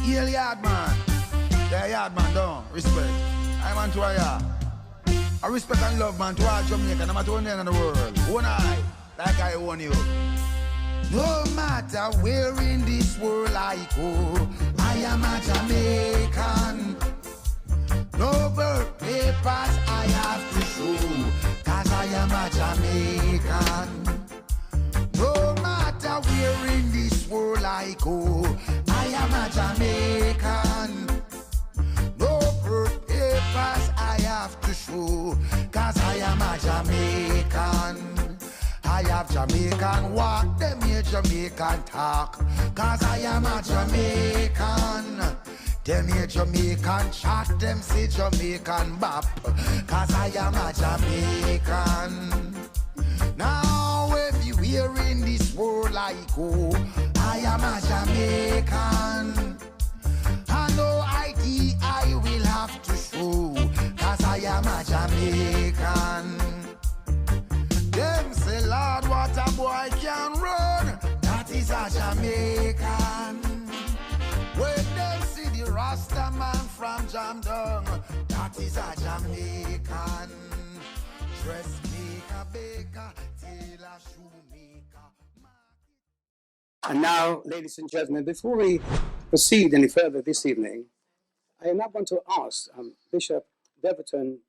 Hail yard man. Yeah, yard man, don't respect. I man to a yard. I respect and love man to all Jamaica, no matter where in the world. One eye, like I own you. No matter where in this world I go, I am a Jamaican. No birth papers I have to show, cause I am a Jamaican. No matter where in this world I go, I am a Jamaican. No birth papers I have to show, cause I am a Jamaican. I have Jamaican walk, them here Jamaican talk, cause I am a Jamaican. Them here Jamaican chat, them say Jamaican bop, cause I am a Jamaican. Now everywhere in this world I go, I am a Jamaican. And no ID I will have to show, cause I am a Jamaican. Them say, Lord, what a boy can run, that is a Jamaican. When they see the Rasta man from Jamdong, that is a Jamaican. Dressmaker, baker, tailor, shoemaker. And now, ladies and gentlemen, before we proceed any further this evening, I am now going to ask Bishop Beverton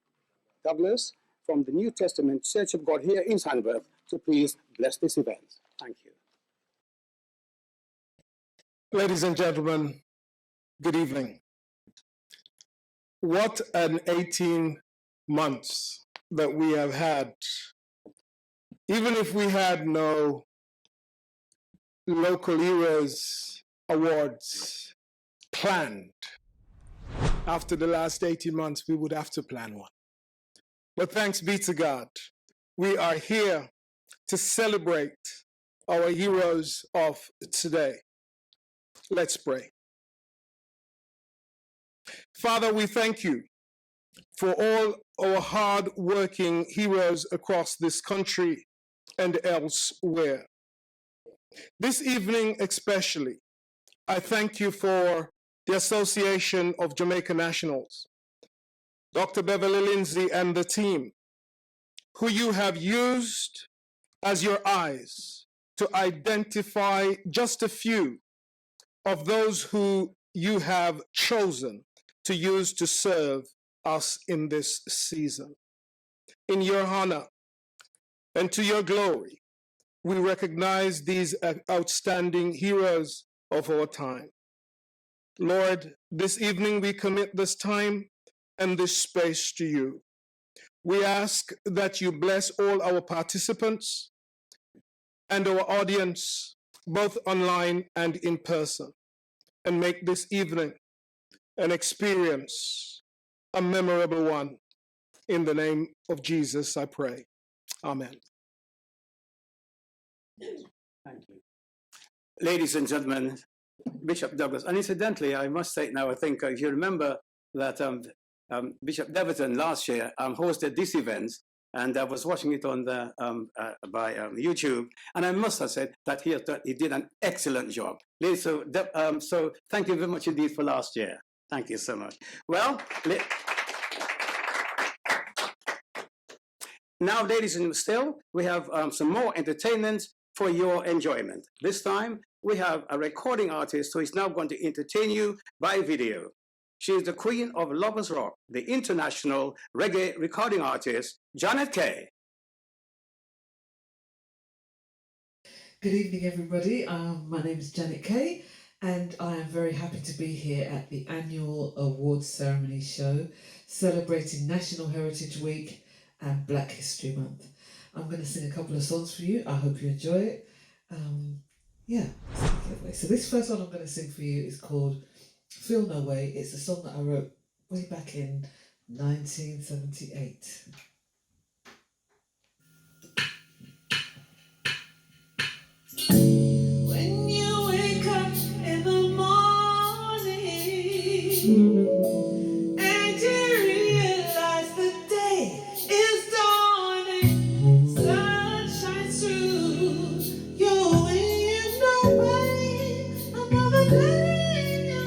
Douglas from the New Testament Church of God here in Sandworth to please bless this event. Thank you. Ladies and gentlemen, good evening. What an 18 months that we have had. Even if we had no local heroes awards planned, after the last 18 months, we would have to plan one. But thanks be to God, we are here to celebrate our heroes of today. Let's pray. Father, we thank you for all our hard-working heroes across this country and elsewhere. This evening especially, I thank you for the Association of Jamaica Nationals, Dr. Beverly Lindsay and the team, who you have used as your eyes to identify just a few of those who you have chosen to use to serve us in this season. In your honor and to your glory, we recognize these outstanding heroes of our time. Lord, this evening we commit this time and this space to you. We ask that you bless all our participants and our audience, both online and in person, and make this evening an experience, a memorable one. In the name of Jesus, I pray. Amen. Thank you. Ladies and gentlemen, Bishop Douglas, and incidentally, I must say now, I think if you remember that Bishop Beverton last year hosted this event, and I was watching it on the by YouTube, and I must have said that he did an excellent job. So thank you very much indeed for last year. Thank you so much. Well, now, ladies and gentlemen, still we have some more entertainment for your enjoyment. This time we have a recording artist who is now going to entertain you by video. She is the queen of Lovers Rock, the international reggae recording artist, Janet Kay. Good evening, everybody. My name is Janet Kay, and I am very happy to be here at the annual awards ceremony show celebrating National Heritage Week and Black History Month. I'm going to sing a couple of songs for you. I hope you enjoy it. So this first one I'm going to sing for you is called Feel No Way. It's a song that I wrote way back in 1978. When you wake up in the morning and you realize the day is dawning, sun shines through your window, another day in your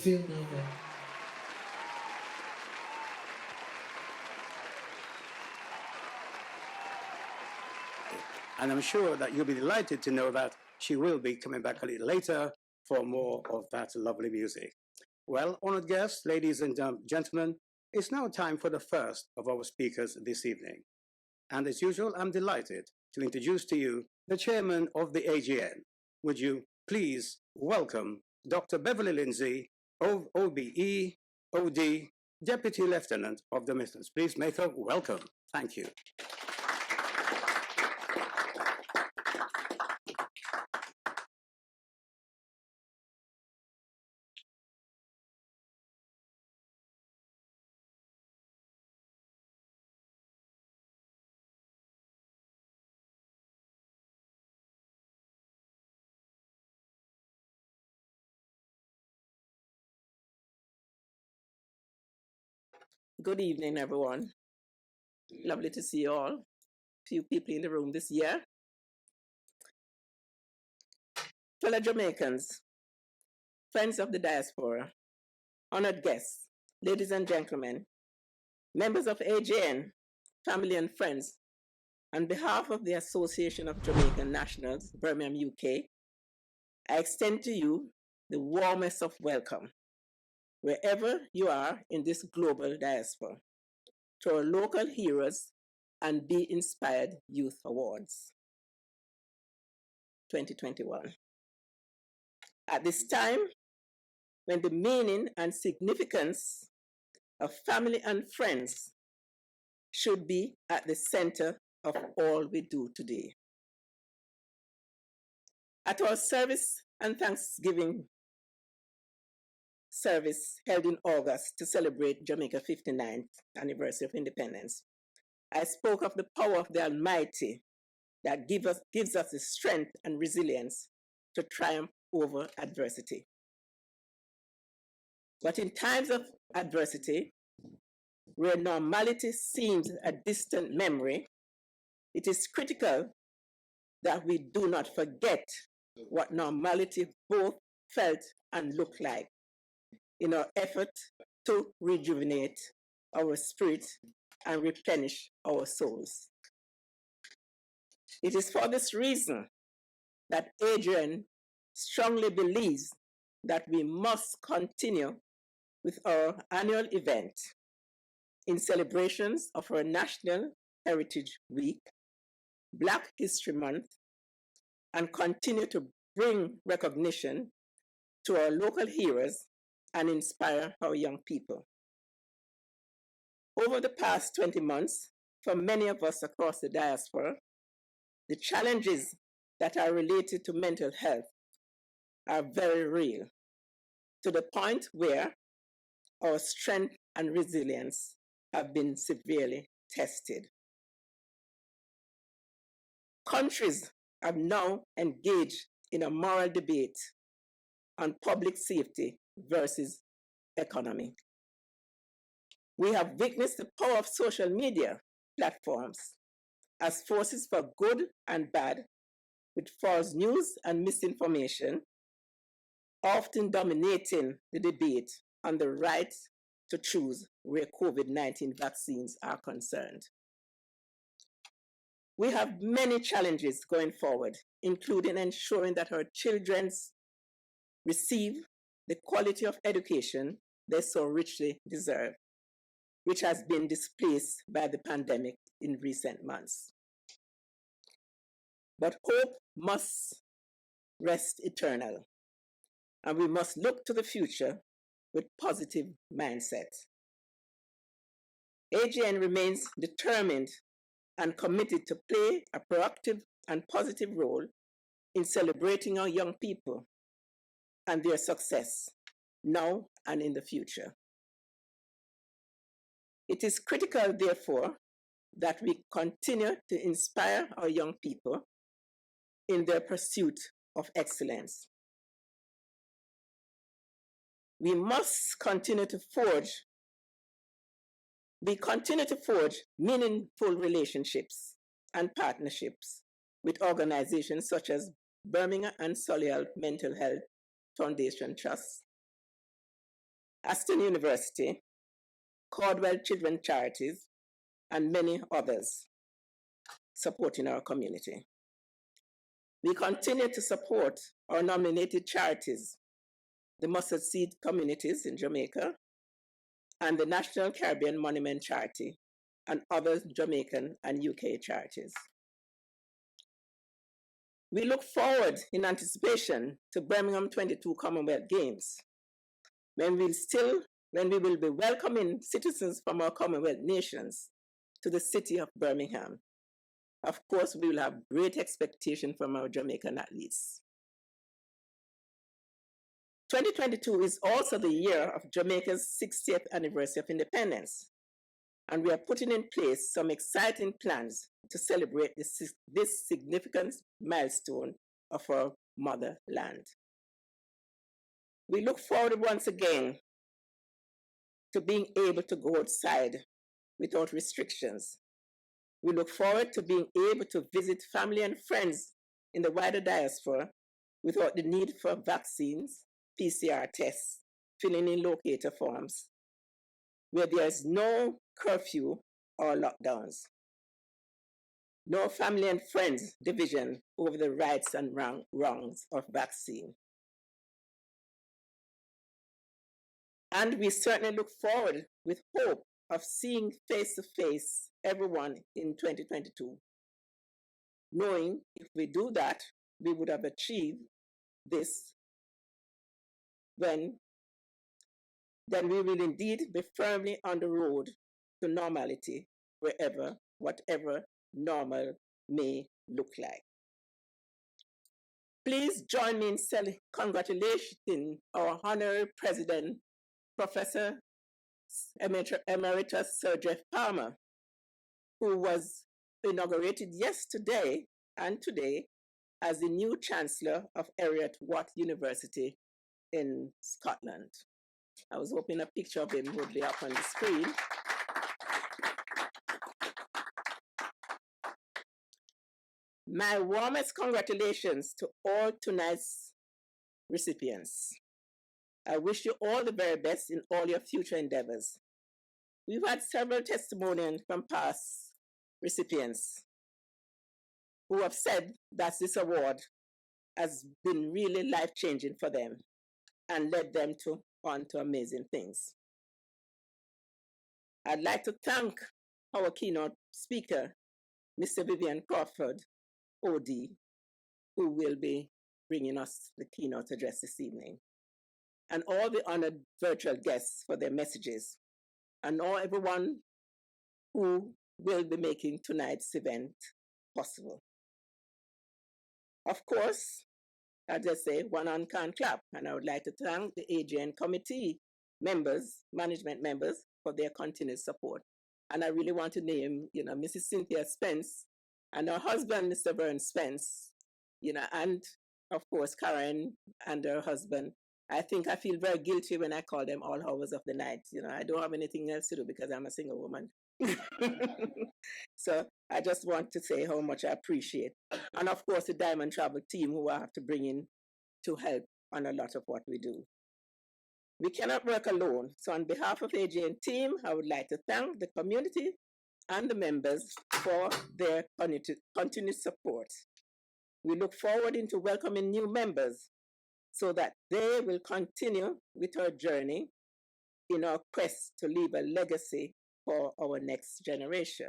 Feel No More. And I'm sure that you'll be delighted to know that she will be coming back a little later for more of that lovely music. Well, honored guests, ladies and gentlemen, it's now time for the first of our speakers this evening. And as usual, I'm delighted to introduce to you the chairman of the AJN. Would you please welcome Dr. Beverly Lindsay, OBE, OD, Deputy Lieutenant of the Missions. Please make her welcome. Thank you. Good evening, everyone. Lovely to see you all. Few people in the room this year. Fellow Jamaicans, friends of the diaspora, honored guests, ladies and gentlemen, members of AJN, family and friends, on behalf of the Association of Jamaican Nationals, Birmingham, UK, I extend to you the warmest of welcome, wherever you are in this global diaspora, to our local heroes and Be Inspired Youth Awards 2021. At this time, when the meaning and significance of family and friends should be at the center of all we do today. At our service and Thanksgiving service held in August to celebrate Jamaica's 59th anniversary of independence, I spoke of the power of the Almighty that gives us the strength and resilience to triumph over adversity. But in times of adversity, where normality seems a distant memory, it is critical that we do not forget what normality both felt and looked like in our effort to rejuvenate our spirit and replenish our souls. It is for this reason that AJN strongly believes that we must continue with our annual event in celebrations of our National Heritage Week, Black History Month, and continue to bring recognition to our local heroes and inspire our young people. Over the past 20 months, for many of us across the diaspora, the challenges that are related to mental health are very real, to the point where our strength and resilience have been severely tested. Countries have now engaged in a moral debate on public safety versus economy. We have witnessed the power of social media platforms as forces for good and bad, with false news and misinformation often dominating the debate on the right to choose where COVID-19 vaccines are concerned. We have many challenges going forward, including ensuring that our children receive the quality of education they so richly deserve, which has been displaced by the pandemic in recent months. But hope must rest eternal, and we must look to the future with positive mindset. AJN remains determined and committed to play a proactive and positive role in celebrating our young people and their success now and in the future. It is critical, therefore, that we continue to inspire our young people in their pursuit of excellence. We continue to forge meaningful relationships and partnerships with organizations such as Birmingham and Solihull Mental Health Foundation Trust, Aston University, Caldwell Children's Charities, and many others supporting our community. We continue to support our nominated charities, the Mustard Seed Communities in Jamaica, and the National Caribbean Monument Charity, and other Jamaican and UK charities. We look forward in anticipation to Birmingham 22 Commonwealth Games, when we will be welcoming citizens from our Commonwealth nations to the city of Birmingham. Of course, we will have great expectation from our Jamaican athletes. 2022 is also the year of Jamaica's 60th anniversary of independence, and we are putting in place some exciting plans to celebrate this significant milestone of our motherland. We look forward once again to being able to go outside without restrictions. We look forward to being able to visit family and friends in the wider diaspora without the need for vaccines, PCR tests, filling in locator forms, where there is no curfew or lockdowns. No family and friends division over the rights and wrongs of vaccine. And we certainly look forward with hope of seeing face-to-face everyone in 2022, knowing if we do that, we would have achieved this then we will indeed be firmly on the road to normality, whatever normal may look like. Please join me in congratulating our honorary president, Professor Emeritus Sir Jeff Palmer, who was inaugurated yesterday and today as the new Chancellor of Heriot Watt University in Scotland. I was hoping a picture of him would be up on the screen. My warmest congratulations to all tonight's recipients. I wish you all the very best in all your future endeavors. We've had several testimonials from past recipients who have said that this award has been really life-changing for them and led them on to amazing things. I'd like to thank our keynote speaker, Mr. Vivian Crawford, OD, who will be bringing us the keynote address this evening, and all the honored virtual guests for their messages, and all everyone who will be making tonight's event possible. Of course, as I say, one hand can't clap, and I would like to thank the AJN committee members, management members, for their continued support. And I really want to name, Mrs. Cynthia Spence and her husband, Mr. Vern Spence, and of course, Karen and her husband. I think I feel very guilty when I call them all hours of the night. I don't have anything else to do because I'm a single woman. So I just want to say how much I appreciate. And of course, the Diamond Travel team who I have to bring in to help on a lot of what we do. We cannot work alone. So on behalf of the AJN team, I would like to thank the community and the members for their continued support. We look forward into welcoming new members so that they will continue with our journey in our quest to leave a legacy for our next generation.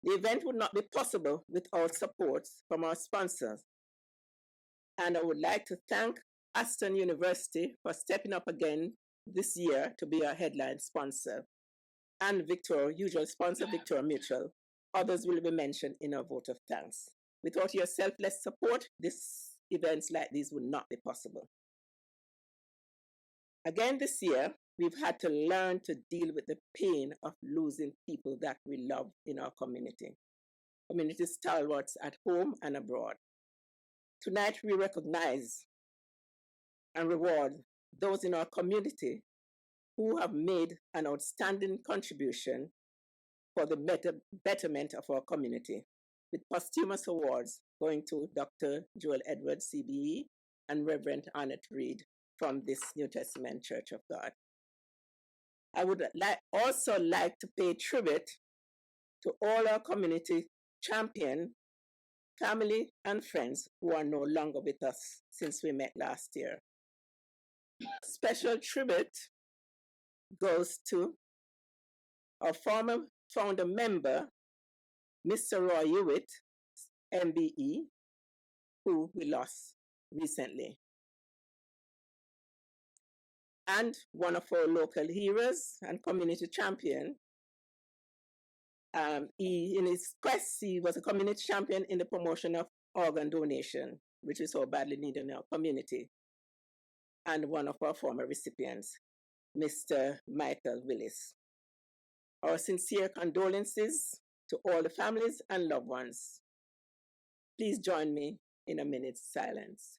The event would not be possible without support from our sponsors. And I would like to thank Aston University for stepping up again this year to be our headline sponsor, and usual sponsor, Victoria Mutual. Others will be mentioned in our vote of thanks. Without your selfless support, events like these would not be possible. Again this year, we've had to learn to deal with the pain of losing people that we love in our community stalwarts at home and abroad. Tonight, we recognize and reward those in our community who have made an outstanding contribution for the betterment of our community, with posthumous awards going to Dr. Joel Edwards, CBE, and Reverend Annette Reed from this New Testament Church of God. I would also like to pay tribute to all our community champion, family, and friends who are no longer with us since we met last year. Special tribute goes to our former founder member, Mr. Roy Hewitt, MBE, who we lost recently. And one of our local heroes and community champion. In his quest, he was a community champion in the promotion of organ donation, which is so badly needed in our community. And one of our former recipients, Mr. Michael Willis. Our sincere condolences to all the families and loved ones. Please join me in a minute's silence.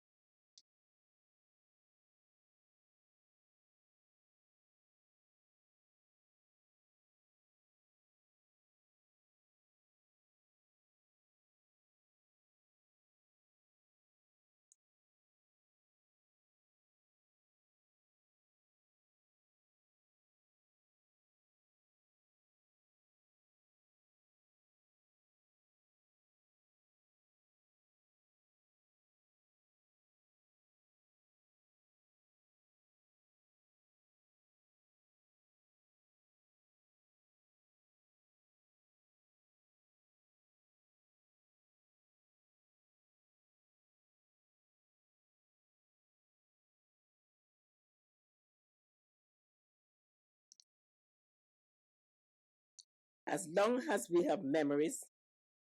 As long as we have memories,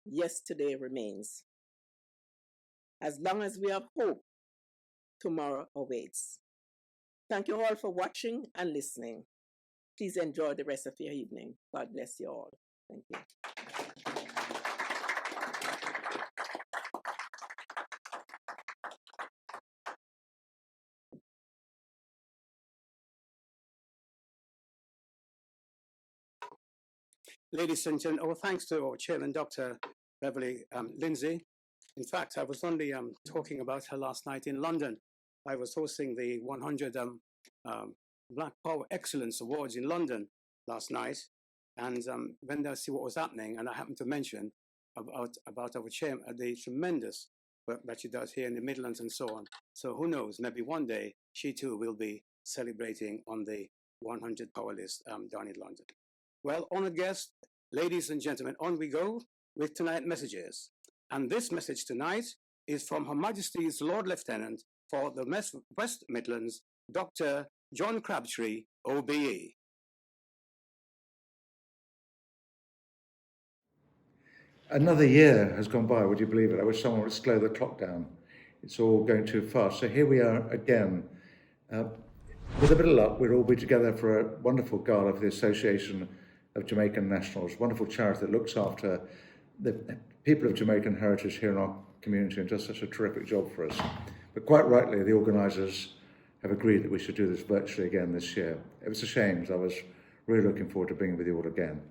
yesterday remains. As long as we have hope, tomorrow awaits. Thank you all for watching and listening. Please enjoy the rest of your evening. God bless you all. Thank you. Ladies and gentlemen, thanks to our chairman, Dr. Beverly Lindsay. In fact, I was only talking about her last night in London. I was hosting the 100 Black Power Excellence Awards in London last night. And when I see what was happening, and I happened to mention about our chairman, the tremendous work that she does here in the Midlands and so on. So who knows, maybe one day she too will be celebrating on the 100 Power List down in London. Well, honored guests, ladies and gentlemen, on we go with tonight's messages. And this message tonight is from Her Majesty's Lord Lieutenant for the West Midlands, Dr. John Crabtree, OBE. Another year has gone by, would you believe it? I wish someone would slow the clock down. It's all going too fast. So here we are again. With a bit of luck, we'll all be together for a wonderful gala for the Association of Jamaican Nationals, wonderful charity that looks after the people of Jamaican heritage here in our community and does such a terrific job for us. But quite rightly, the organisers have agreed that we should do this virtually again this year. It was a shame, because I was really looking forward to being with you all again.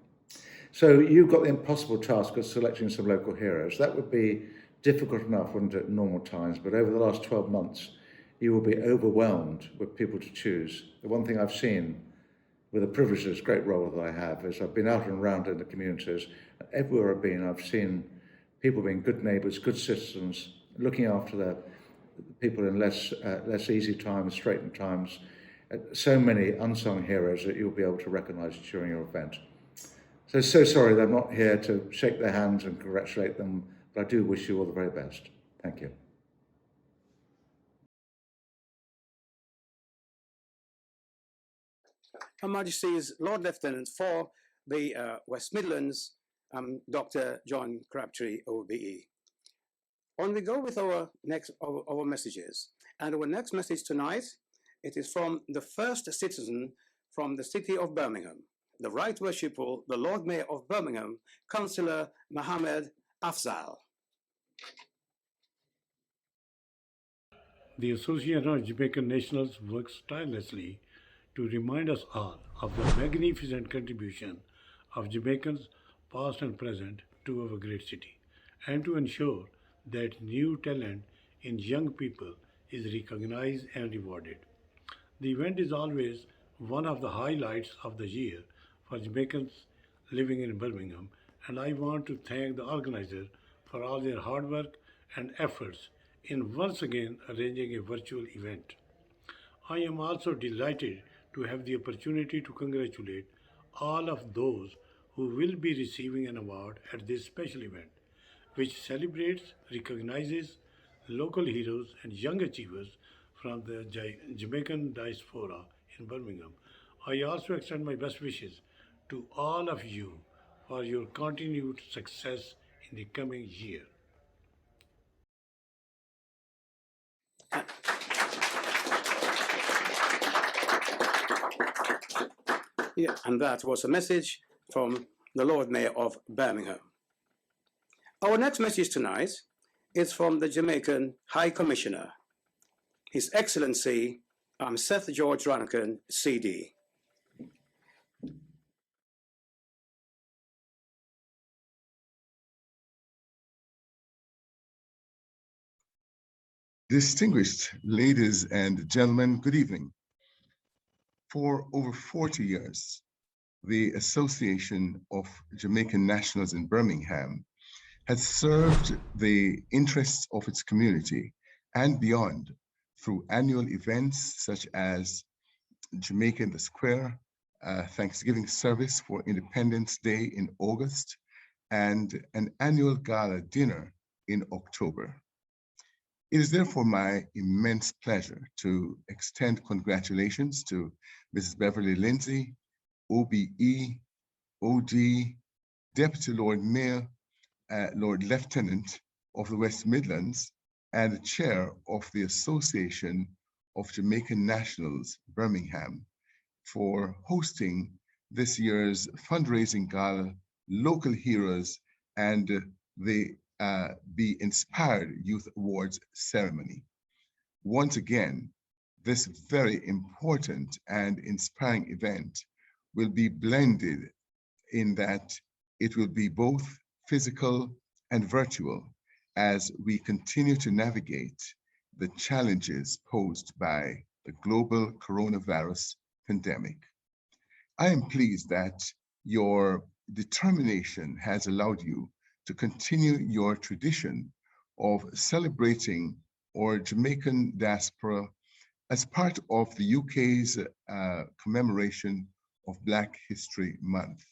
So you've got the impossible task of selecting some local heroes. That would be difficult enough, wouldn't it, in normal times, but over the last 12 months, you will be overwhelmed with people to choose. The one thing I've seen with the privileges, great role that I have, is I've been out and around in the communities, and everywhere I've been, I've seen people being good neighbours, good citizens, looking after the people in less easy times, straitened times. So many unsung heroes that you'll be able to recognise during your event. So sorry that I'm not here to shake their hands and congratulate them, but I do wish you all the very best. Thank you. Her Majesty's Lord Lieutenant for the West Midlands, Dr. John Crabtree, OBE. On we go with our messages. And our next message tonight, it is from the first citizen from the city of Birmingham, the Right Worshipful, the Lord Mayor of Birmingham, Councillor Mohammed Afzal. The Association of Jamaican Nationals works tirelessly to remind us all of the magnificent contribution of Jamaicans, past and present, to our great city, and to ensure that new talent in young people is recognized and rewarded. The event is always one of the highlights of the year for Jamaicans living in Birmingham, and I want to thank the organizer for all their hard work and efforts in once again arranging a virtual event. I am also delighted to have the opportunity to congratulate all of those who will be receiving an award at this special event, which celebrates, recognizes local heroes and young achievers from the Jamaican diaspora in Birmingham. I also extend my best wishes to all of you for your continued success in the coming year. Yeah, and that was a message from the Lord Mayor of Birmingham. Our next message tonight is from the Jamaican High Commissioner, His Excellency Seth George Rankin, CD. Distinguished ladies and gentlemen, good evening. For over 40 years, the Association of Jamaican Nationals in Birmingham has served the interests of its community and beyond through annual events such as Jamaica in the Square, Thanksgiving service for Independence Day in August, and an annual gala dinner in October. It is therefore my immense pleasure to extend congratulations to Mrs. Beverly Lindsay, OBE, OD, Deputy Lord Mayor, Lord Lieutenant of the West Midlands, and the Chair of the Association of Jamaican Nationals, Birmingham, for hosting this year's fundraising gala, Local Heroes, and the Be Inspired Youth Awards ceremony. Once again, this very important and inspiring event will be blended in that it will be both physical and virtual as we continue to navigate the challenges posed by the global coronavirus pandemic. I am pleased that your determination has allowed you to continue your tradition of celebrating our Jamaican diaspora as part of the UK's commemoration of Black History Month.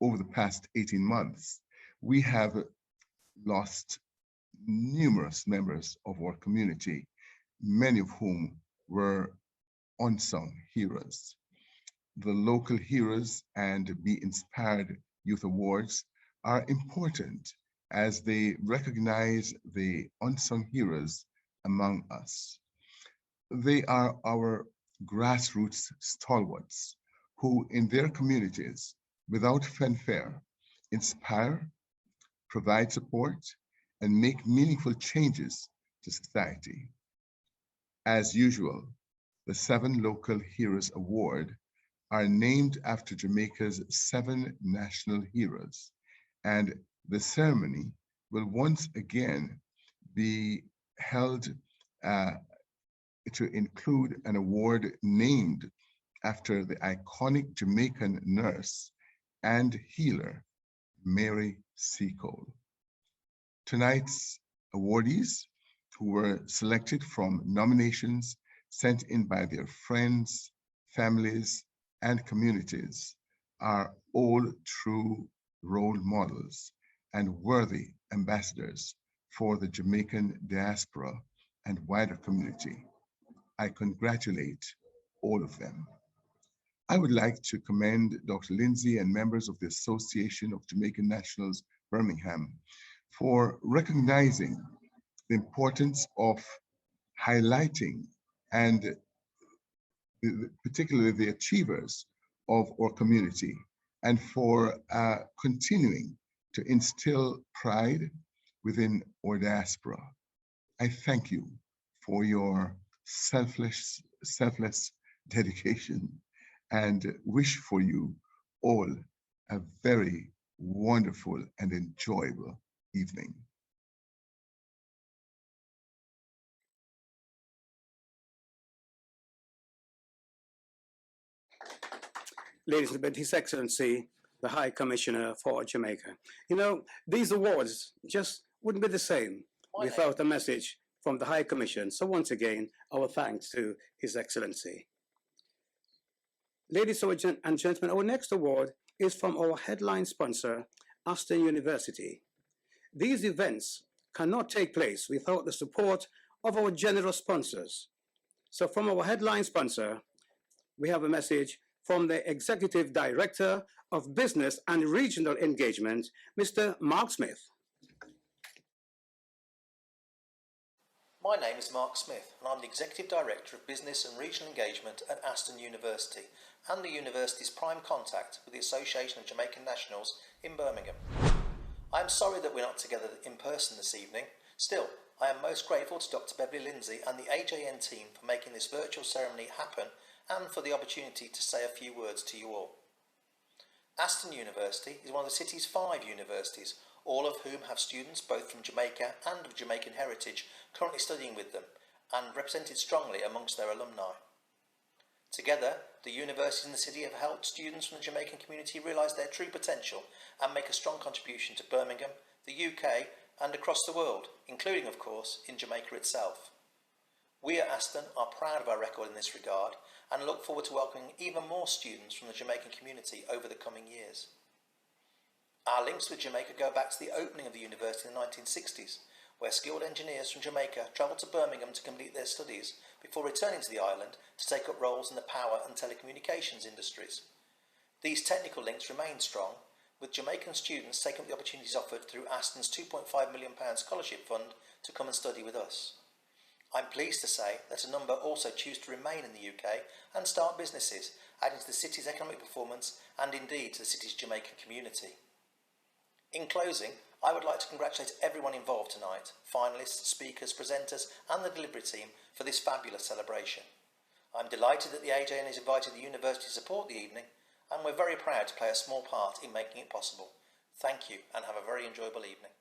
Over the past 18 months, we have lost numerous members of our community, many of whom were unsung heroes. The Local Heroes and Be Inspired Youth Awards are important as they recognize the unsung heroes among us. They are our grassroots stalwarts who in their communities, without fanfare, inspire, provide support, and make meaningful changes to society. As usual, the 7 Local Heroes Award are named after Jamaica's 7 national heroes, and the ceremony will once again be held to include an award named after the iconic Jamaican nurse and healer, Mary Seacole. Tonight's awardees, who were selected from nominations sent in by their friends, families, and communities, are all true role models and worthy ambassadors for the Jamaican diaspora and wider community. I congratulate all of them. I would like to commend Dr. Lindsay and members of the Association of Jamaican Nationals, Birmingham, for recognizing the importance of highlighting and particularly the achievers of our community, and for continuing to instill pride within our diaspora. I thank you for your selfless dedication and wish for you all a very wonderful and enjoyable evening. ladies and gentlemen, His Excellency, the High Commissioner for Jamaica. You know, these awards just wouldn't be the same without a message from the High Commission. So once again, our thanks to His Excellency. Ladies and gentlemen, our next award is from our headline sponsor, Aston University. These events cannot take place without the support of our generous sponsors. So from our headline sponsor, we have a message from the Executive Director of Business and Regional Engagement, Mr. Mark Smith. My name is Mark Smith and I'm the Executive Director of Business and Regional Engagement at Aston University and the university's prime contact with the Association of Jamaican Nationals in Birmingham. I am sorry that we're not together in person this evening. Still, I am most grateful to Dr. Beverly Lindsay and the AJN team for making this virtual ceremony happen and for the opportunity to say a few words to you all. Aston University is one of the city's 5 universities, all of whom have students both from Jamaica and of Jamaican heritage currently studying with them and represented strongly amongst their alumni. Together, the universities in the city have helped students from the Jamaican community realise their true potential and make a strong contribution to Birmingham, the UK and across the world, including of course in Jamaica itself. We at Aston are proud of our record in this regard and look forward to welcoming even more students from the Jamaican community over the coming years. Our links with Jamaica go back to the opening of the university in the 1960s, where skilled engineers from Jamaica travelled to Birmingham to complete their studies before returning to the island to take up roles in the power and telecommunications industries. These technical links remain strong, with Jamaican students taking up the opportunities offered through Aston's £2.5 million scholarship fund to come and study with us. I'm pleased to say that a number also choose to remain in the UK and start businesses, adding to the city's economic performance and indeed to the city's Jamaican community. In closing, I would like to congratulate everyone involved tonight, finalists, speakers, presenters and the delivery team for this fabulous celebration. I'm delighted that the AJN has invited the university to support the evening and we're very proud to play a small part in making it possible. Thank you and have a very enjoyable evening.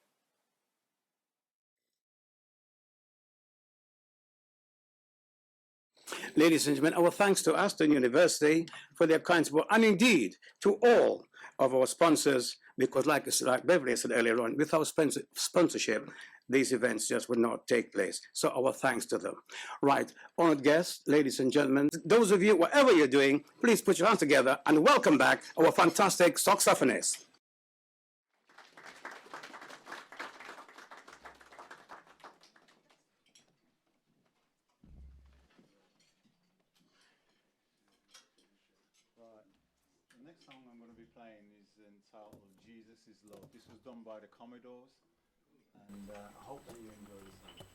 Ladies and gentlemen, our thanks to Aston University for their kind support and indeed to all of our sponsors, because like Beverly said earlier on, without sponsorship, these events just would not take place. So our thanks to them. Right, honored guests, ladies and gentlemen, those of you, whatever you're doing, please put your hands together and welcome back our fantastic saxophonists. The next song I'm going to be playing is entitled Jesus is Love. This was done by the Commodores, and I hope that you enjoy the song.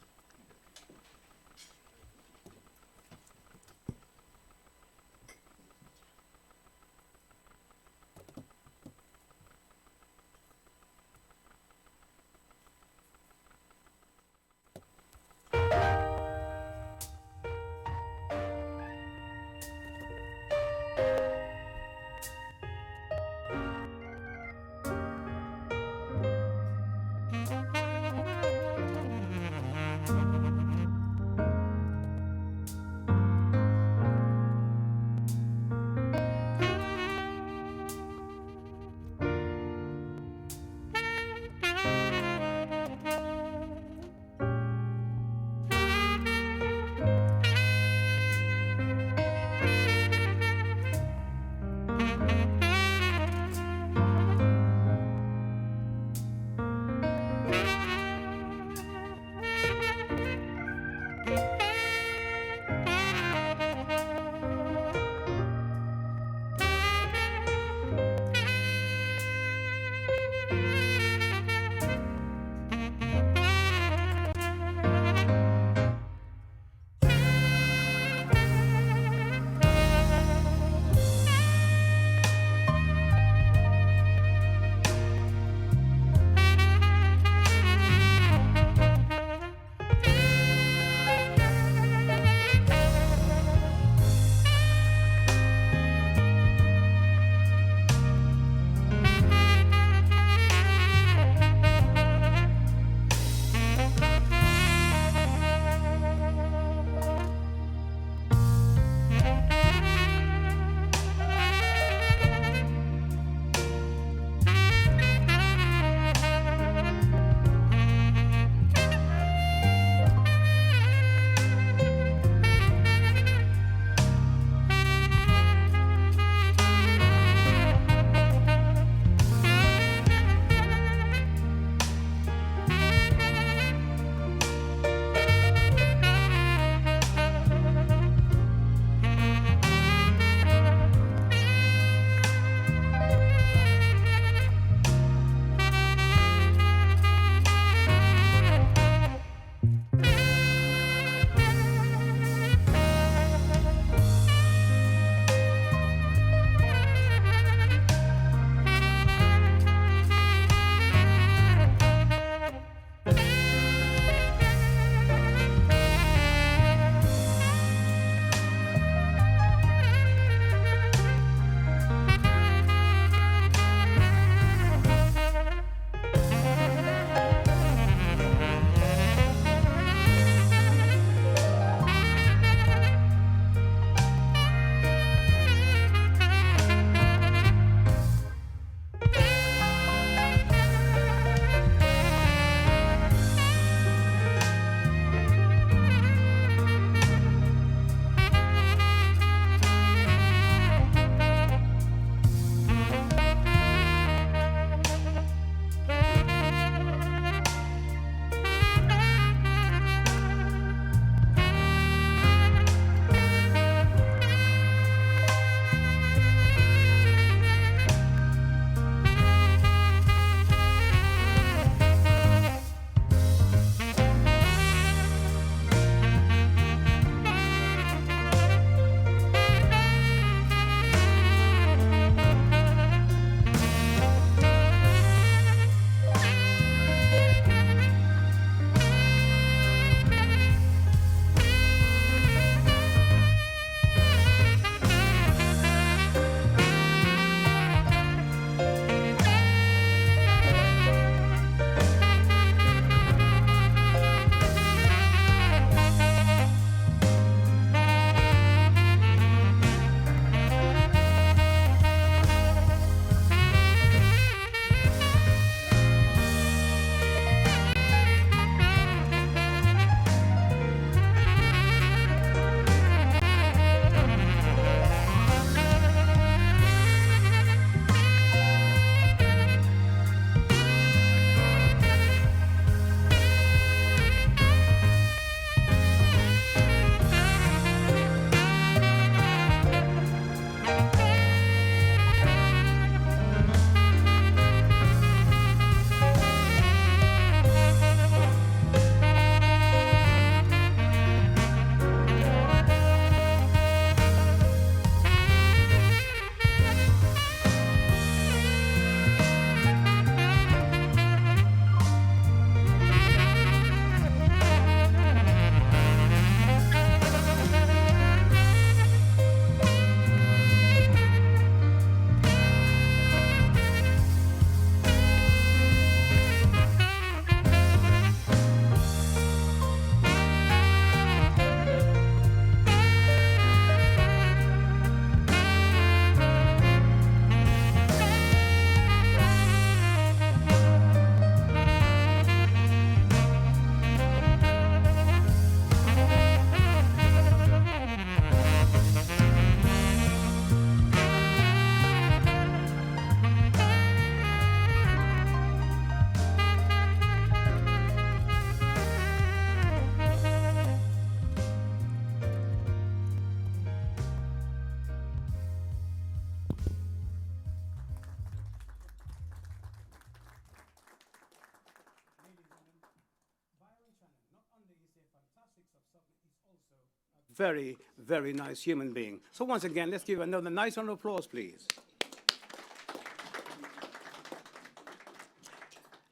very, very nice human being. So once again, let's give another nice round of applause, please.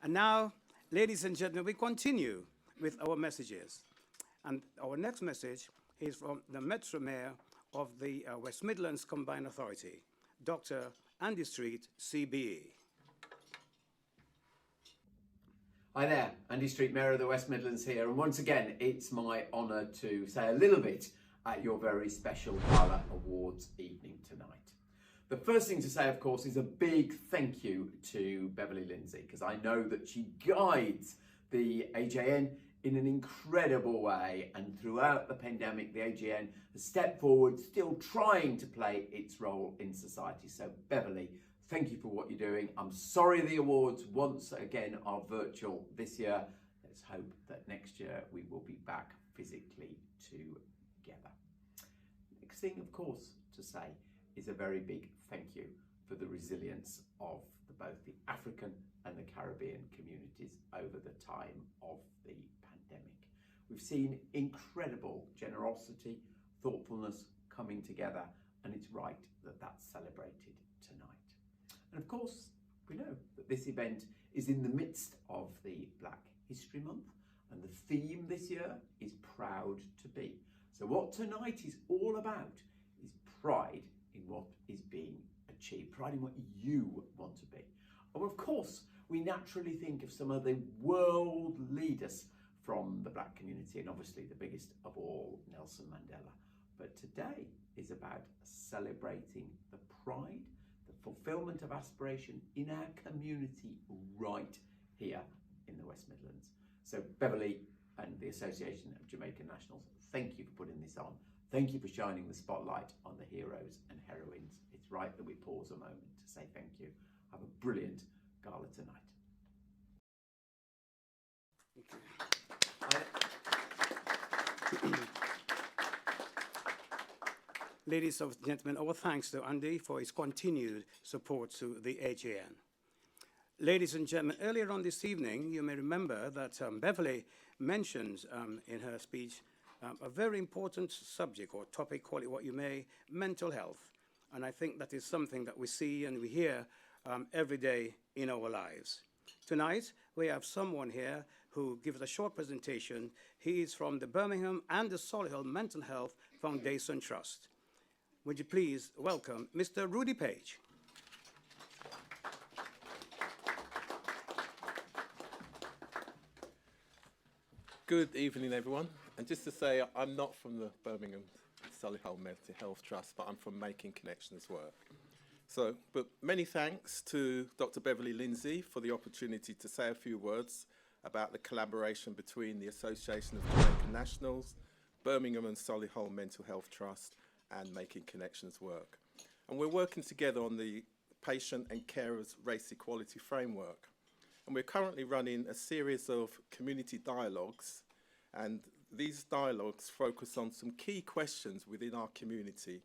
And now, ladies and gentlemen, we continue with our messages. And our next message is from the Metro Mayor of the West Midlands Combined Authority, Dr. Andy Street, CBE. Hi there, Andy Street, Mayor of the West Midlands here, and once again it's my honour to say a little bit at your very special Gala Awards evening tonight. The first thing to say, of course, is a big thank you to Beverly Lindsay, because I know that she guides the AJN in an incredible way, and throughout the pandemic the AJN has stepped forward, still trying to play its role in society. So Beverly, thank you for what you're doing. I'm sorry the awards once again are virtual this year. Let's hope that next year we will be back physically together. Next thing, of course, to say is a very big thank you for the resilience of both the African and the Caribbean communities over the time of the pandemic. We've seen incredible generosity, thoughtfulness coming together, and it's right that that's celebrated tonight. And of course, we know that this event is in the midst of the Black History Month, and the theme this year is Proud to Be. So what tonight is all about is pride in what is being achieved, pride in what you want to be. And of course, we naturally think of some of the world leaders from the Black community, and obviously the biggest of all, Nelson Mandela. But today is about celebrating the pride, the fulfillment of aspiration in our community right here in the West Midlands. So Beverly and the Association of Jamaican Nationals, thank you for putting this on. Thank you for shining the spotlight on the heroes and heroines. It's right that we pause a moment to say thank you. Have a brilliant gala tonight. Ladies and gentlemen, our thanks to Andy for his continued support to the AJN. Ladies and gentlemen, earlier on this evening, you may remember that Beverly mentioned in her speech a very important subject or topic, call it what you may, mental health. And I think that is something that we see and we hear every day in our lives. Tonight, we have someone here who gives a short presentation. He is from the Birmingham and the Solihull Mental Health Foundation Trust. Would you please welcome Mr. Rudy Page. Good evening, everyone. And just to say, I'm not from the Birmingham Solihull Mental Health Trust, but I'm from Making Connections work. So, but many thanks to Dr. Beverly Lindsay for the opportunity to say a few words about the collaboration between the Association of Jamaican Nationals, Birmingham and Solihull Mental Health Trust, and Making Connections work. And we're working together on the Patient and Carers Race Equality Framework. And we're currently running a series of community dialogues, and these dialogues focus on some key questions within our community.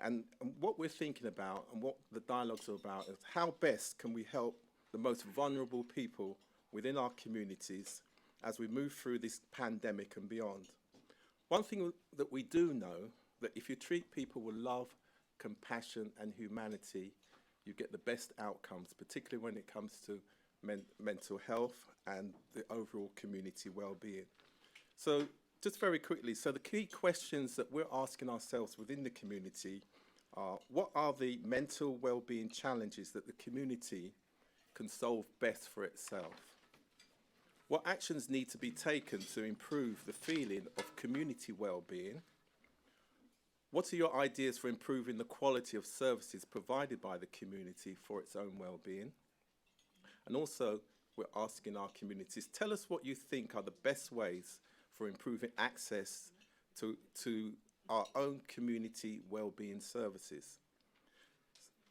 And what we're thinking about and what the dialogues are about is how best can we help the most vulnerable people within our communities as we move through this pandemic and beyond. One thing that we do know, that if you treat people with love, compassion and humanity, you get the best outcomes, particularly when it comes to mental health and the overall community well-being. So just very quickly, so the key questions that we're asking ourselves within the community are, what are the mental well-being challenges that the community can solve best for itself? What actions need to be taken to improve the feeling of community well-being? What are your ideas for improving the quality of services provided by the community for its own well-being? And also, we're asking our communities, tell us what you think are the best ways for improving access to our own community well-being services.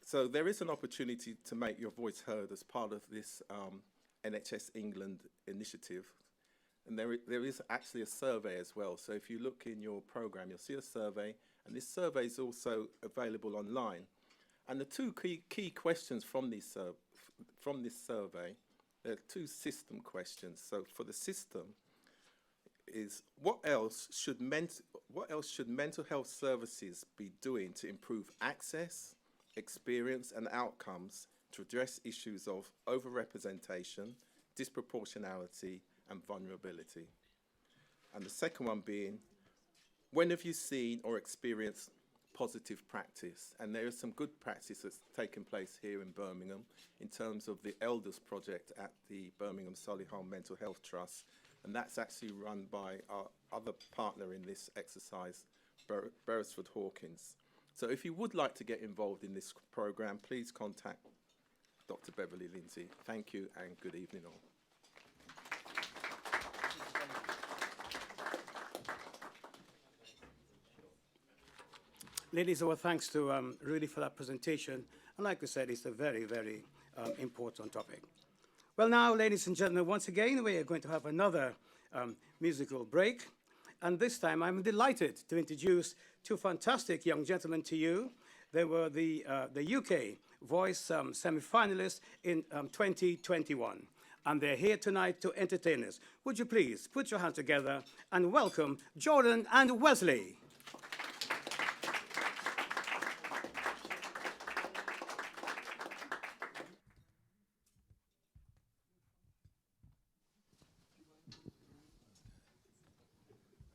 So there is an opportunity to make your voice heard as part of this NHS England initiative. And there is actually a survey as well. So if you look in your programme, you'll see a survey, and this survey is also available online. And the two key questions from this survey, there are two system questions. So for the system, is what else should mental health services be doing to improve access, experience and outcomes to address issues of overrepresentation, disproportionality and vulnerability? And the second one being, when have you seen or experienced positive practice? And there is some good practice that's taken place here in Birmingham in terms of the Elders Project at the Birmingham Solihull Mental Health Trust. And that's actually run by our other partner in this exercise, Beresford Hawkins. So if you would like to get involved in this program, please contact Dr. Beverly Lindsay. Thank you and good evening all. Ladies, our thanks to Rudy for that presentation. And like I said, it's a very, very important topic. Well, now, ladies and gentlemen, once again, we are going to have another musical break. And this time, I'm delighted to introduce two fantastic young gentlemen to you. They were the UK Voice semi-finalists in 2021. And they're here tonight to entertain us. Would you please put your hands together and welcome Jordan and Wesley.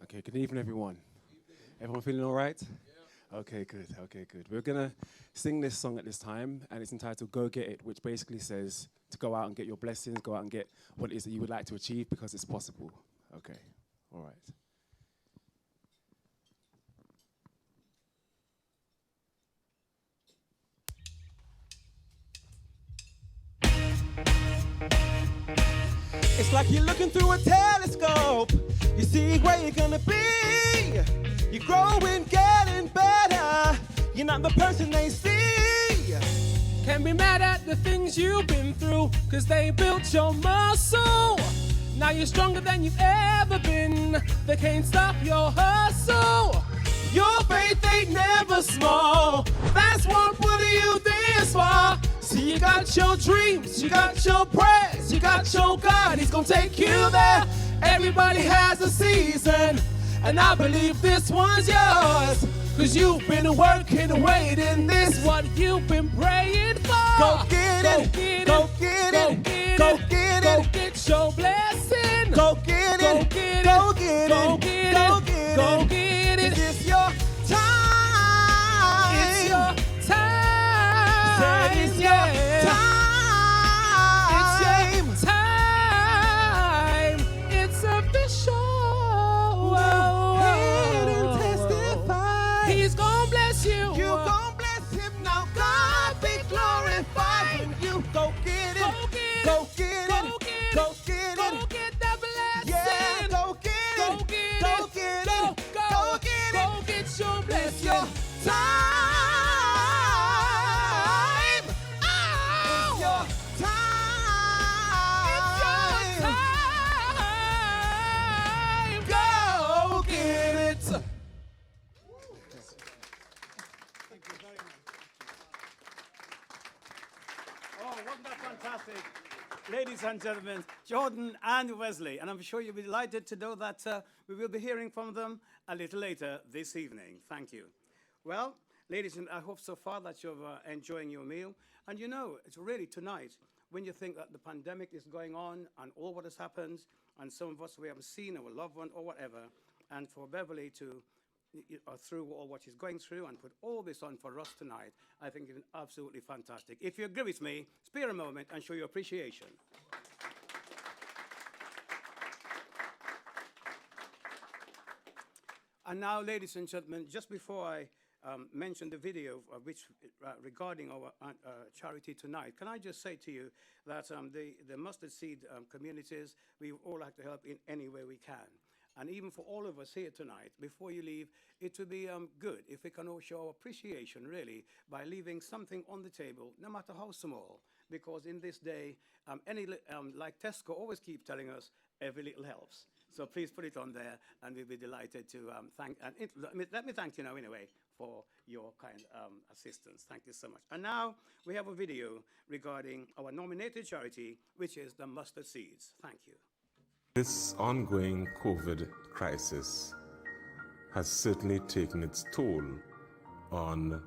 Okay, good evening, everyone. Everyone feeling all right? Yeah. Okay, good. We're going to sing this song at this time, and it's entitled Go Get It, which basically says to go out and get your blessings, go out and get what it is that you would like to achieve because it's possible. Okay, all right. It's like you're looking through a telescope. You see where you're gonna be. You're growing, getting better. You're not the person they see. Can't be mad at the things you've been through, cause they built your muscle. Now you're stronger than you've ever been. They can't stop your hustle. Your faith ain't never small. That's what put you this far. See, you got your dreams, you got your prayers, you got your God, He's gonna take you there. Everybody has a season, and I believe this one's yours. Cause you've been working, waiting, this what you've been praying for. Go get it, go get it, go get it, go get your blessing. Go get it, go get it, go get it, go get it, go get it, go get it. It's your time. It's your time. Said it's your time. It's your time. It's official. Go ahead and testify. He's gonna bless you. You gon' bless him now. God be glorified. When you go get it, go get it, go get it, go get that blessing. Yeah, go get it, go get go get it, go get it, go get your blessing. It's your time. It's your time. It's your time. Go get it. Oh, wasn't that fantastic? Ladies and gentlemen, Jordan and Wesley, and I'm sure you'll be delighted to know that we will be hearing from them a little later this evening. Thank you. Well, ladies, and I hope so far that you're enjoying your meal. And you know, it's really tonight, when you think that the pandemic is going on and all what has happened, and some of us we haven't seen our loved one or whatever, and for Beverly to through all what she's going through and put all this on for us tonight, I think it's absolutely fantastic. If you agree with me, spare a moment and show your appreciation. And now, ladies and gentlemen, just before I mention the video regarding our charity tonight, can I just say to you that the mustard seed communities, we all like to help in any way we can. And even for all of us here tonight, before you leave, it would be good if we can all show our appreciation, really, by leaving something on the table, no matter how small. Because in this day, like Tesco always keep telling us, every little helps. So please put it on there, and we'll be delighted to thank. And let me thank you now, anyway, for your kind assistance. Thank you so much. And now we have a video regarding our nominated charity, which is the Mustard Seeds. Thank you. This ongoing COVID crisis has certainly taken its toll on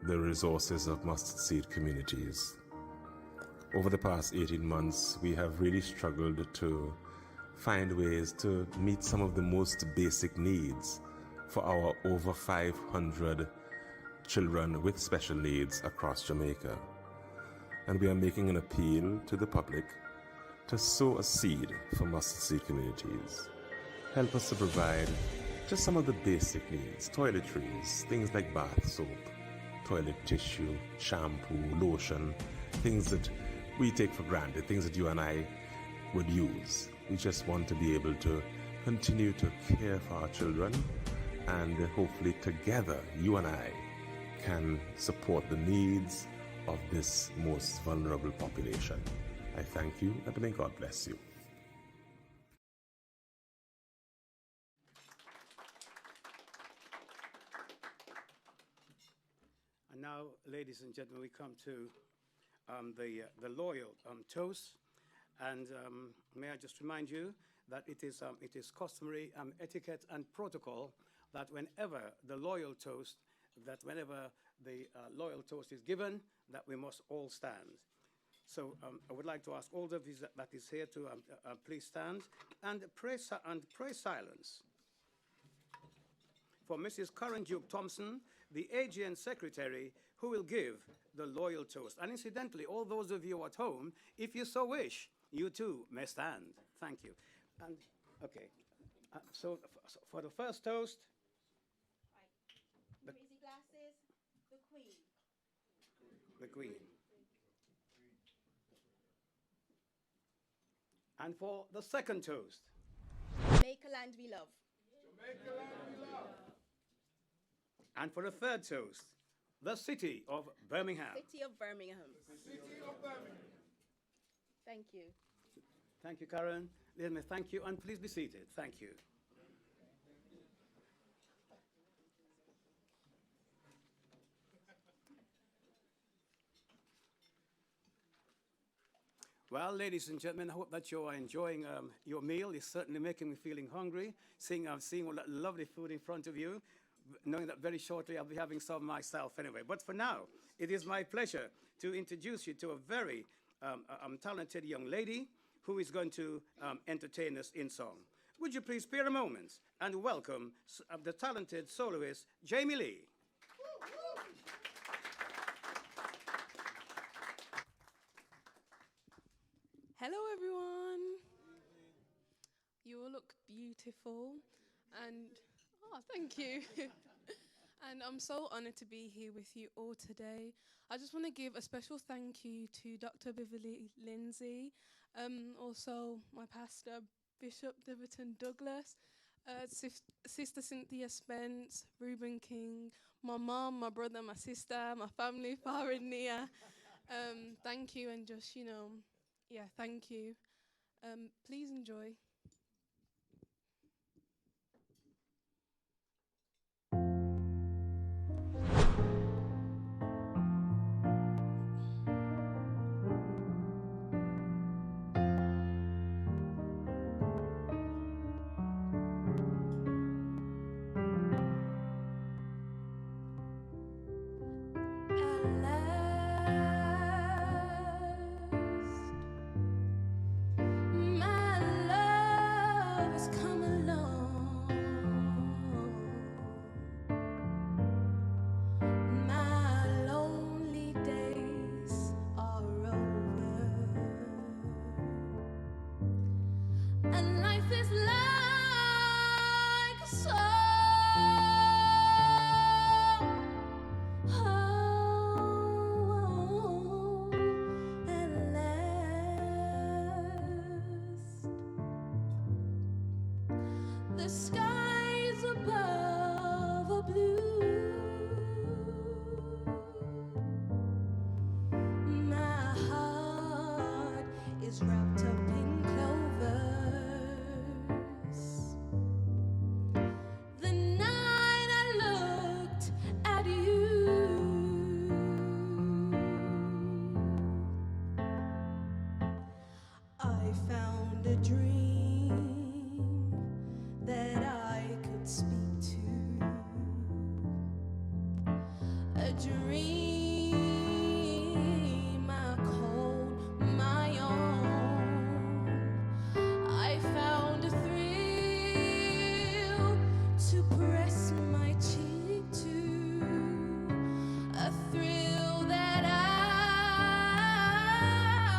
the resources of mustard seed communities. Over the past 18 months, we have really struggled to find ways to meet some of the most basic needs for our over 500 children with special needs across Jamaica. And we are making an appeal to the public to sow a seed for mustard seed communities. Help us to provide just some of the basic needs, toiletries, things like bath soap, toilet tissue, shampoo, lotion, things that we take for granted, things that you and I would use. We just want to be able to continue to care for our children, and hopefully together, you and I can support the needs of this most vulnerable population. I thank you, and may God bless you. And now, ladies and gentlemen, we come to the loyal toast. And may I just remind you that it is customary etiquette and protocol that whenever the loyal toast is given, that we must all stand. So I would like to ask all of you that is here to please stand and pray silence. For Mrs. Karen Duke Thompson, the AJN Secretary, who will give the loyal toast. And incidentally, all those of you at home, if you so wish, you too may stand. Thank you. And okay, so for the first toast, Crazy glasses, the Queen. The Queen. And for the second toast, Jamaica land we love. Jamaica land we love. And for the third toast, the city of Birmingham. City of Birmingham. City of Birmingham. Thank you. Thank you, Karen. Let me thank you, and please be seated. Thank you. Well, ladies and gentlemen, I hope that you are enjoying your meal. It's certainly making me feeling hungry, seeing all that lovely food in front of you, knowing that very shortly I'll be having some myself anyway. But for now, it is my pleasure to introduce you to a very talented young lady who is going to entertain us in song. Would you please spare a moment and welcome the talented soloist, Jamie Lee. Hello everyone. You all look beautiful and thank you. And I'm so honored to be here with you all today. I just want to give a special thank you to Dr. Beverly Lindsay, also my pastor, Bishop Deverton Douglas, Sister Cynthia Spence, Reuben King, my mom, my brother, my sister, my family far and near. Thank you, and just, thank you. Please enjoy. My love a dream I called my own. I found a thrill to press my cheek to, a thrill that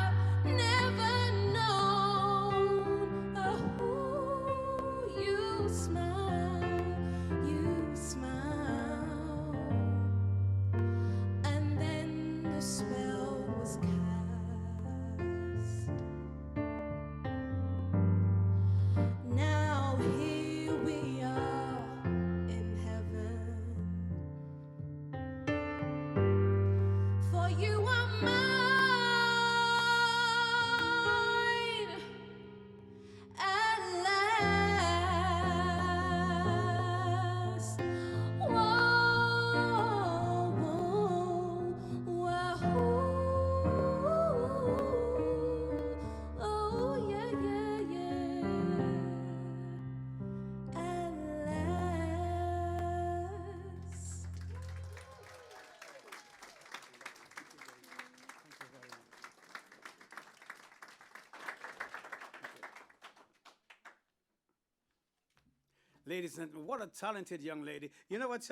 I've never known. Oh, you smile, and then the spell was cast. Now here we are in heaven, for you are mine at last. Whoa, whoa, oh yeah, yeah, yeah, at last. Ladies and gentlemen, what a talented young lady. You know what,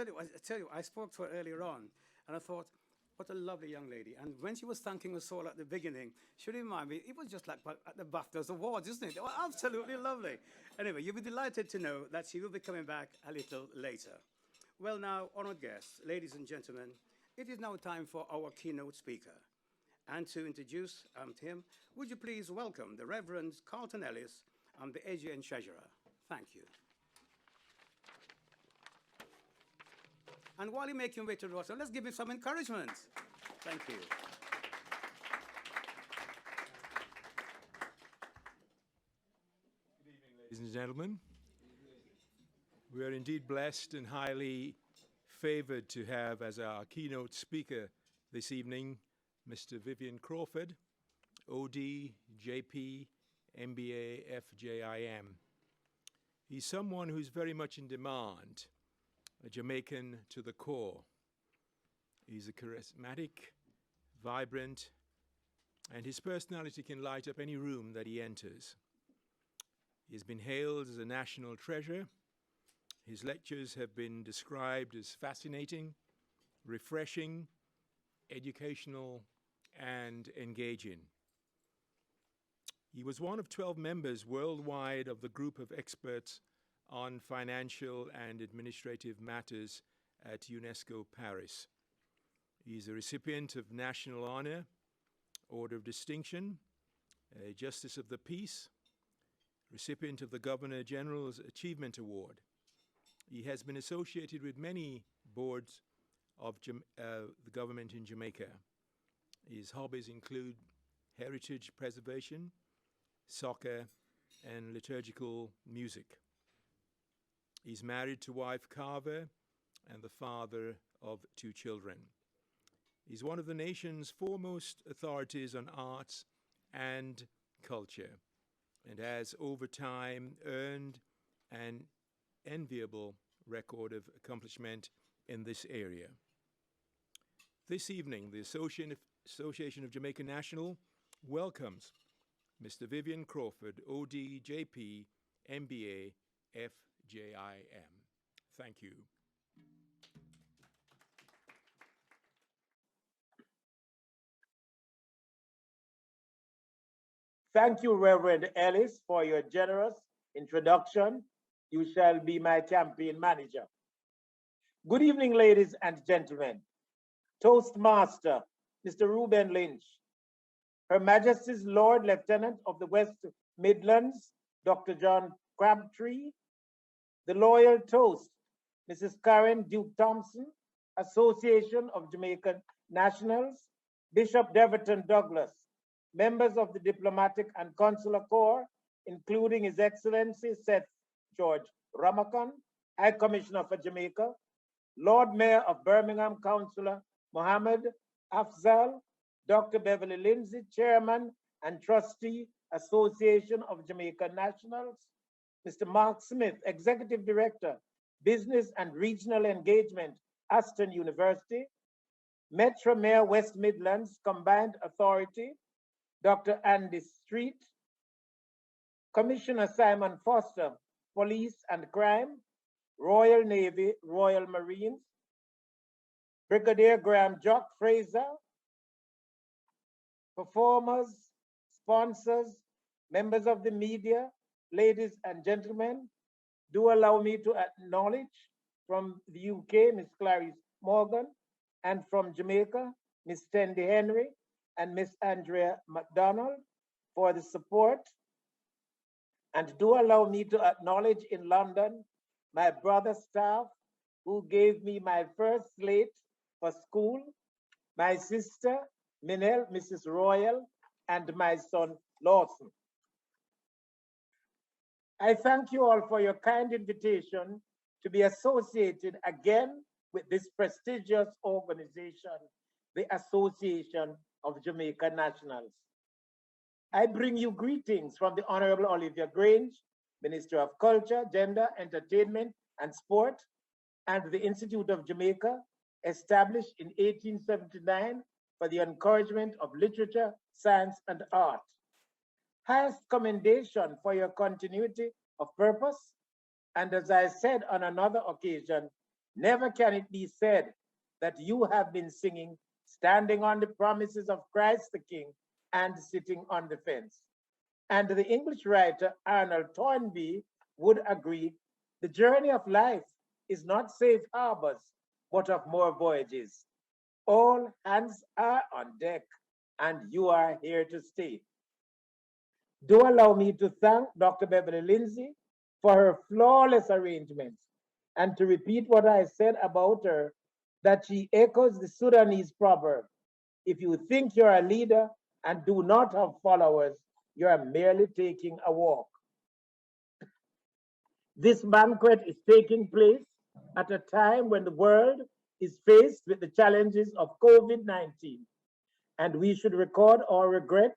I spoke to her earlier on, and I thought, what a lovely young lady. And when she was thanking us all at the beginning, she reminded me, it was just like at the BAFTAs Awards, isn't it? Oh, absolutely lovely. Anyway, you'll be delighted to know that she will be coming back a little later. Well now, honored guests, ladies and gentlemen, it is now time for our keynote speaker. And to introduce him, would you please welcome the Reverend Carlton Ellis, the AJN Treasurer. Thank you. And while you make your way to the rostrum, let's give him some encouragement. Thank you. Good evening, ladies and gentlemen. We are indeed blessed and highly favored to have as our keynote speaker this evening Mr. Vivian Crawford, OD, JP, MBA, FJIM. He's someone who's very much in demand, a Jamaican to the core. He's a charismatic, vibrant, and his personality can light up any room that he enters. He has been hailed as a national treasure. His lectures have been described as fascinating, refreshing, educational, and engaging. He was one of 12 members worldwide of the group of experts on financial and administrative matters at UNESCO Paris. He is a recipient of National Honor, Order of Distinction, a Justice of the Peace, recipient of the Governor General's Achievement Award. He has been associated with many boards of the government in Jamaica. His hobbies include heritage preservation, soccer, and liturgical music. He's married to wife Carver and the father of 2 children. He's one of the nation's foremost authorities on arts and culture, and has over time earned an enviable record of accomplishment in this area. This evening, the Association of Jamaican National welcomes Mr. Vivian Crawford, OD, JP, MBA, FJIM. Thank you. Thank you, Reverend Ellis, for your generous introduction. You shall be my campaign manager. Good evening, ladies and gentlemen. Toastmaster, Mr. Reuben Lynch, Her Majesty's Lord Lieutenant of the West Midlands, Dr. John Crabtree, the Loyal Toast, Mrs. Karen Duke Thompson, Association of Jamaican Nationals, Bishop Deverton Douglas, members of the Diplomatic and Consular Corps, including His Excellency Seth George Ramakan, High Commissioner for Jamaica, Lord Mayor of Birmingham, Councillor Mohammed Afzal, Dr. Beverly Lindsay, Chairman and Trustee, Association of Jamaican Nationals, Mr. Mark Smith, Executive Director, Business and Regional Engagement, Aston University, Metro Mayor West Midlands Combined Authority, Dr. Andy Street, Commissioner Simon Foster, Police and Crime, Royal Navy, Royal Marines, Brigadier Graham Jock Fraser, performers, sponsors, members of the media, ladies and gentlemen, do allow me to acknowledge from the UK, Miss Clarice Morgan, and from Jamaica, Miss Tendi Henry and Miss Andrea McDonald for the support. And do allow me to acknowledge in London my brother staff who gave me my first slate for school, my sister, Minel, Mrs. Royal, and my son, Lawson. I thank you all for your kind invitation to be associated again with this prestigious organization, the Association of Jamaican Nationals. I bring you greetings from the Honorable Olivia Grange, Minister of Culture, Gender, Entertainment, and Sport, and the Institute of Jamaica, established in 1879 for the encouragement of literature, science, and art. Highest commendation for your continuity of purpose, and as I said on another occasion, never can it be said that you have been singing, standing on the promises of Christ the King and sitting on the fence. And the English writer Arnold Toynbee would agree, the journey of life is not safe harbors, but of more voyages. All hands are on deck, and you are here to stay. Do allow me to thank Dr. Beverly Lindsay for her flawless arrangements and to repeat what I said about her, that she echoes the Sudanese proverb, if you think you're a leader and do not have followers, you are merely taking a walk. This banquet is taking place at a time when the world is faced with the challenges of COVID-19, and we should record our regret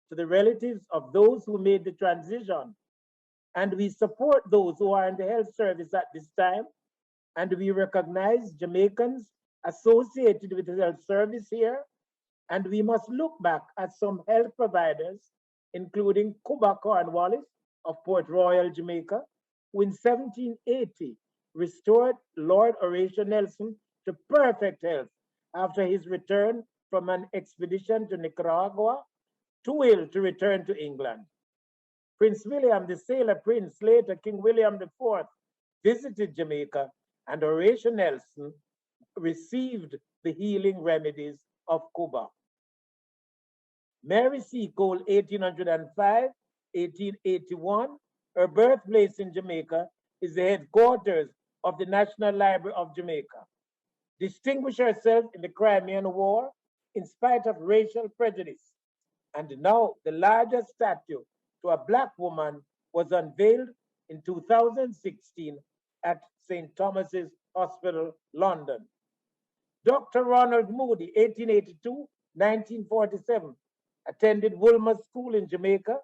to the relatives of those who made the transition. And we support those who are in the health service at this time, and we recognize Jamaicans associated with the health service here, and we must look back at some health providers, including Cuba Cornwallis of Port Royal, Jamaica, who in 1780 restored Lord Horatio Nelson to perfect health after his return from an expedition to Nicaragua, too ill to return to England. Prince William, the sailor prince, later King William IV, visited Jamaica, and Horatio Nelson received the healing remedies of Cuba. Mary Seacole, 1805, 1881, her birthplace in Jamaica is the headquarters of the National Library of Jamaica. Distinguished herself in the Crimean War in spite of racial prejudice. And now the largest statue to a Black woman was unveiled in 2016 at St. Thomas's Hospital, London. Dr. Ronald Moody, 1882-1947, attended Woolmer School in Jamaica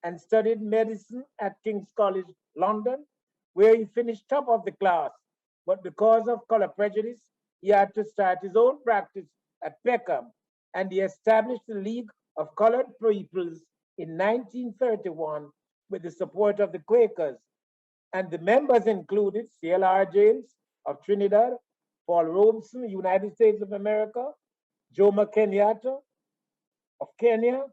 and studied medicine at King's College, London, where he finished top of the class. But because of color prejudice, he had to start his own practice at Peckham, and he established the League of Colored Peoples in 1931 with the support of the Quakers. And the members included C.L.R. James of Trinidad, Paul Robeson, United States of America, Jomo Kenyatta of Kenya,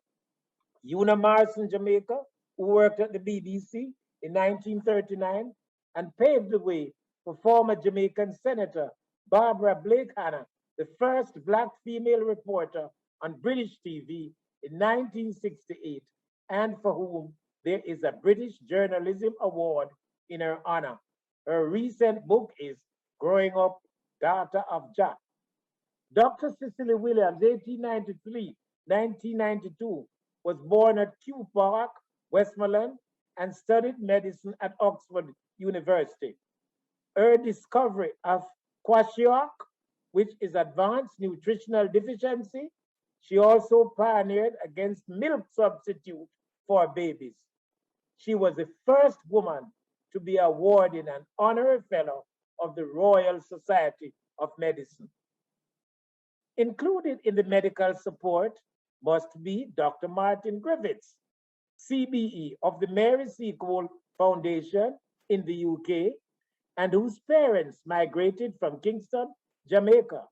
Una Morrison, Jamaica, who worked at the BBC in 1939 and paved the way for former Jamaican Senator Barbara Blake Hanna, the first Black female reporter on British TV in 1968, and for whom there is a British Journalism Award in her honor. Her recent book is Growing Up, Daughter of Jack. Dr. Cicely Williams, 1893-1992, was born at Kew Park, Westmoreland, and studied medicine at Oxford University. Her discovery of kwashiorkor, which is advanced nutritional deficiency, she also pioneered against milk substitute for babies. She was the first woman to be awarded an honorary fellow of the Royal Society of Medicine. Included in the medical support must be Dr. Martin Griffiths, CBE of the Mary Seacole Foundation in the UK, and whose parents migrated from Kingston, Jamaica.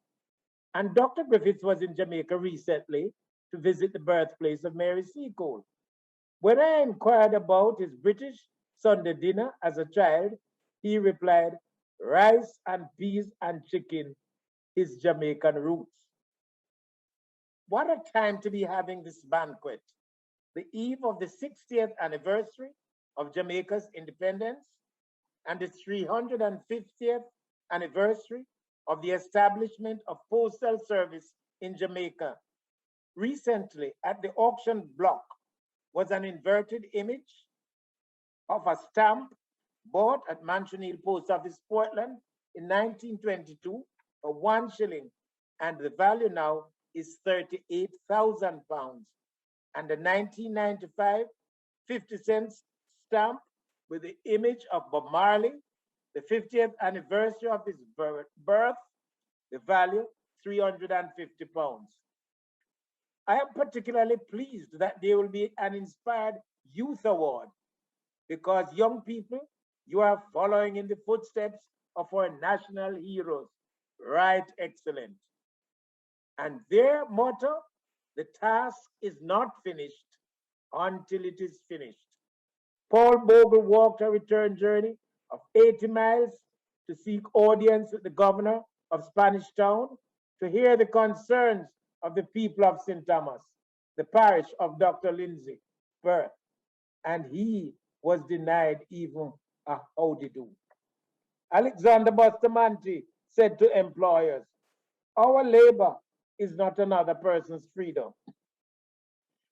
And Dr. Griffiths was in Jamaica recently to visit the birthplace of Mary Seacole. When I inquired about his British Sunday dinner as a child, he replied, rice and peas and chicken, his Jamaican roots. What a time to be having this banquet, the eve of the 60th anniversary of Jamaica's independence and the 350th anniversary of the establishment of postal service in Jamaica. Recently, at the auction block was an inverted image of a stamp bought at Mansion Hill Post Office, Portland in 1922 for 1 shilling, and the value now is £38,000. And the 1995 50-cent stamp with the image of Bob Marley, the 50th anniversary of his birth, the value £350. I am particularly pleased that there will be an Inspired Youth Award because young people, you are following in the footsteps of our national heroes. Right, excellent. And their motto, the task is not finished until it is finished. Paul Bogle walked a return journey of 80 miles to seek audience with the governor of Spanish Town to hear the concerns of the people of St. Thomas, the parish of Dr. Lindsay Perth, and he was denied even a howdy do. Alexander Bustamante said to employers, our labor is not another person's freedom.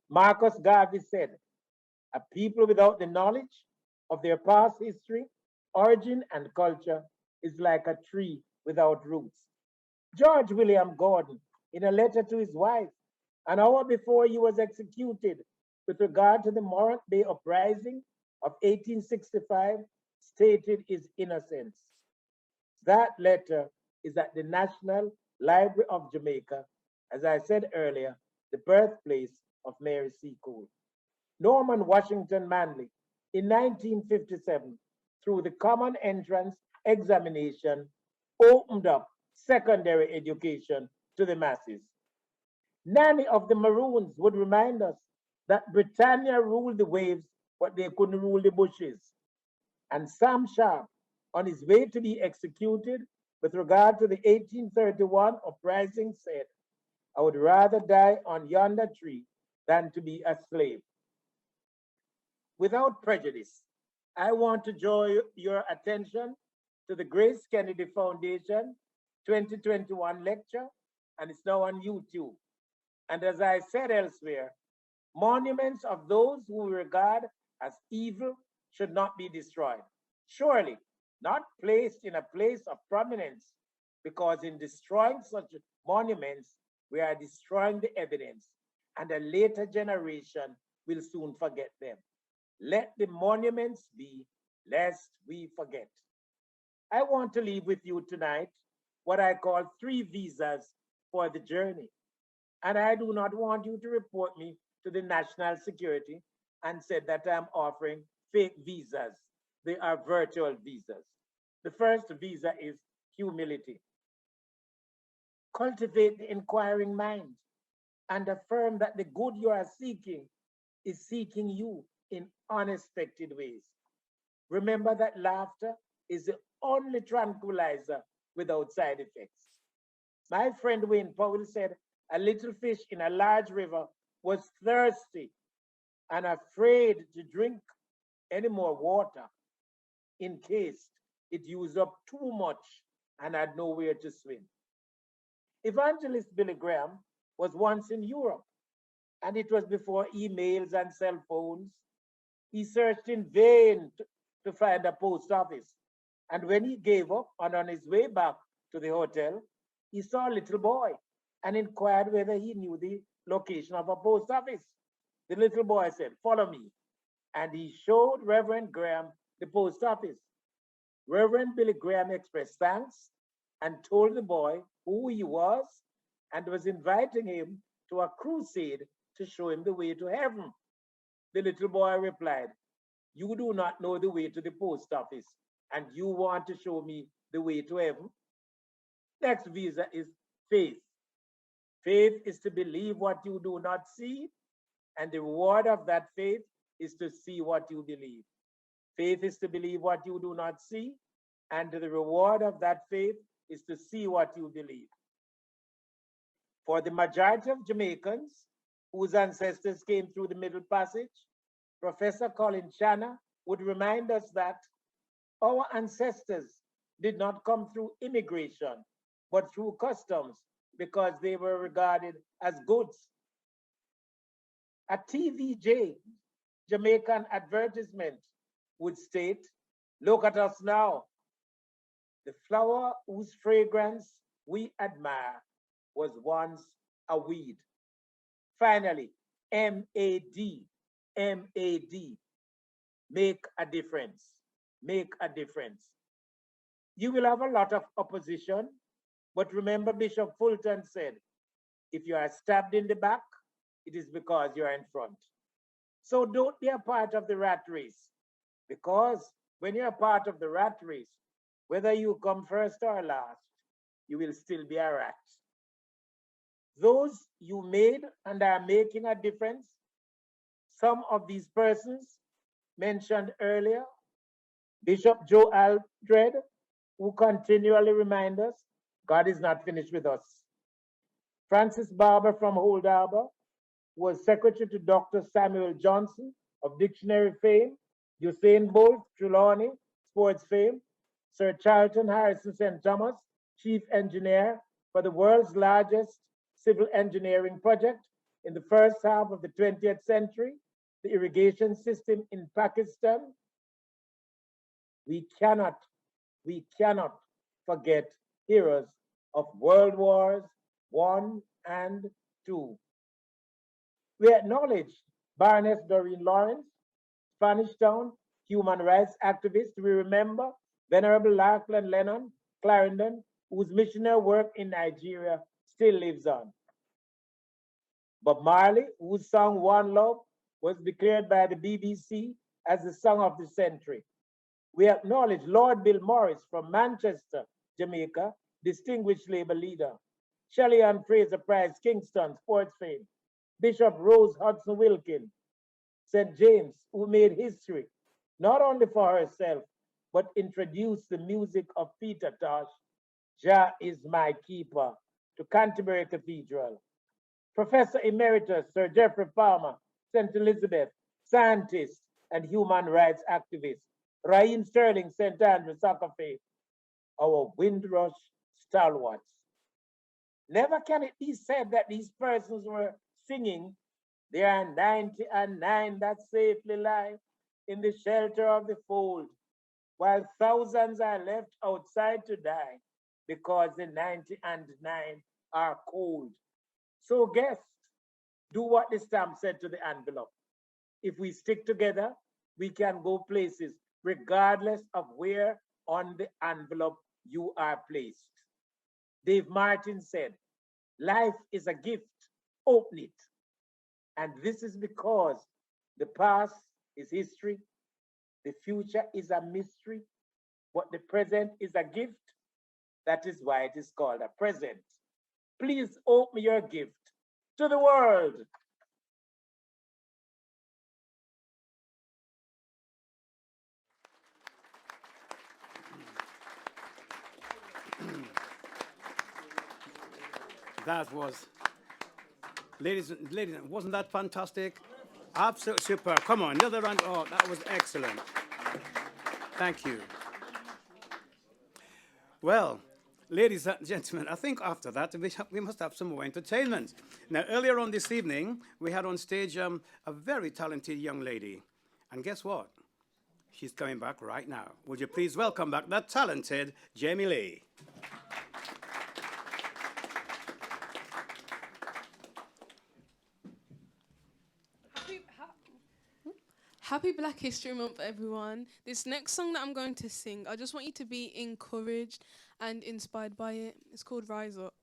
Marcus Garvey said, a people without the knowledge of their past history, origin, and culture is like a tree without roots. George William Gordon, in a letter to his wife, an hour before he was executed with regard to the Morant Bay Uprising of 1865, stated his innocence. That letter is at the National Library of Jamaica, as I said earlier, the birthplace of Mary Seacole. Norman Washington Manley, in 1957, through the Common Entrance Examination, opened up secondary education to the masses. Nanny of the Maroons would remind us that Britannia ruled the waves, but they couldn't rule the bushes. And Sam Sharp, on his way to be executed with regard to the 1831 uprising, said, I would rather die on yonder tree than to be a slave. Without prejudice, I want to draw your attention to the Grace Kennedy Foundation 2021 lecture, and it's now on YouTube. And as I said elsewhere, monuments of those who we regard as evil should not be destroyed. Surely not placed in a place of prominence, because in destroying such monuments, we are destroying the evidence, and a later generation will soon forget them. Let the monuments be, lest we forget. I want to leave with you tonight what I call 3 visas for the journey. And I do not want you to report me to the national security and say that I'm offering fake visas. They are virtual visas. The first visa is humility. Cultivate the inquiring mind and affirm that the good you are seeking is seeking you in unexpected ways. Remember that laughter is the only tranquilizer without side effects. My friend Wayne Powell said a little fish in a large river was thirsty and afraid to drink any more water in case it used up too much and had nowhere to swim. Evangelist Billy Graham was once in Europe, and it was before emails and cell phones. He searched in vain to find a post office. And when he gave up and on his way back to the hotel, he saw a little boy and inquired whether he knew the location of a post office. The little boy said, follow me. And he showed Reverend Graham the post office. Reverend Billy Graham expressed thanks and told the boy who he was and was inviting him to a crusade to show him the way to heaven. The little boy replied, "You do not know the way to the post office, and you want to show me the way to heaven?" Next visa is faith. Faith is to believe what you do not see, and the reward of that faith is to see what you believe. Faith is to believe what you do not see, and the reward of that faith is to see what you believe. For the majority of Jamaicans whose ancestors came through the Middle Passage, Professor Colin Channa would remind us that our ancestors did not come through immigration, but through customs because they were regarded as goods. A TVJ Jamaican advertisement would state, "Look at us now. The flower whose fragrance we admire was once a weed." Finally, MAD, MAD, make a difference, make a difference. You will have a lot of opposition, but remember Bishop Fulton said, if you are stabbed in the back, it is because you are in front. So don't be a part of the rat race, because when you're a part of the rat race, whether you come first or last, you will still be a rat. Those you made and are making a difference, some of these persons mentioned earlier, Bishop Joe Aldred, who continually remind us God is not finished with us. Francis Barber from Old Harbor was secretary to Dr. Samuel Johnson of dictionary fame, Usain Bolt, Trelawney, sports fame, Sir Charlton Harrison St. Thomas, chief engineer for the world's largest civil engineering project in the first half of the 20th century, the irrigation system in Pakistan. We cannot forget heroes of World Wars I and II. We acknowledge Baroness Doreen Lawrence, Spanish Town human rights activist. We remember Venerable Lachlan Lennon Clarendon, whose missionary work in Nigeria still lives on. Bob Marley, whose song One Love was declared by the BBC as the song of the century. We acknowledge Lord Bill Morris from Manchester, Jamaica, distinguished labor leader. Shelley Ann Fraser Price, Kingston, sports fame. Bishop Rose Hudson Wilkin, St. James, who made history, not only for herself, but introduced the music of Peter Tosh, Jah is my keeper, to Canterbury Cathedral. Professor Emeritus Sir Geoffrey Palmer, St. Elizabeth, scientist and human rights activist. Raheem Sterling, St. Andrew, soccer faith, our Windrush stalwarts. Never can it be said that these persons were singing, "There are 99 that safely lie in the shelter of the fold, while thousands are left outside to die because the 99 are cold." So guests, do what the stamp said to the envelope. If we stick together, we can go places regardless of where on the envelope you are placed. Dave Martin said, "Life is a gift, open it." And this is because the past is history, the future is a mystery, but the present is a gift. That is why it is called a present. Please open your gift to the world. That was, ladies, wasn't that fantastic? Absolutely superb. Come on, another round. Oh, that was excellent. Thank you. Well, ladies and gentlemen, I think after that we must have some more entertainment. Now, earlier on this evening, we had on stage a very talented young lady. And guess what? She's coming back right now. Would you please welcome back that talented Jamie Lee? Happy Black History Month, everyone. This next song that I'm going to sing, I just want you to be encouraged and inspired by it. It's called Rise Up.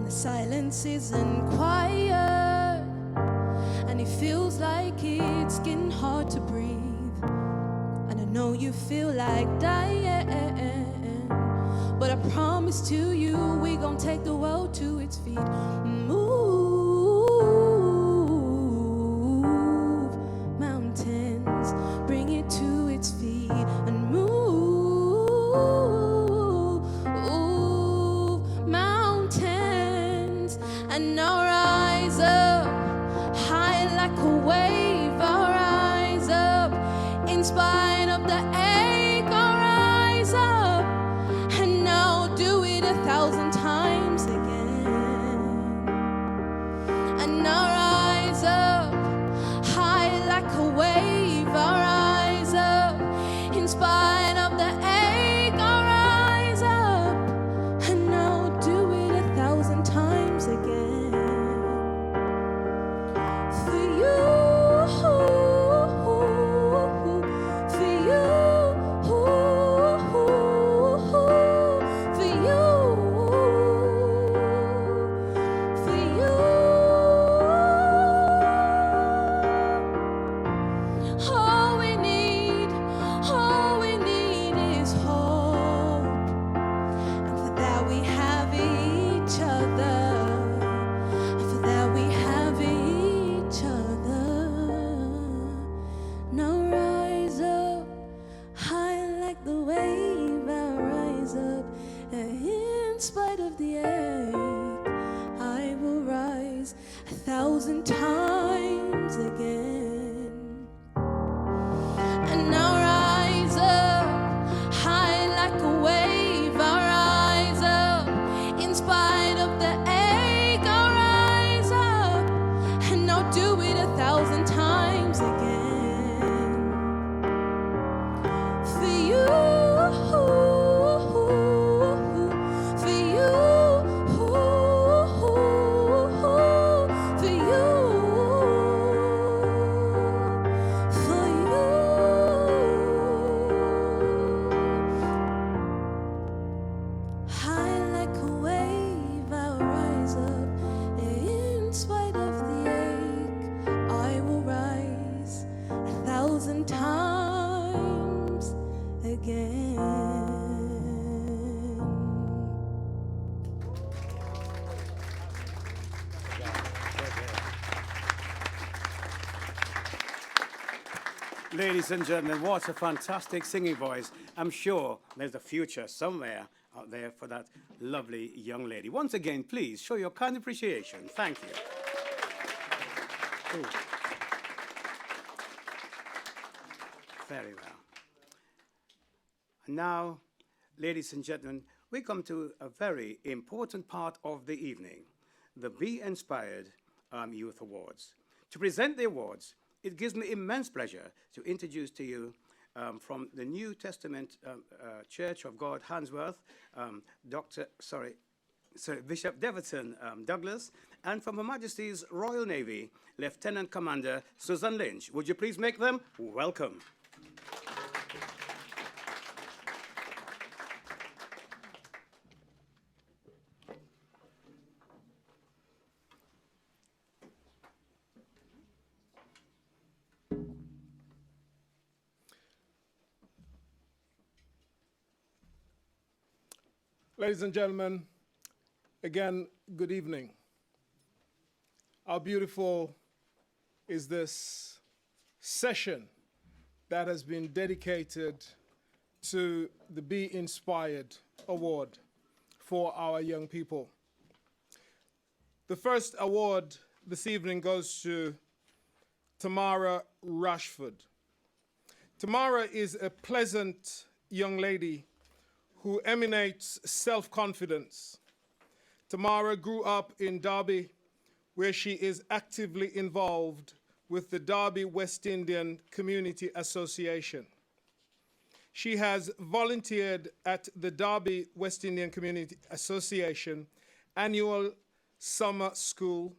the silence isn't quiet, and it feels like it's getting hard to breathe. And I know you feel like dying, but I promise to you, we gon' take the world to its feet. Move mountains, bring it to its feet, and move mountains. And now rise up high like a wave. I'll rise up in spite of the ache. I'll rise up, and I'll do it 1,000 times again. And I'll rise up high like a wave. I'll rise up in spite of the ache. I'll rise up, and I'll do it 1,000 times again. For you, for you, for you, for you. All we need is hope, and for that we have each other, and for that we have each other. Now rise up high like the wave. I'll rise up in spite of the ache. I will rise 1,000 times again. And I'll rise up high like a wave. I'll rise up in spite of the ache. I'll rise up, and I'll do it 1,000 times again. For you, for you, for you, for you. High like a wave, I'll rise up in spite of the ache. I will rise 1,000 times again. Ladies and gentlemen, what a fantastic singing voice. I'm sure there's a future somewhere out there for that lovely young lady. Once again, please show your kind appreciation. Thank you. Ooh. Very well. And now, ladies and gentlemen, we come to a very important part of the evening, the Be Inspired Youth Awards. To present the awards, it gives me immense pleasure to introduce to you from the New Testament Church of God, Handsworth, Bishop Deverton Douglas, and from Her Majesty's Royal Navy, Lieutenant Commander Susan Lynch. Would you please make them welcome? Ladies and gentlemen, again, good evening. How beautiful is this session that has been dedicated to the Be Inspired Award for our young people. The first award this evening goes to Tamara Rashford. Tamara is a pleasant young lady who emanates self-confidence. Tamara grew up in Derby, where she is actively involved with the Derby West Indian Community Association. She has volunteered at the Derby West Indian Community Association annual summer school,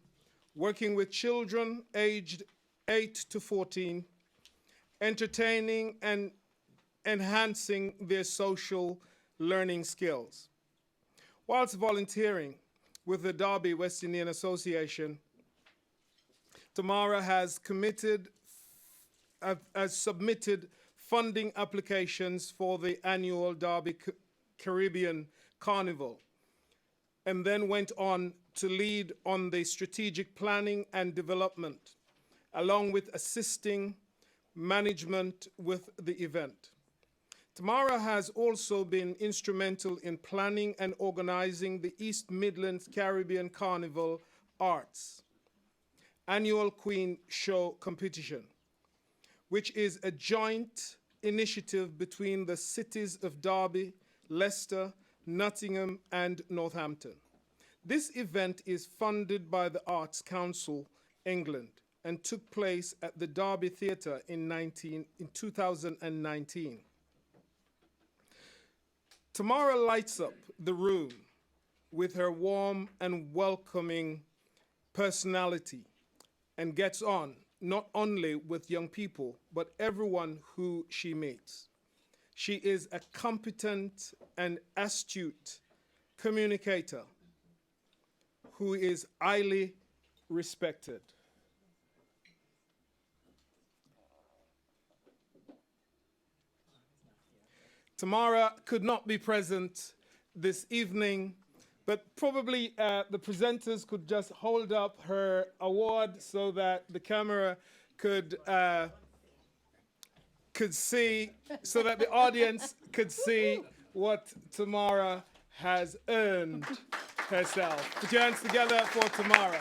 working with children aged 8 to 14, entertaining and enhancing their social learning skills. Whilst volunteering, with the Derby West Indian Association, Tamara has submitted funding applications for the annual Derby Caribbean Carnival, and then went on to lead on the strategic planning and development, along with assisting management with the event. Tamara has also been instrumental in planning and organizing the East Midlands Caribbean Carnival Arts annual Queen Show competition, which is a joint initiative between the cities of Derby, Leicester, Nottingham, and Northampton. This event is funded by the Arts Council, England, and took place at the Derby Theatre in 2019. Tamara lights up the room with her warm and welcoming personality and gets on not only with young people, but everyone who she meets. She is a competent and astute communicator who is highly respected. Tamara could not be present this evening, but probably the presenters could just hold up her award so that the camera could see, so that the audience could see what Tamara has earned herself. Put your hands together for Tamara.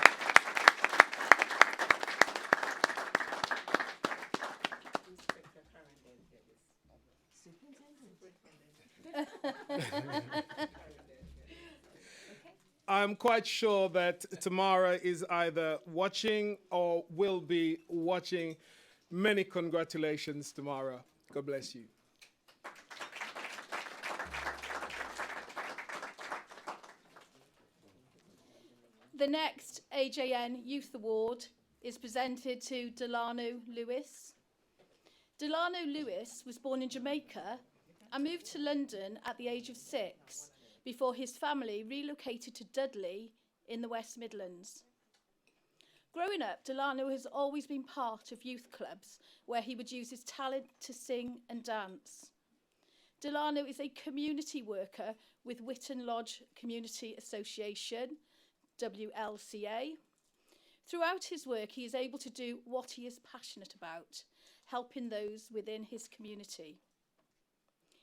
I'm quite sure that Tamara is either watching or will be watching. Many congratulations, Tamara. God bless you. The next AJN Youth Award is presented to Delano Lewis. Delano Lewis was born in Jamaica and moved to London at the age of 6 before his family relocated to Dudley in the West Midlands. Growing up, Delano has always been part of youth clubs where he would use his talent to sing and dance. Delano is a community worker with Witton Lodge Community Association, WLCA. Throughout his work, he is able to do what he is passionate about, helping those within his community.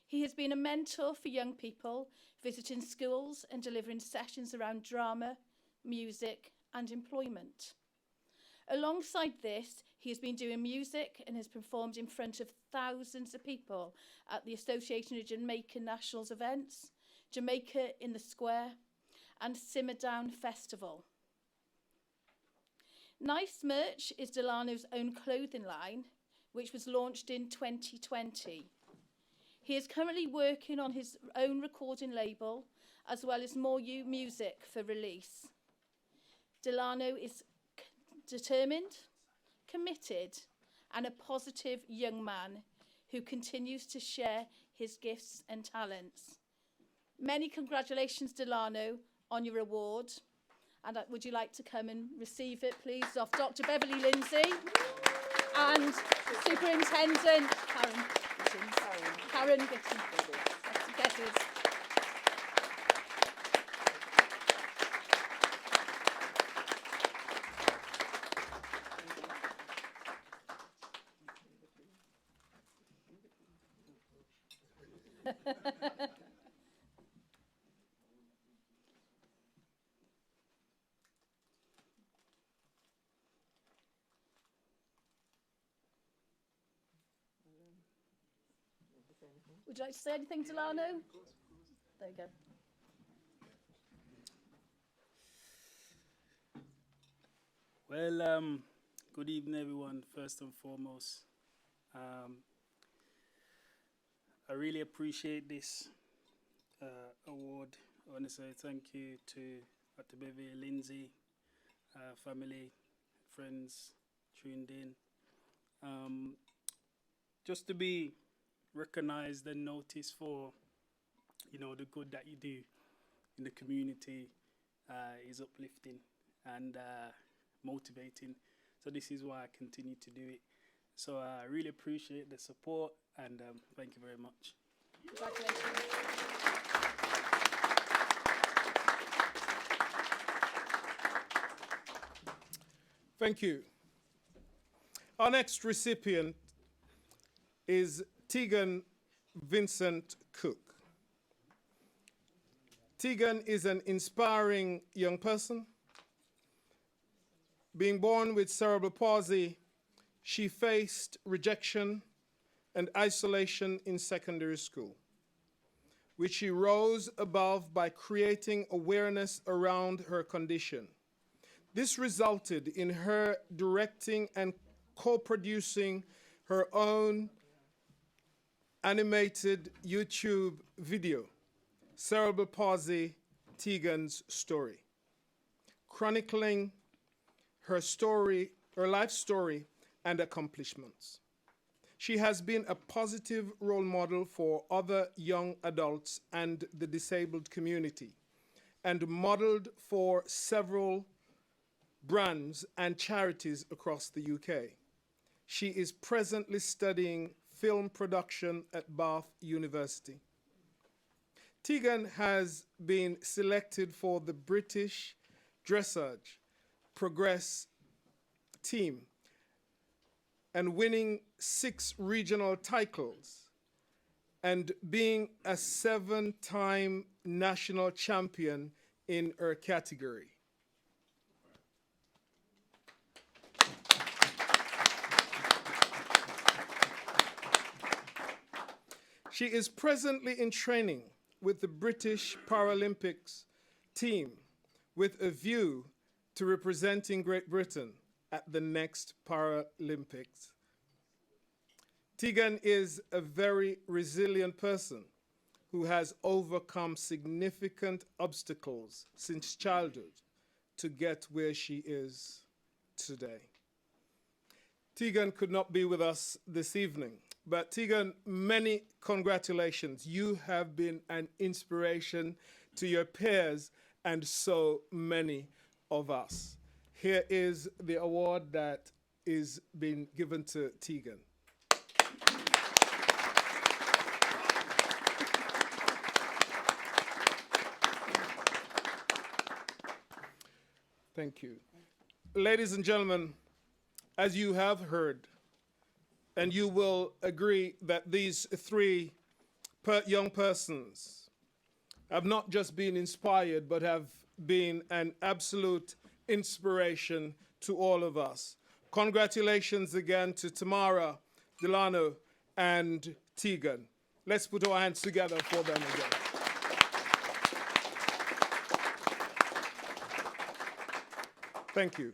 He has been a mentor for young people, visiting schools and delivering sessions around drama, music, and employment. Alongside this, he has been doing music and has performed in front of thousands of people at the Association of Jamaican Nationals events, Jamaica in the Square, and Simmer Down Festival. Nice Merch is Delano's own clothing line, which was launched in 2020. He is currently working on his own recording label, as well as more new music for release. Delano is determined, committed, and a positive young man who continues to share his gifts and talents. Many congratulations, Delano, on your award. And would you like to come and receive it, please, off Dr. Beverly Lindsay and Superintendent Karen Gittins. Would you like to say anything, Delano? There you go. Well, good evening, everyone, first and foremost. I really appreciate this award. I want to say thank you to Dr. Beverly Lindsay, family, friends tuned in. Just to be recognized and noticed for, the good that you do in the community is uplifting and motivating. So this is why I continue to do it. So I really appreciate the support, and thank you very much. Thank you. Our next recipient is Tegan Vincent Cook. Tegan is an inspiring young person. Being born with cerebral palsy, she faced rejection and isolation in secondary school, which she rose above by creating awareness around her condition. This resulted in her directing and co-producing her own animated YouTube video, Cerebral Palsy, Tegan's Story, chronicling her story, her life story and accomplishments. She has been a positive role model for other young adults and the disabled community, and modeled for several brands and charities across the UK. She is presently studying film production at Bath University. Tegan has been selected for the British Dressage Progress team and winning 6 regional titles and being a 7-time national champion in her category. She is presently in training with the British Paralympics team with a view to representing Great Britain at the next Paralympics. Tegan is a very resilient person who has overcome significant obstacles since childhood to get where she is today. Tegan could not be with us this evening, but Tegan, many congratulations. You have been an inspiration to your peers and so many of us. Here is the award that is being given to Tegan. Thank you. Ladies and gentlemen, as you have heard, and you will agree that these 3 young persons have not just been inspired, but have been an absolute inspiration to all of us. Congratulations again to Tamara, Delano, and Tegan. Let's put our hands together for them again. Thank you.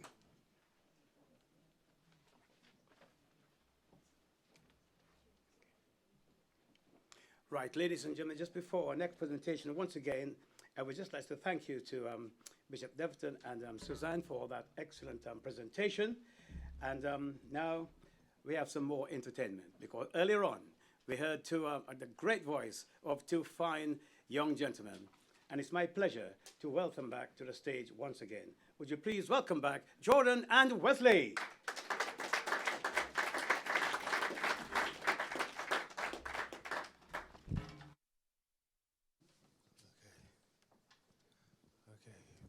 Right, ladies and gentlemen, just before our next presentation, once again, I would just like to thank you to Bishop Deverton and Suzanne for that excellent presentation. And now we have some more entertainment, because earlier on we heard the great voice of 2 fine young gentlemen. And it's my pleasure to welcome back to the stage once again. Would you please welcome back Jordan and Wesley?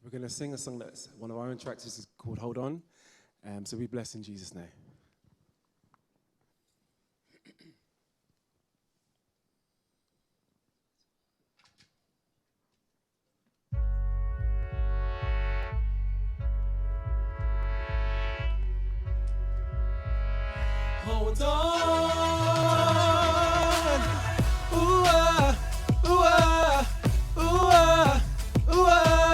We're going to sing a song that's one of our own tracks. This is called Hold On. So be blessed in Jesus' name. Hold on. Ooh, ah, ooh, ah, ooh, ah, ooh, ah,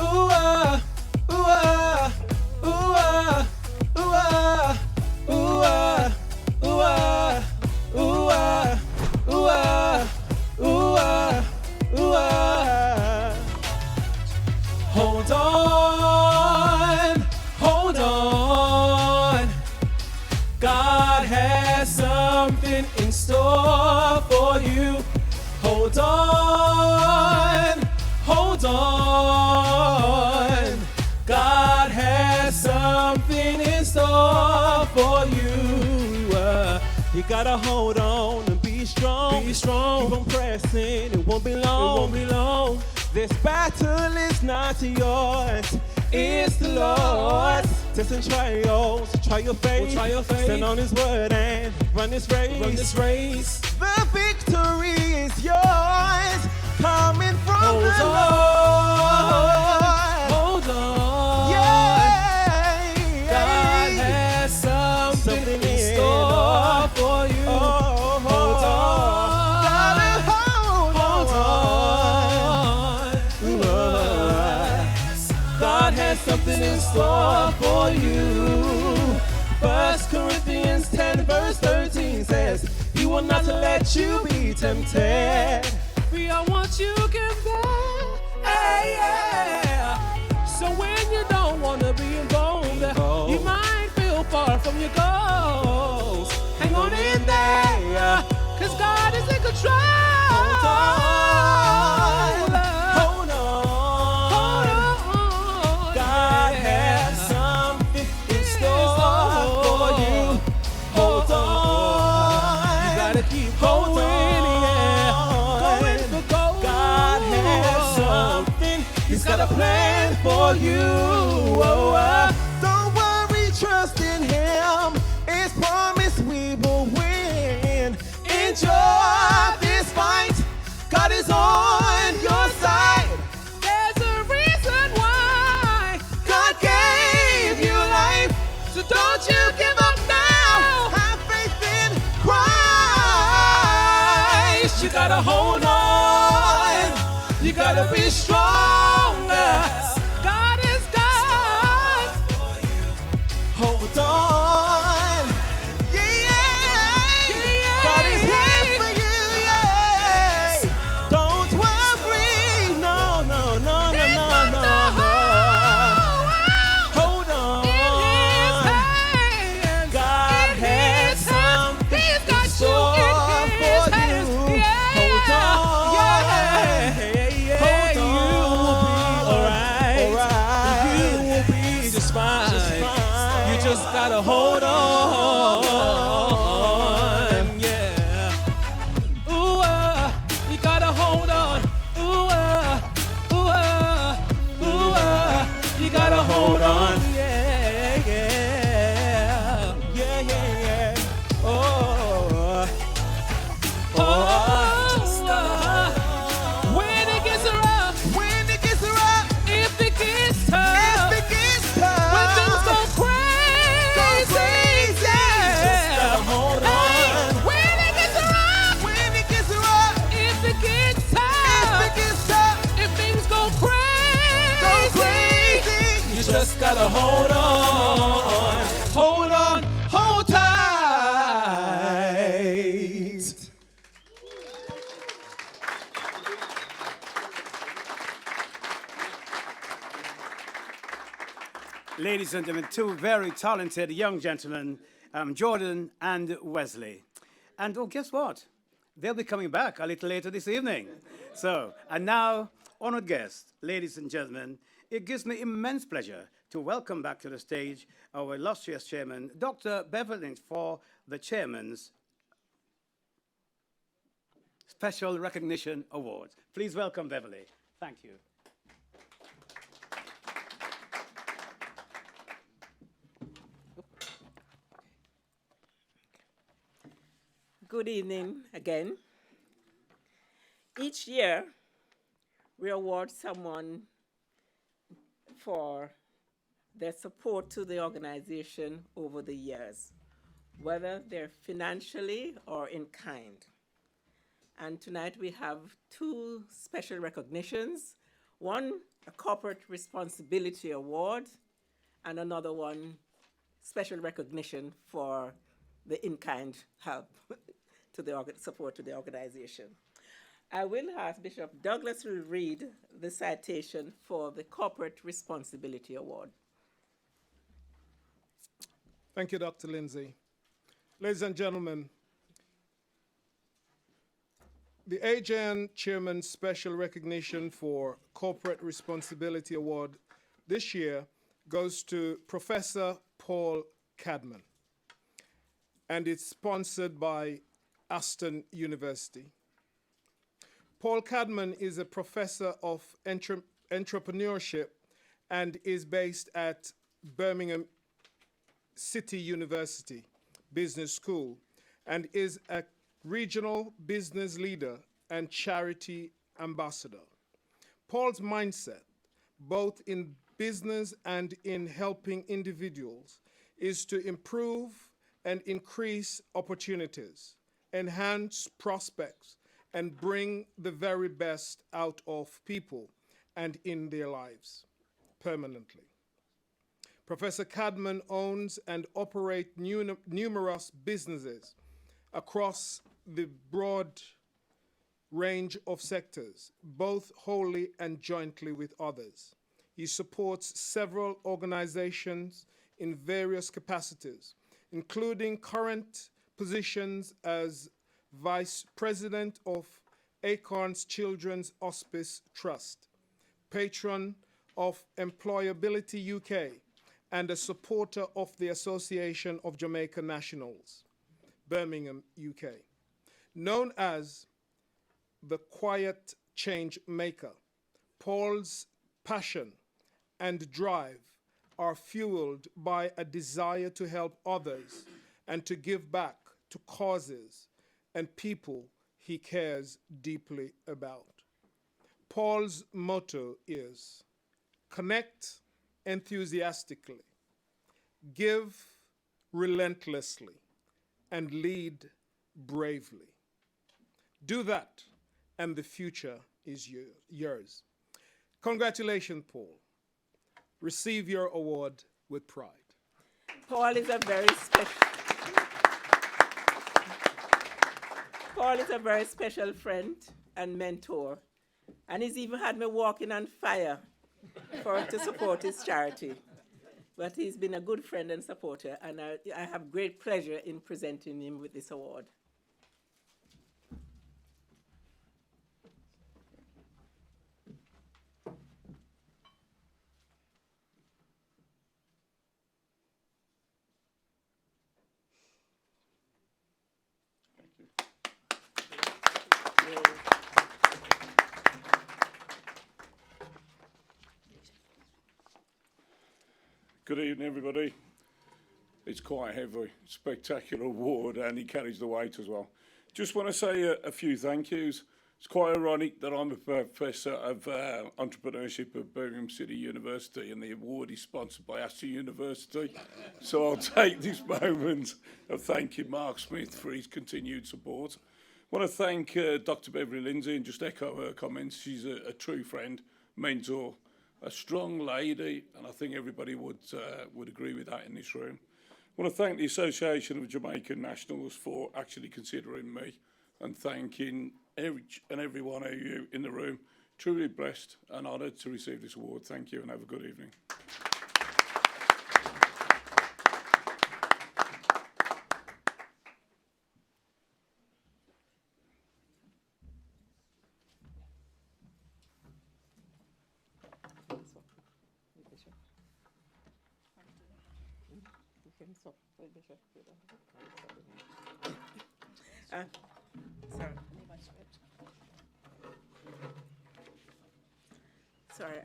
ooh, ah, ooh, ah, ooh, ah, ooh, ah, ooh, ah, ooh, ah, ooh, ah, ooh, ah, ooh, ah, ooh, ah. Hold on, hold on. God has something in store for you. Hold on, hold on. gotta hold on and be strong. Be strong. Keep on pressing, it won't be long. It won't be long. This battle is not yours, it's the Lord's. Tests and trials, try your faith. Try your faith. Stand on His word and run this race. Run this race. The victory is yours, coming from the Lord. Hold on. Yeah. God has something in store for you. Hold on. Hold on. God has something in store for you. 1 Corinthians 10 verse 13 says, He will not let you be tempted beyond what you can bear. Hey, yeah. So when you don't want to be involved, you might feel far from your goals. Hang on in there, 'cause God is in control. Hold on. Hold on. Hold on. God has something in store for you. Hold on. You gotta keep going, yeah. Going for gold. God has something. He's got a plan for you. Don't worry, trust in Him. It's promised we will win. Enjoy this fight. God is on your side. There's a reason why God gave you life. So don't you give up now. Have faith in Christ. You gotta hold on. You gotta be strong. God is God. Hold on. Yeah. God is here for you. Yeah. Don't worry. No. Hold on. God has something in store for you. Hold on. Hold on. You will be alright. You will be just fine. You just gotta hold on. Yeah. Ooh, you gotta hold on. Ooh, you gotta hold on. Yeah. When it gets rough, if it gets tough, when things go crazy, yeah. Hold on. When it gets rough, if it gets tough, if things go crazy, you just gotta hold on, hold tight. Ladies and gentlemen, two very talented young gentlemen, Jordan and Wesley. And oh, guess what? They'll be coming back a little later this evening. So, and now, honored guests, ladies and gentlemen, it gives me immense pleasure to welcome back to the stage our illustrious chairman, Dr. Beverly, for the Chairman's Special Recognition Award. Please welcome Beverly. Thank you. Good evening again. Each year, we award someone for their support to the organization over the years, whether they're financially or in kind. And tonight we have two special recognitions. One, a Corporate Responsibility Award, and another one, special recognition for the in-kind help to the support to the organization. I will ask Bishop Douglas to read the citation for the Corporate Responsibility Award. Thank you, Dr. Lindsay. Ladies and gentlemen, the AJN Chairman's Special Recognition for Corporate Responsibility Award this year goes to Professor Paul Cadman. and it's sponsored by Aston University. Paul Cadman is a professor of entrepreneurship and is based at Birmingham City University Business School and is a regional business leader and charity ambassador. Paul's mindset, both in business and in helping individuals, is to improve and increase opportunities, enhance prospects, and bring the very best out of people and in their lives permanently. Professor Cadman owns and operates numerous businesses across the broad range of sectors, both wholly and jointly with others. He supports several organizations in various capacities, including current positions as Vice President of Acorns Children's Hospice Trust, patron of Employability UK, and a supporter of the Association of Jamaican Nationals, Birmingham, UK. Known as the quiet change maker, Paul's passion and drive are fueled by a desire to help others and to give back to causes and people he cares deeply about. Paul's motto is connect enthusiastically, give relentlessly, and lead bravely. Do that, and the future is yours. Congratulations, Paul. Receive your award with pride. Paul is a very special friend and mentor, and he's even had me walking on fire to support his charity. But he's been a good friend and supporter, and I have great pleasure in presenting him with this award. Good evening, everybody. It's quite a heavy, spectacular award, and he carries the weight as well. Just want to say a few thank yous. It's quite ironic that I'm a professor of entrepreneurship at Birmingham City University, and the award is sponsored by Aston University. So I'll take this moment of thanking Mark Smith for his continued support. I want to thank Dr. Beverly Lindsay and just echo her comments. She's a true friend, mentor, a strong lady, and I think everybody would agree with that in this room. I want to thank the Association of Jamaican Nationals for actually considering me and thanking every one of you in the room. Truly blessed and honoured to receive this award. Thank you and have a good evening. Sorry,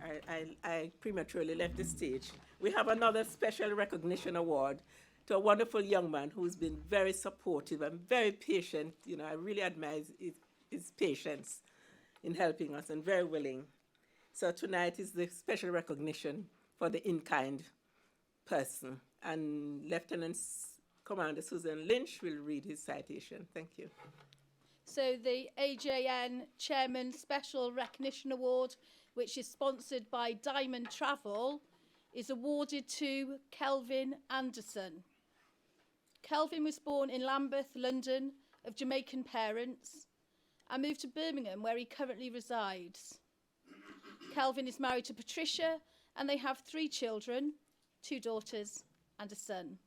I prematurely left the stage. We have another special recognition award to a wonderful young man who's been very supportive and very patient. You know, I really admire his patience in helping us and very willing. So tonight is the special recognition for the in-kind person. And Lieutenant Commander Susan Lynch will read his citation. Thank you. So the AJN Chairman Special Recognition Award, which is sponsored by Diamond Travel, is awarded to Kelvin Anderson. Kelvin was born in Lambeth, London, of Jamaican parents, and moved to Birmingham, where he currently resides. Kelvin is married to Patricia, and they have 3 children, 2 daughters and a son.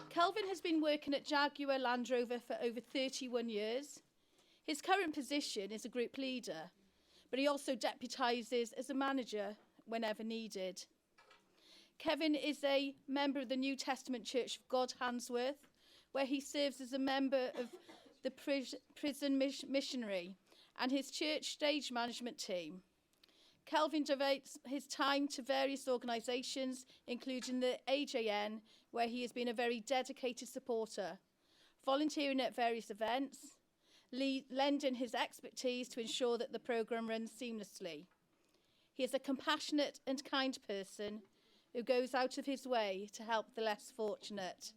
Kelvin has been working at Jaguar Land Rover for over 31 years. His current position is a group leader, but he also deputises as a manager whenever needed. Kevin is a member of the New Testament Church of God, Handsworth, where he serves as a member of the prison missionary and his church stage management team. Kelvin devotes his time to various organisations, including the AJN, where he has been a very dedicated supporter, volunteering at various events, lending his expertise to ensure that the programme runs seamlessly. He is a compassionate and kind person who goes out of his way to help the less fortunate.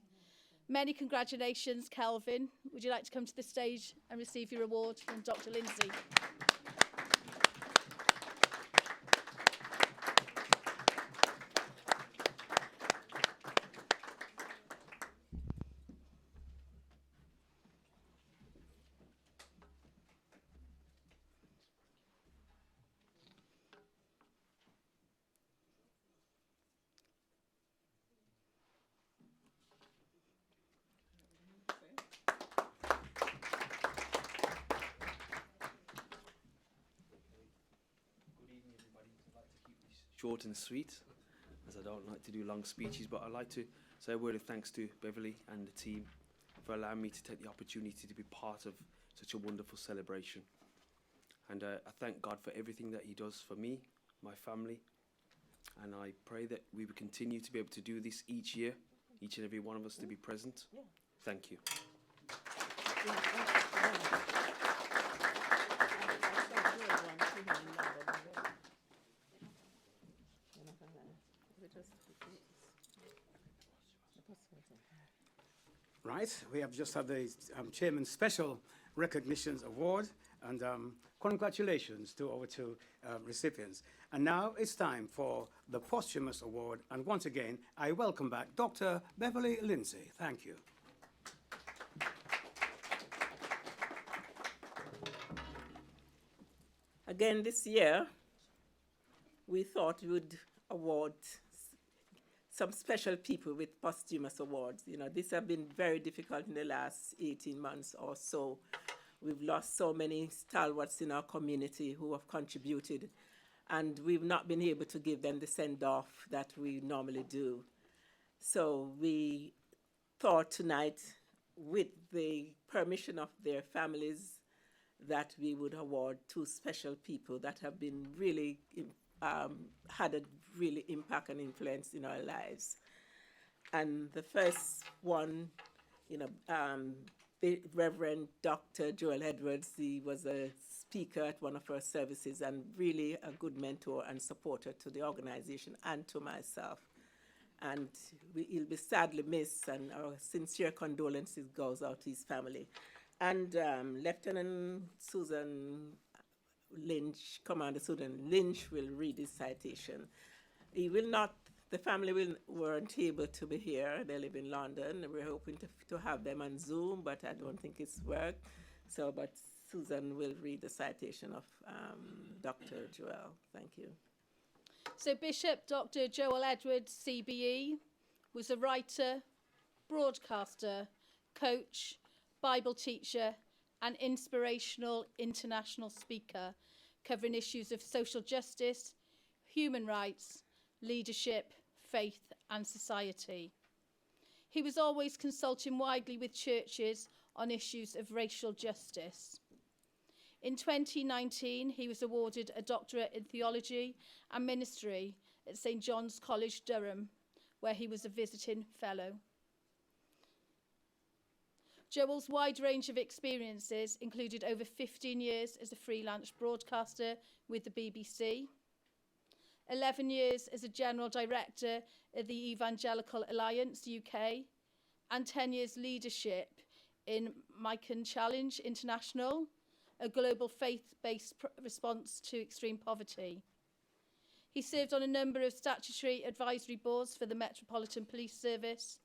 Many congratulations, Kelvin. Would you like to come to the stage and receive your award from Dr. Lindsay? Short and sweet, as I don't like to do long speeches, but I'd like to say a word of thanks to Beverly and the team for allowing me to take the opportunity to be part of such a wonderful celebration. And I thank God for everything that he does for me, my family, and I pray that we will continue to be able to do this each year, each and every one of us to be present. Thank you. Right, we have just had the Chairman's Special Recognitions Award, and congratulations to our two recipients. And now it's time for the posthumous award, and once again, I welcome back Dr. Beverly Lindsay. Thank you. Again this year, we thought we would award some special people with posthumous awards. You know, these have been very difficult in the last 18 months or so. We've lost so many stalwarts in our community who have contributed, and we've not been able to give them the send-off that we normally do. So we thought tonight, with the permission of their families, that we would award two special people that have been really had a really impact and influence in our lives. And the first one, you know, the Reverend Dr. Joel Edwards. He was a speaker at one of our services and really a good mentor and supporter to the organization and to myself. And he'll be sadly missed, and our sincere condolences goes out to his family. And Lieutenant Susan Lynch, Commander Susan Lynch, will read his citation. He will not, the family weren't able to be here. They live in London. We're hoping to have them on Zoom, but I don't think it's worked. So, but Susan will read the citation of Dr. Joel. Thank you. So Bishop Dr. Joel Edwards, CBE, was a writer, broadcaster, coach, Bible teacher, and inspirational international speaker, covering issues of social justice, human rights, leadership, faith, and society. He was always consulting widely with churches on issues of racial justice. In 2019, he was awarded a doctorate in theology and ministry at St. John's College, Durham, where he was a visiting fellow. Joel's wide range of experiences included over 15 years as a freelance broadcaster with the BBC, 11 years as a general director of the Evangelical Alliance UK, and 10 years leadership in Micah Challenge International, a global faith-based response to extreme poverty. He served on a number of statutory advisory boards for the Metropolitan Police Service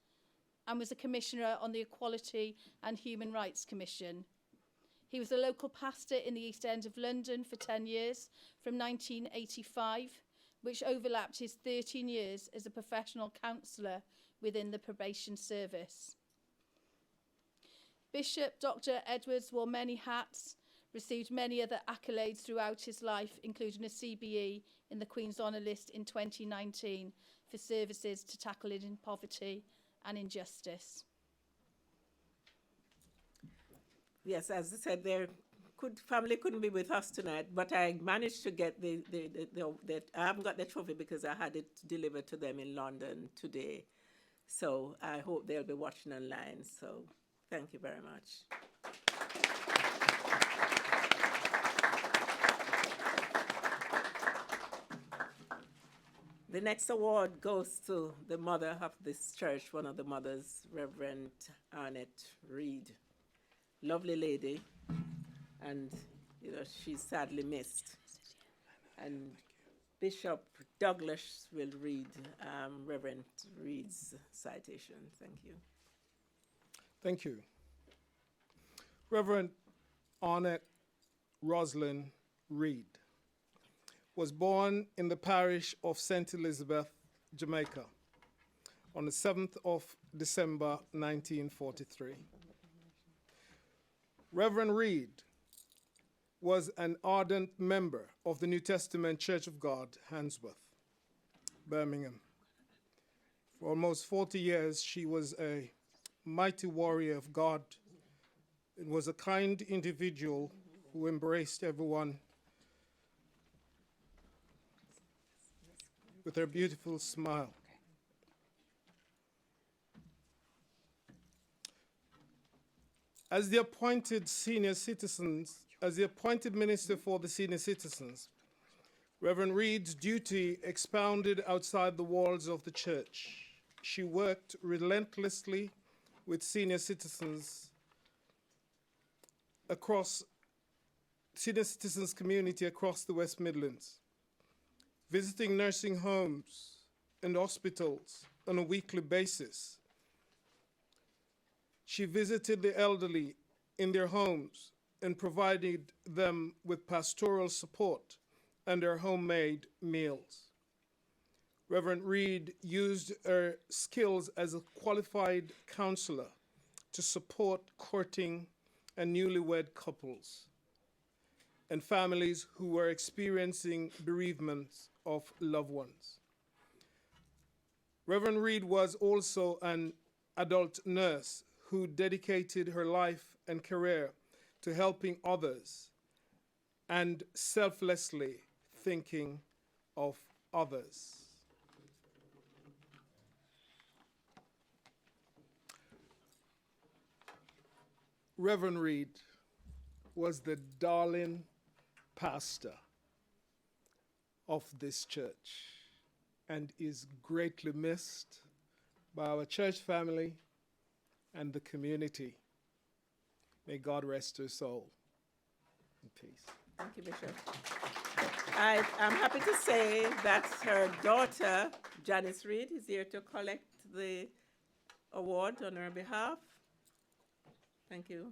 and was a commissioner on the Equality and Human Rights Commission. He was a local pastor in the East End of London for 10 years, from 1985, which overlapped his 13 years as a professional counsellor within the probation service. Bishop Dr. Edwards wore many hats, received many other accolades throughout his life, including a CBE in the Queen's Honour List in 2019 for services to tackling poverty and injustice. Yes, as I said, family couldn't be with us tonight, but I managed to get I haven't got the trophy because I had it delivered to them in London today. So I hope they'll be watching online. So thank you very much. The next award goes to the mother of this church, one of the mothers, Reverend Arnett Reed. Lovely lady, and she's sadly missed. And Bishop Douglas will read Reverend Reed's citation. Thank you. Thank you. Reverend Arnett Roslyn Reed was born in the parish of St. Elizabeth, Jamaica, on the 7th of December, 1943. Reverend Reed was an ardent member of the New Testament Church of God, Handsworth, Birmingham. For almost 40 years, she was a mighty warrior of God and was a kind individual who embraced everyone with her beautiful smile. As the appointed minister for the senior citizens, Reverend Reed's duty expounded outside the walls of the church. She worked relentlessly with senior citizens community across the West Midlands, visiting nursing homes and hospitals on a weekly basis. She visited the elderly in their homes and provided them with pastoral support and their homemade meals. Reverend Reed used her skills as a qualified counselor to support courting and newlywed couples and families who were experiencing bereavements of loved ones. Reverend Reed was also an adult nurse who dedicated her life and career to helping others and selflessly thinking of others. Reverend Reed was the darling pastor of this church and is greatly missed by our church family and the community. May God rest her soul in peace. Thank you, Bishop. I'm happy to say that her daughter, Janice Reed, is here to collect the award on her behalf. Thank you.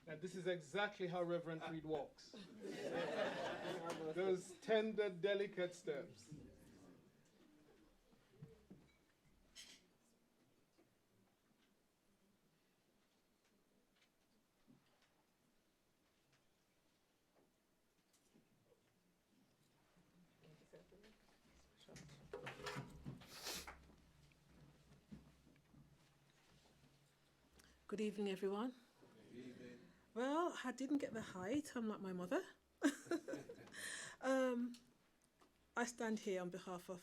And this is exactly how Reverend Reed walks. Those tender, delicate steps. Good evening, everyone. Well, I didn't get the height, unlike my mother. I stand here on behalf of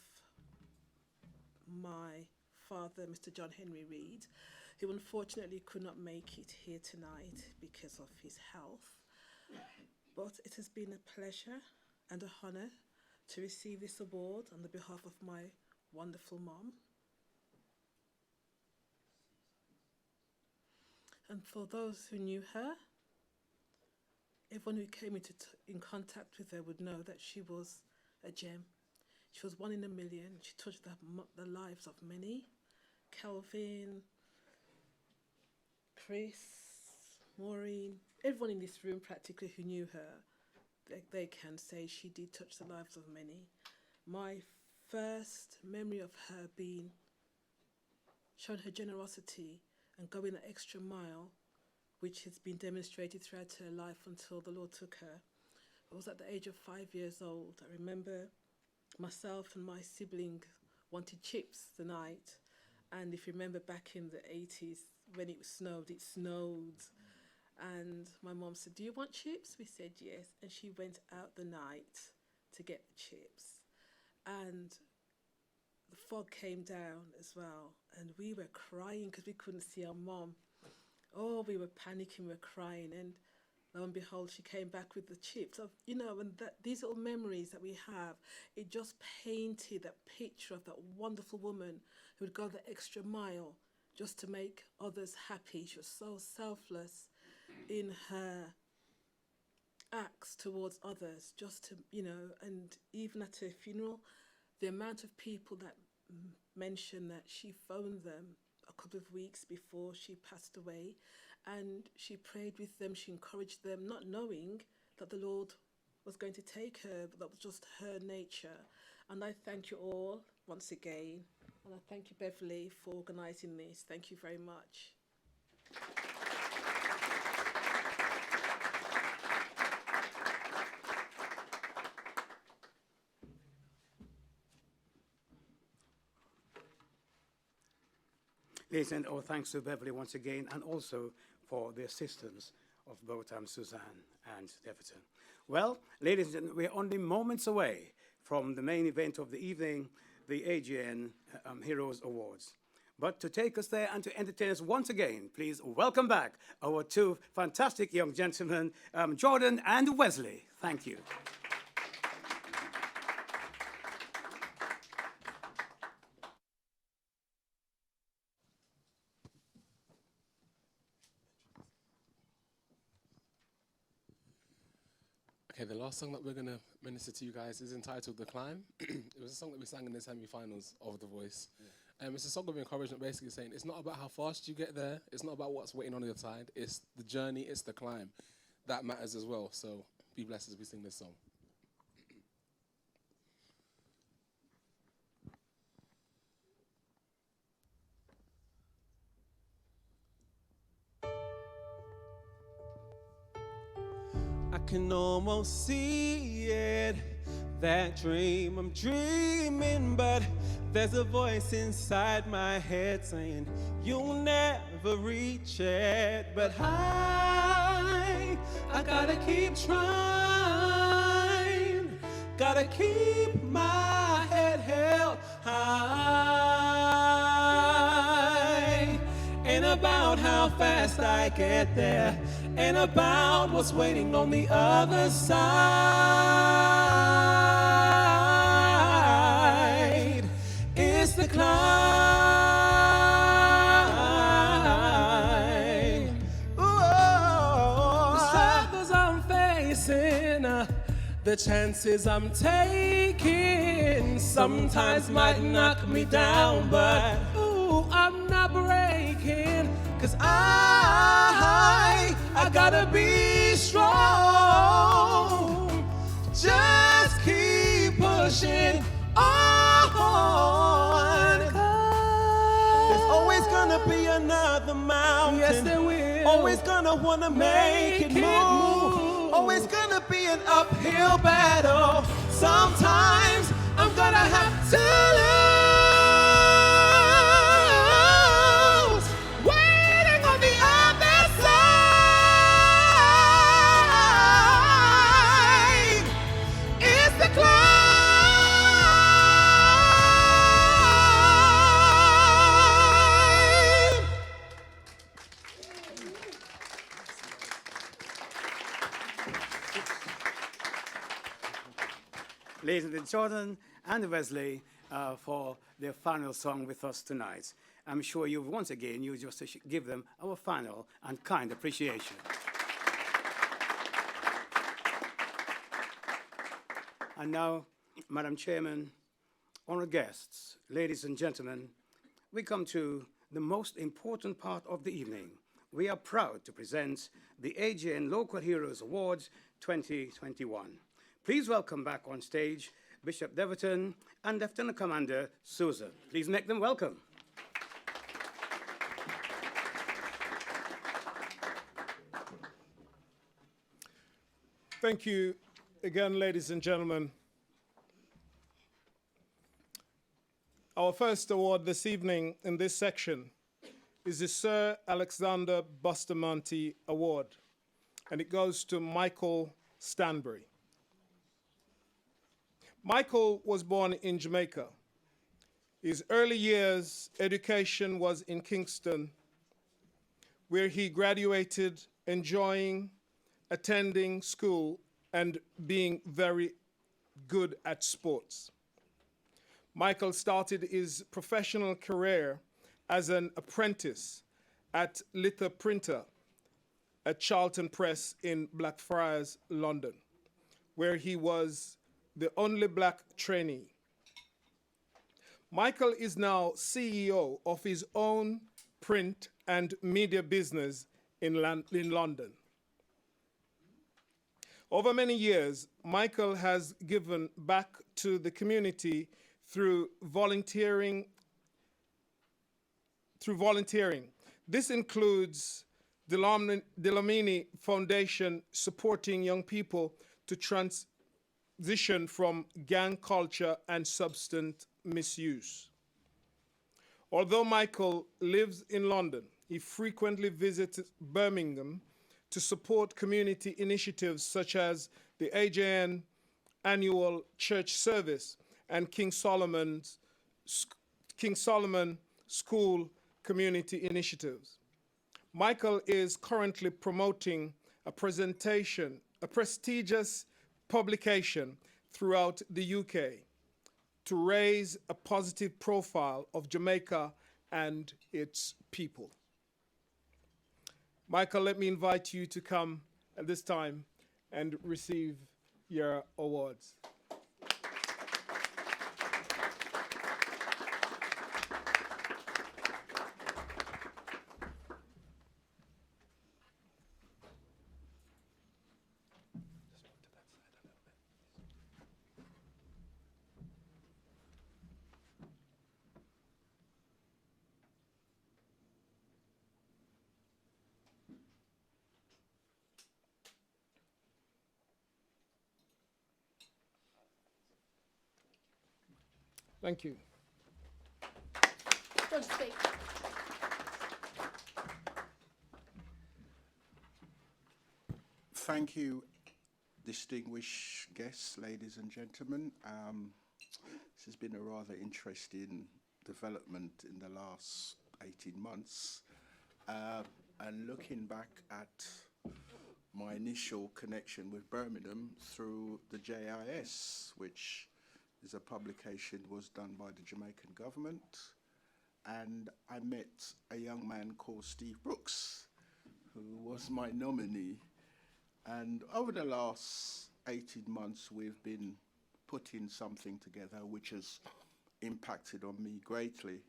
my father, Mr. John Henry Reed, who unfortunately could not make it here tonight because of his health. But it has been a pleasure and an honour to receive this award on the behalf of my wonderful mom. And for those who knew her, everyone who came in contact with her would know that she was a gem. She was one in a million. She touched the lives of many. Kelvin, Chris, Maureen, everyone in this room practically who knew her, they can say she did touch the lives of many. My first memory of her being showing her generosity and going the extra mile which has been demonstrated throughout her life until the Lord took her. I was at the age of 5 years old. I remember myself and my sibling wanted chips the night. And if you remember back in the 80s, when it snowed. And my mom said, "Do you want chips?" We said yes. And she went out the night to get the chips. And the fog came down as well. And we were crying because we couldn't see our mom. Oh, we were panicking, we were crying. And lo and behold, she came back with the chips. And these little memories that we have, it just painted that picture of that wonderful woman who would go the extra mile just to make others happy. She was so selfless in her acts towards others, just to, and even at her funeral, the amount of people that mentioned that she phoned them a couple of weeks before she passed away, and she prayed with them, she encouraged them, not knowing that the Lord was going to take her, but that was just her nature. And I thank you all once again, and I thank you, Beverly, for organising this. Thank you very much. Ladies and gentlemen, thanks to Beverly once again, and also for the assistance of both Suzanne and Deverton. Well, ladies and gentlemen, we're only moments away from the main event of the evening, the AJN Heroes Awards. But to take us there and to entertain us once again, please welcome back our two fantastic young gentlemen, Jordan and Wesley. Thank you. Okay, the last song that we're going to minister to you guys is entitled The Climb. It was a song that we sang in the semi-finals of The Voice. Yeah. It's a song of encouragement, basically saying it's not about how fast you get there, it's not about what's waiting on your side, it's the journey, it's the climb. That matters as well, so be blessed as we sing this song. I can almost see it, that dream I'm dreaming, but there's a voice inside my head saying you'll never reach it. But I gotta keep trying, gotta keep my head held high. Ain't about how fast I get there, ain't about what's waiting on the other side. It's the climb. Ooh, the struggles I'm facing, the chances I'm taking, sometimes might knock me down, but ooh, I'm not breaking, 'cause I gotta be strong. Just keep pushing on. There's always gonna be another mountain. Yes, there will. Always gonna wanna make it move. Always gonna be an uphill battle. Sometimes I'm gonna have to lose. Waiting on the other side. It's the climb. Ladies and Jordan and Wesley for their final song with us tonight. I'm sure you once again, you just give them our final and kind appreciation. And now, Madam Chairman, honored guests, ladies and gentlemen, we come to the most important part of the evening. We are proud to present the AJN Local Heroes Awards 2021. Please welcome back on stage Bishop Deverton and Lieutenant Commander Susan. Please make them welcome. Thank you again, ladies and gentlemen. Our first award this evening in this section is the Sir Alexander Bustamante Award, and it goes to Michael Stanbury. Michael was born in Jamaica. His early years education was in Kingston, where he graduated, enjoying attending school and being very good at sports. Michael started his professional career as an apprentice at Little Printer at Charlton Press in Blackfriars, London, where he was the only black trainee. Michael is now CEO of his own print and media business in London. Over many years, Michael has given back to the community through volunteering. This includes the Lamini Foundation supporting young people to transition from gang culture and substance misuse. Although Michael lives in London, he frequently visits Birmingham to support community initiatives such as the AJN annual church service and King Solomon School community initiatives. Michael is currently promoting a prestigious publication throughout the UK to raise a positive profile of Jamaica and its people. Michael, let me invite you to come at this time and receive your awards. Thank you. Don't speak. Thank you, distinguished guests, ladies and gentlemen. This has been a rather interesting development in the last 18 months. And looking back at my initial connection with Birmingham through the JIS, which is a publication was done by the Jamaican government, and I met a young man called Steve Brooks, who was my nominee. And over the last 18 months, we've been putting something together which has impacted on me greatly.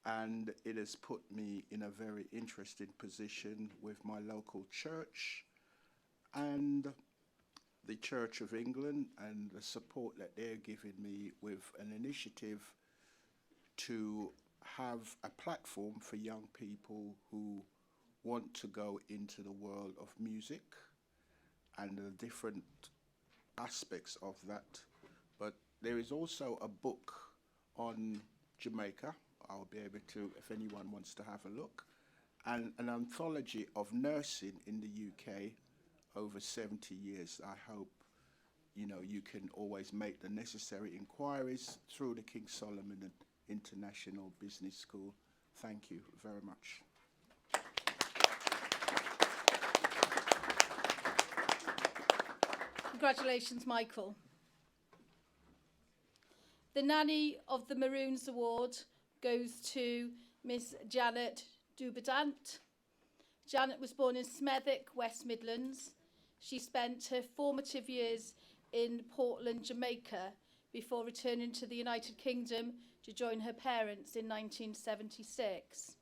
And it has put me in a very interesting position with my local church and the Church of England, and the support that they're giving me with an initiative to have a platform for young people who want to go into the world of music and the different aspects of that. But there is also a book on Jamaica. I'll be able to, if anyone wants to have a look, and an anthology of nursing in the UK over 70 years. I hope you can always make the necessary inquiries through the King Solomon International Business School. Thank you very much. Congratulations, Michael. The Nanny of the Maroons Award goes to Miss Janet Dubadant. Janet was born in Smethwick, West Midlands. She spent her formative years in Portland, Jamaica, before returning to the United Kingdom to join her parents in 1976.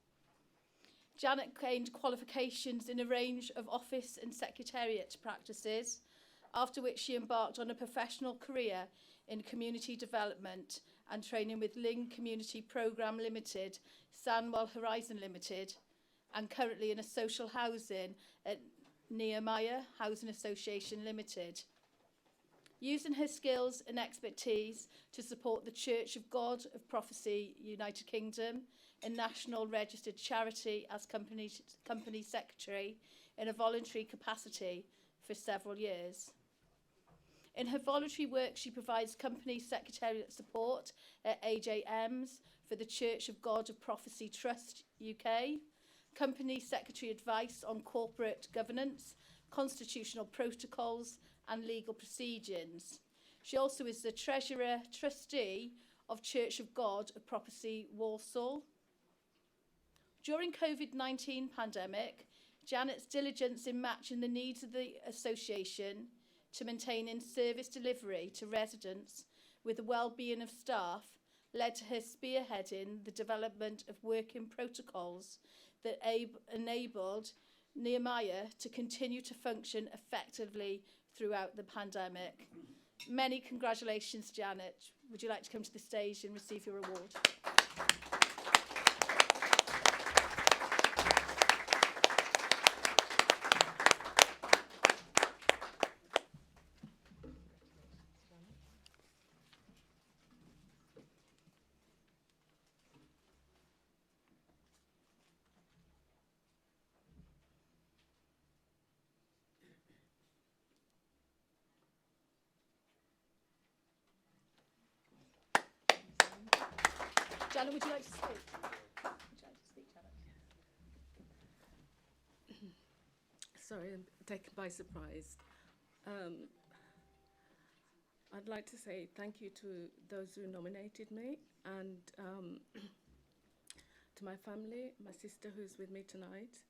Janet gained qualifications in a range of office and secretariat practices, after which she embarked on a professional career in community development and training with Ling Community Programme Limited, Sandwell Horizon Limited, and currently in a social housing at Nehemiah Housing Association Limited. Using her skills and expertise to support the Church of God of Prophecy United Kingdom, a national registered charity, as company secretary in a voluntary capacity for several years. In her voluntary work, she provides company secretariat support at AJMs for the Church of God of Prophecy Trust UK, company secretary advice on corporate governance, constitutional protocols and legal procedures. She also is the treasurer trustee of Church of God of Prophecy Walsall. During COVID-19 pandemic, Janet's diligence in matching the needs of the association to maintaining service delivery to residents with the well-being of staff led to her spearheading the development of working protocols that enabled Nehemiah to continue to function effectively throughout the pandemic. Many congratulations, Janet. Would you like to come to the stage and receive your award? Janet, would you like to speak? Would you like to speak, Janet? Sorry, I'm taken by surprise. I'd like to say thank you to those who nominated me and to my family, my sister who's with me tonight.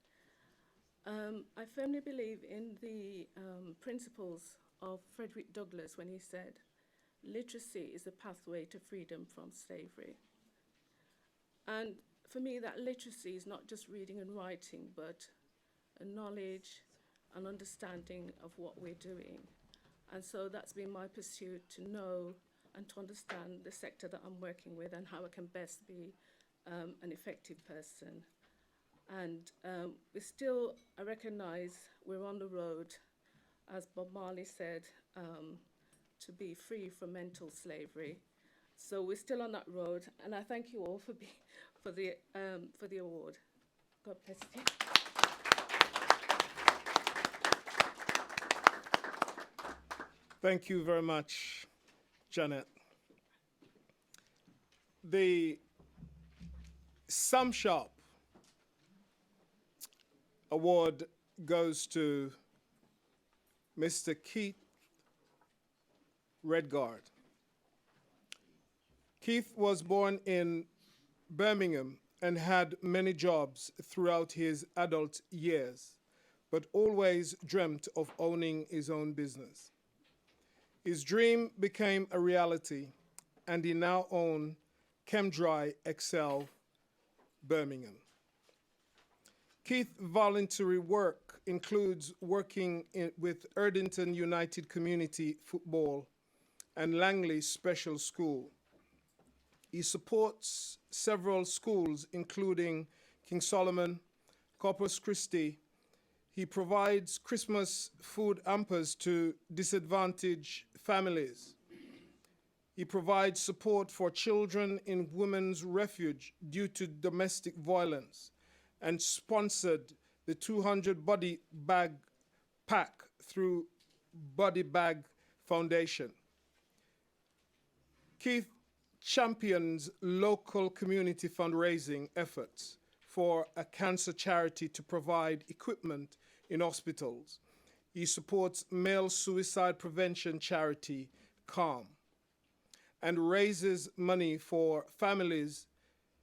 I firmly believe in the principles of Frederick Douglass when he said, literacy is a pathway to freedom from slavery. And for me, that literacy is not just reading and writing, but a knowledge and understanding of what we're doing. And so that's been my pursuit, to know and to understand the sector that I'm working with and how I can best be an effective person. And I recognize we're on the road, as Bob Marley said, to be free from mental slavery. So we're still on that road, and I thank you all for the award. God bless you. Thank you very much, Janet. The Sam Sharp Award goes to Mr. Keith Redgard. Keith was born in Birmingham and had many jobs throughout his adult years, but always dreamt of owning his own business. His dream became a reality, and he now owns ChemDry Excel Birmingham. Keith's voluntary work includes working with Erdington United Community Football and Langley Special School. He supports several schools, including King Solomon, Corpus Christi. He provides Christmas food hampers to disadvantaged families. He provides support for children in women's refuge due to domestic violence and sponsored the 200 body bag pack through Body Bag Foundation. Keith champions local community fundraising efforts for a cancer charity to provide equipment in hospitals. He supports male suicide prevention charity, CALM, and raises money for families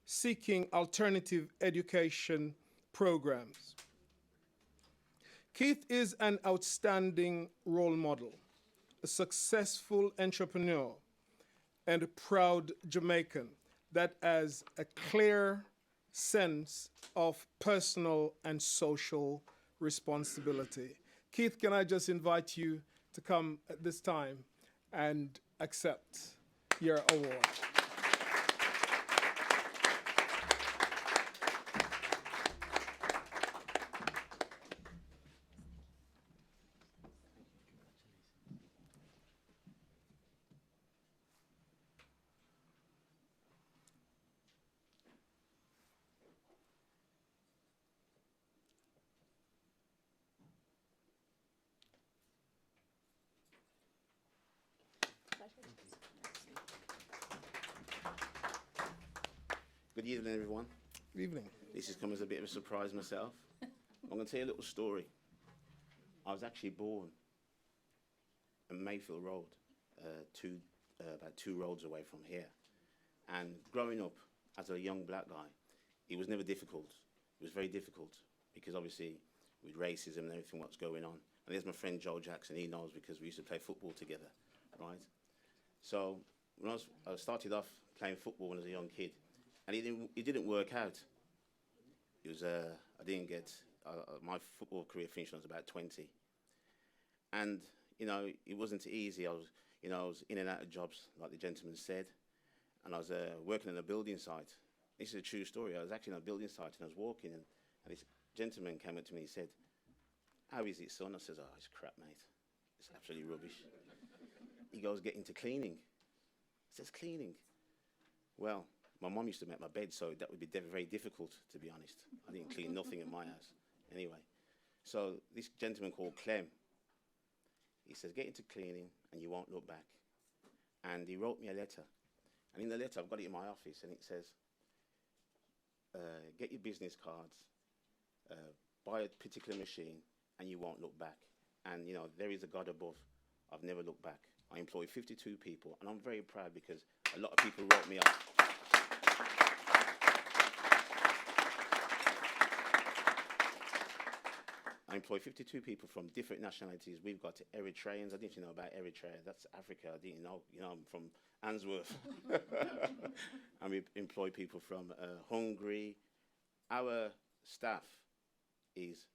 seeking alternative education programs. Keith is an outstanding role model, a successful entrepreneur, and a proud Jamaican that has a clear sense of personal and social responsibility. Keith, can I just invite you to come at this time and accept your award? Good evening, everyone. Good evening. This has come as a bit of a surprise myself. I'm going to tell you a little story. I was actually born on Mayfield Road, about 2 roads away from here. And growing up as a young black guy, it was never difficult. It was very difficult because obviously with racism and everything what's going on. And there's my friend Joe Jackson, he knows because we used to play football together, right? So when I started off playing football when I was a young kid, and it didn't work out. It was, I didn't get, my football career finished when I was about 20. And, you know, it wasn't easy. I was in and out of jobs, like the gentleman said. And I was working on a building site. This is a true story. I was actually on a building site and I was walking and this gentleman came up to me and he said, "How is it, son?" I says, "Oh, it's crap, mate. It's absolutely rubbish." He goes, "Get into cleaning." I says, "Cleaning?" Well, my mum used to make my bed, so that would be very difficult, to be honest. I didn't clean nothing in my house. Anyway, so this gentleman called Clem, he says, "Get into cleaning and you won't look back." And he wrote me a letter. And in the letter, I've got it in my office, and it says, get your business cards, buy a particular machine, and you won't look back. And, you know, there is a God above. I've never looked back. I employ 52 people, and I'm very proud because a lot of people wrote me up. I employ 52 people from different nationalities. We've got Eritreans. I didn't know about Eritrea. That's Africa. I didn't know. You know, I'm from Answorth. And we employ people from Hungary. Our staff is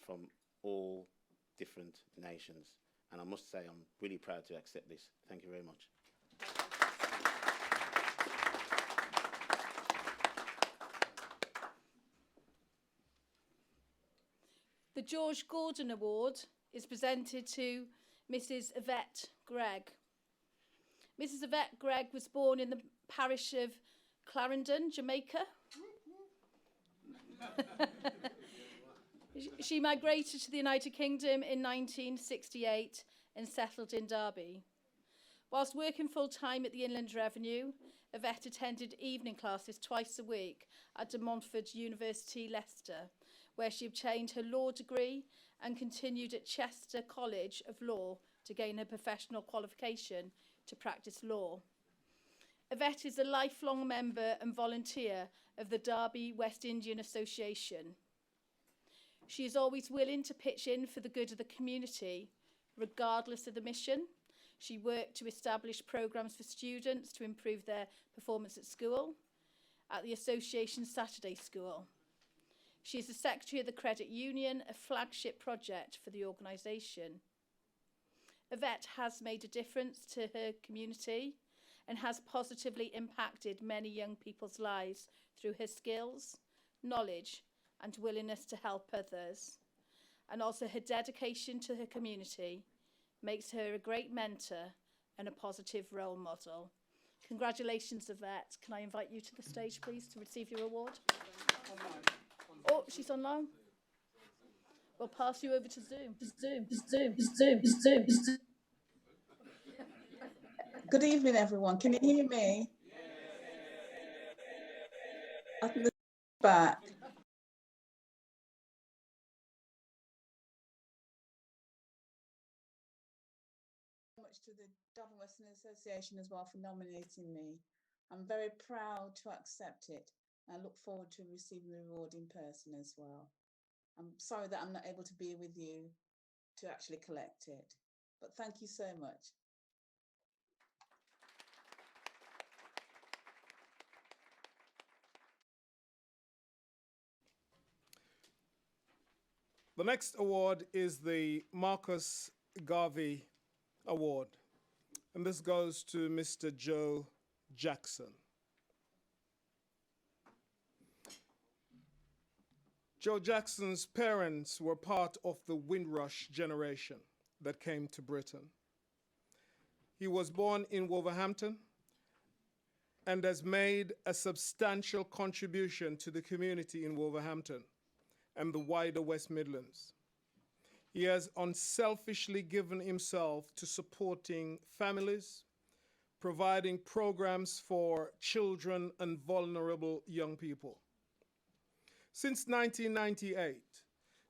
from all different nations. And I must say, I'm really proud to accept this. Thank you very much. The George Gordon Award is presented to Mrs. Yvette Gregg. Mrs. Yvette Gregg was born in the parish of Clarendon, Jamaica. She migrated to the United Kingdom in 1968 and settled in Derby. Whilst working full-time at the Inland Revenue, Yvette attended evening classes twice a week at De Montfort University, Leicester, where she obtained her law degree and continued at Chester College of Law to gain her professional qualification to practice law. Yvette is a lifelong member and volunteer of the Derby West Indian Association. She is always willing to pitch in for the good of the community, regardless of the mission. She worked to establish programs for students to improve their performance at school, at the Association's Saturday School. She is the Secretary of the Credit Union, a flagship project for the organisation. Yvette has made a difference to her community and has positively impacted many young people's lives through her skills, knowledge, and willingness to help others. And also her dedication to her community makes her a great mentor and a positive role model. Congratulations, Yvette. Can I invite you to the stage, please, to receive your award? Oh, she's online. We'll pass you over to Zoom. Good evening, everyone. Can you hear me? I think the back. Much to the Dublin Western Association as well for nominating me. I'm very proud to accept it. I look forward to receiving the award in person as well. I'm sorry that I'm not able to be with you to actually collect it, but thank you so much. The next award is the Marcus Garvey Award, and this goes to Mr. Joe Jackson. Joe Jackson's parents were part of the Windrush generation that came to Britain. He was born in Wolverhampton and has made a substantial contribution to the community in Wolverhampton and the wider West Midlands. He has unselfishly given himself to supporting families, providing programs for children and vulnerable young people. Since 1998,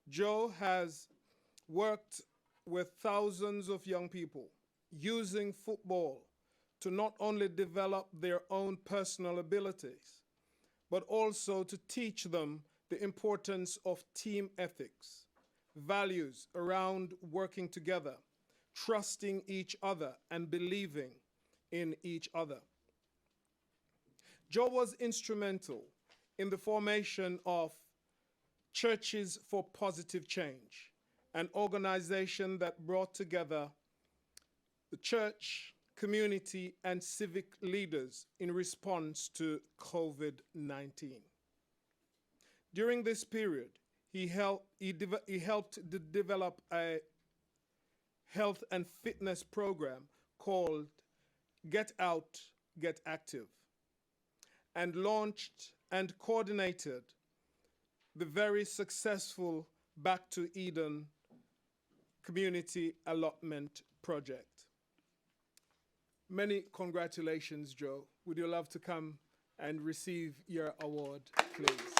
Joe has worked with thousands of young people using football to not only develop their own personal abilities, but also to teach them the importance of team ethics, values around working together, trusting each other, and believing in each other. Joe was instrumental in the formation of Churches for Positive Change, an organization that brought together the church, community, and civic leaders in response to COVID-19. During this period, he helped to develop a health and fitness program called Get Out, Get Active, and launched and coordinated the very successful Back to Eden Community Allotment Project. Many congratulations, Joe. Would you love to come and receive your award, please?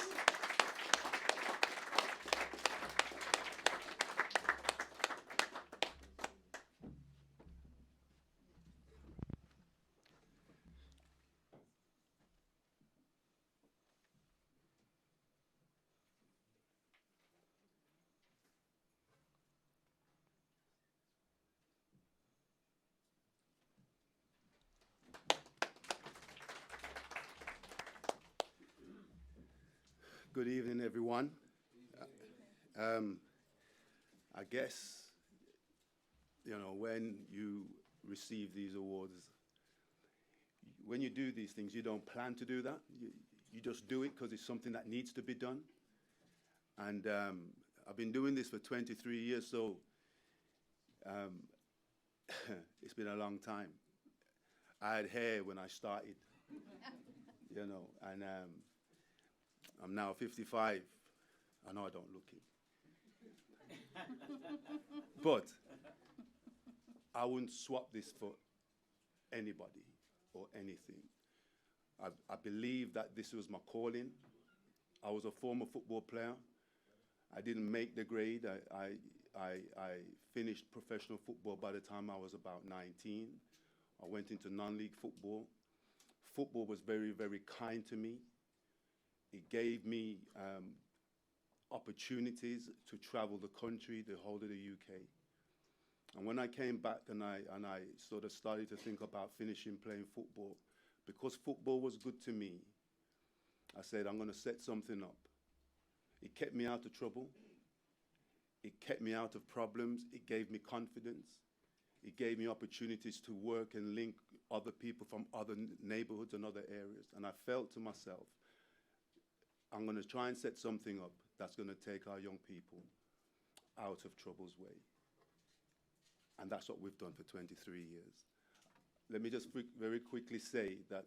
Good evening, everyone. I guess, you know, when you receive these awards, when you do these things, you don't plan to do that. You just do it because it's something that needs to be done. And I've been doing this for 23 years, so it's been a long time. I had hair when I started, you know, and I'm now 55. I know I don't look it. But I wouldn't swap this for anybody or anything. I believe that this was my calling. I was a former football player. I didn't make the grade. I finished professional football by the time I was about 19. I went into non-league football. Football was very, very kind to me. It gave me opportunities to travel the country, the whole of the UK. And when I came back and I sort of started to think about finishing playing football, because football was good to me, I said, I'm going to set something up. It kept me out of trouble. It kept me out of problems. It gave me confidence. It gave me opportunities to work and link other people from other neighborhoods and other areas. And I felt to myself, I'm going to try and set something up that's going to take our young people out of trouble's way. And that's what we've done for 23 years. Let me just very quickly say that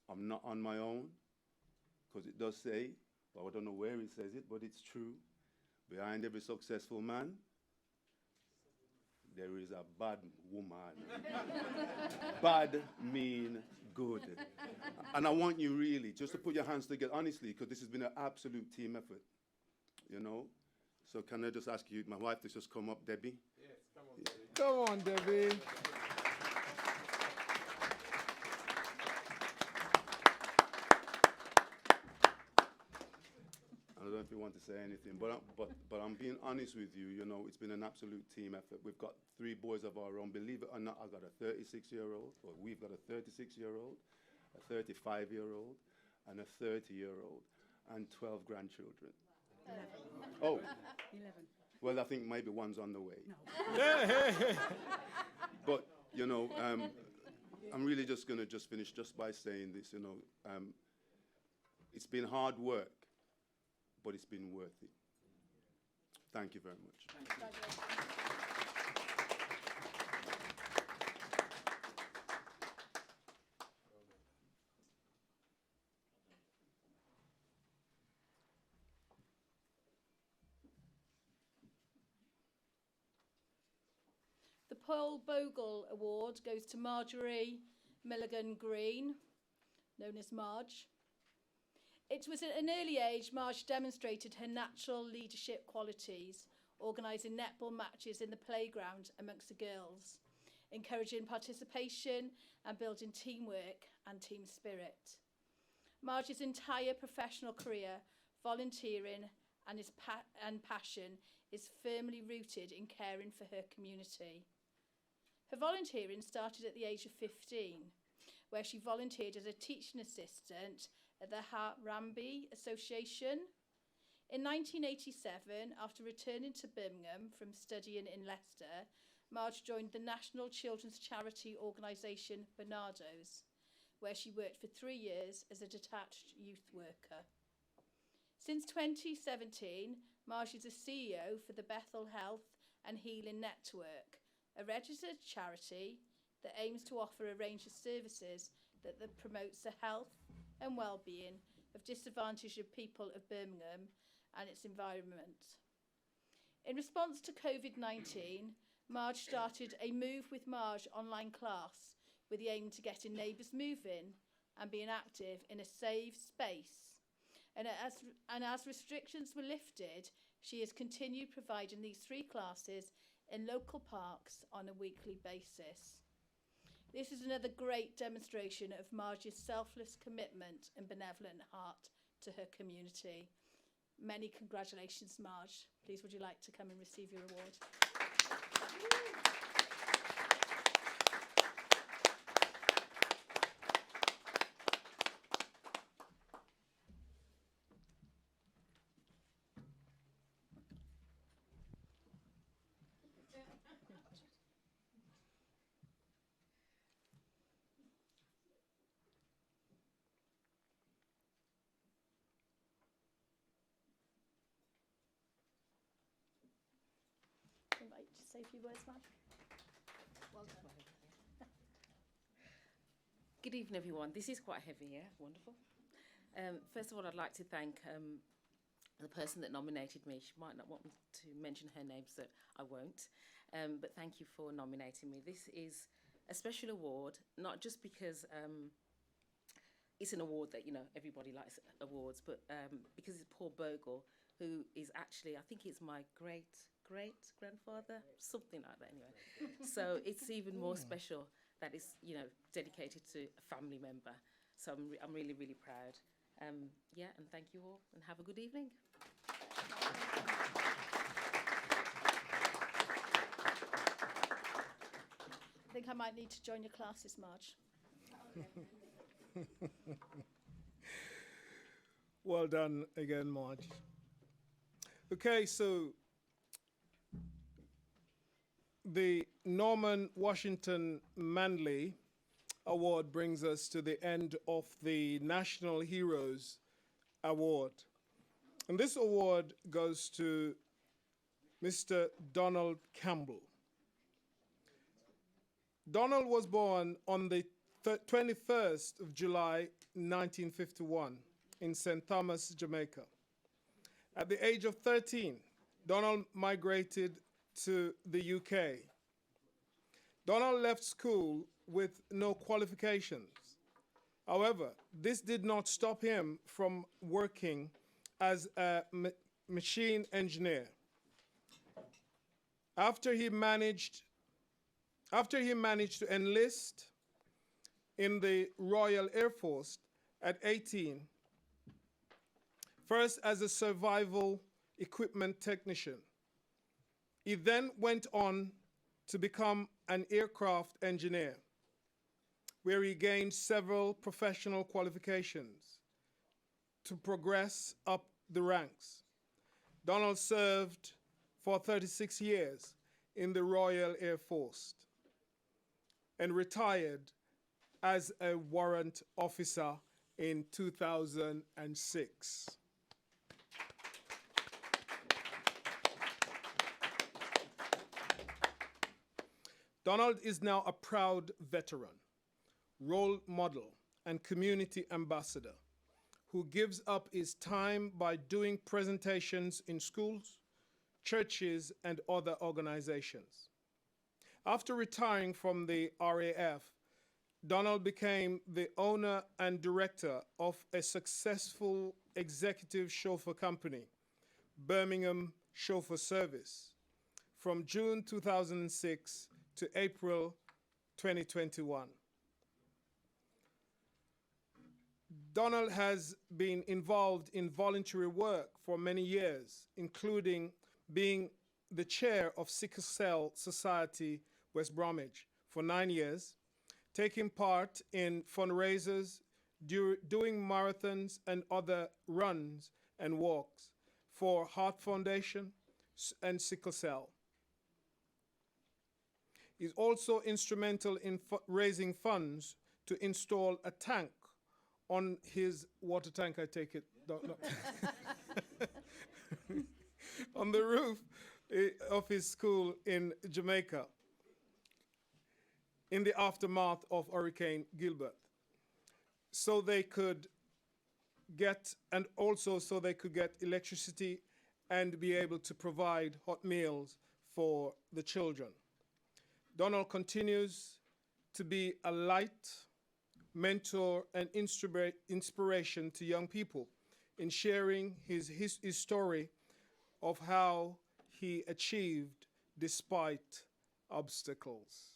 I'm not on my own, because it does say, well, I don't know where it says it, but it's true. Behind every successful man, there is a bad woman. Bad mean good. And I want you really just to put your hands together, honestly, because this has been an absolute team effort, you know? So can I just ask you, my wife, to just come up, Debbie? Yes, come on, Debbie. Come on, Debbie. I don't know if you want to say anything, but I'm being honest with you, you know, it's been an absolute team effort. We've got 3 boys of our own. Believe it or not, I've got a 36-year-old, or we've got a 36-year-old, a 35-year-old, and a 30-year-old, and 12 grandchildren. 11. Oh. 11. Well, I think maybe one's on the way. No. But, you know, I'm really just going to finish just by saying this, you know. It's been hard work, but it's been worth it. Thank you very much. The Paul Bogle Award goes to Marjorie Milligan Green, known as Marge. It was at an early age Marge demonstrated her natural leadership qualities, organising netball matches in the playground amongst the girls, encouraging participation and building teamwork and team spirit. Marge's entire professional career, volunteering and passion is firmly rooted in caring for her community. Her volunteering started at the age of 15, where she volunteered as a teaching assistant at the Harambe Association. In 1987, after returning to Birmingham from studying in Leicester, Marge joined the national children's charity organisation Barnardo's, where she worked for 3 years as a detached youth worker. Since 2017, Marge is a CEO for the Bethel Health and Healing Network, a registered charity that aims to offer a range of services that promotes the health and well-being of disadvantaged people of Birmingham and its environment. In response to COVID-19, Marge started a Move with Marge online class with the aim to getting neighbours moving and being active in a safe space. And as restrictions were lifted, she has continued providing these 3 classes in local parks on a weekly basis. This is another great demonstration of Marge's selfless commitment and benevolent heart to her community. Many congratulations, Marge. Please, would you like to come and receive your award? I invite you to say a few words, Marge. Well done. Good evening, everyone. This is quite heavy, yeah? Wonderful. First of all, I'd like to thank the person that nominated me. She might not want me to mention her name, so I won't. But thank you for nominating me. This is a special award, not just because it's an award that, you know, everybody likes awards, but because it's Paul Bogle, who is actually, I think he's my great-grandfather, something like that anyway. So it's even more special that it's, you know, dedicated to a family member. So I'm really, really proud. Yeah, and thank you all, and have a good evening. I think I might need to join your classes, Marge. Well done again, Marge. Okay, so the Norman Washington Manley Award brings us to the end of the National Heroes Award. And this award goes to Mr. Donald Campbell. Donald was born on the 21st of July, 1951 in St. Thomas, Jamaica. At the age of 13, Donald migrated to the UK. Donald left school with no qualifications. However, this did not stop him from working as a machine engineer. After he managed to enlist in the Royal Air Force at 18, first as a survival equipment technician. He then went on to become an aircraft engineer, where he gained several professional qualifications to progress up the ranks. Donald served for 36 years in the Royal Air Force and retired as a warrant officer in 2006. Donald is now a proud veteran, role model, and community ambassador who gives up his time by doing presentations in schools, churches, and other organizations. After retiring from the RAF, Donald became the owner and director of a successful executive chauffeur company, Birmingham Chauffeur Service, from June 2006 to April 2021. Donald has been involved in voluntary work for many years, including being the chair of Sickle Cell Society West Bromwich for 9 years, taking part in fundraisers, doing marathons and other runs and walks for Heart Foundation and Sickle Cell. He's also instrumental in raising funds to install a tank on his water tank, I take it, on the roof of his school in Jamaica in the aftermath of Hurricane Gilbert. So they could get, and also so they could get electricity and be able to provide hot meals for the children. Donald continues to be a light, mentor, and inspiration to young people in sharing his story of how he achieved despite obstacles.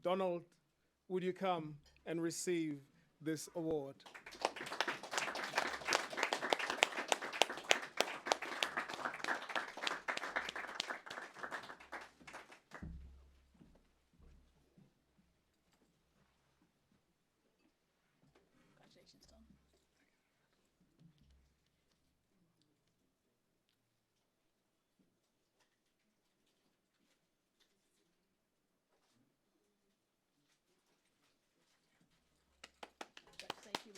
Donald, would you come and receive this award? Congratulations, Don. Thank you,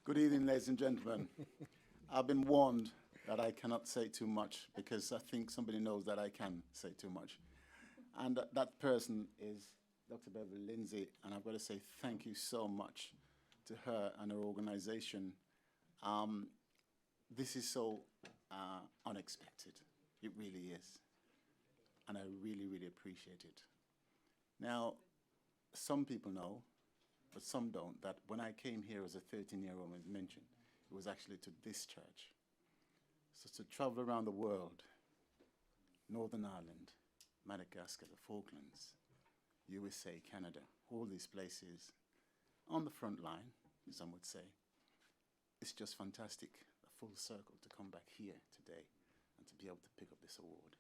Good evening, ladies and gentlemen. I've been warned that I cannot say too much because I think somebody knows that I can say too much. And that person is Dr. Beverly Lindsay, and I've got to say thank you so much to her and her organization. This is so unexpected. It really is. And I really, really appreciate it. Now, some people know, but some don't, that when I came here as a 13-year-old, as mentioned, it was actually to this church. So to travel around the world, Northern Ireland, Madagascar, the Falklands, USA, Canada, all these places on the front line, some would say, it's just fantastic, a full circle to come back here today and to be able to pick up this award.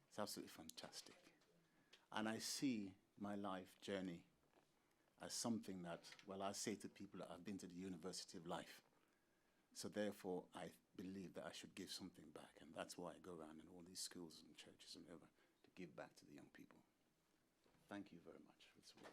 It's absolutely fantastic. And I see my life journey as something that, well, I say to people that I've been to the University of Life. So therefore, I believe that I should give something back. And that's why I go around in all these schools and churches and whatever to give back to the young people. Thank you very much for this award.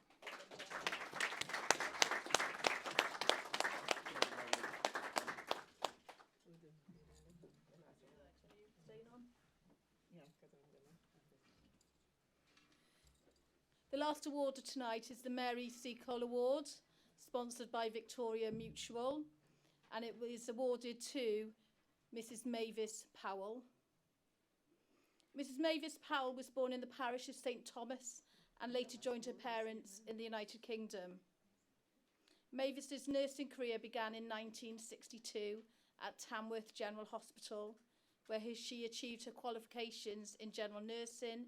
The last award of tonight is the Mary C. Cole Award, sponsored by Victoria Mutual, and it was awarded to Mrs. Mavis Powell. Mrs. Mavis Powell was born in the parish of St. Thomas and later joined her parents in the United Kingdom. Mavis's nursing career began in 1962 at Tamworth General Hospital, where she achieved her qualifications in general nursing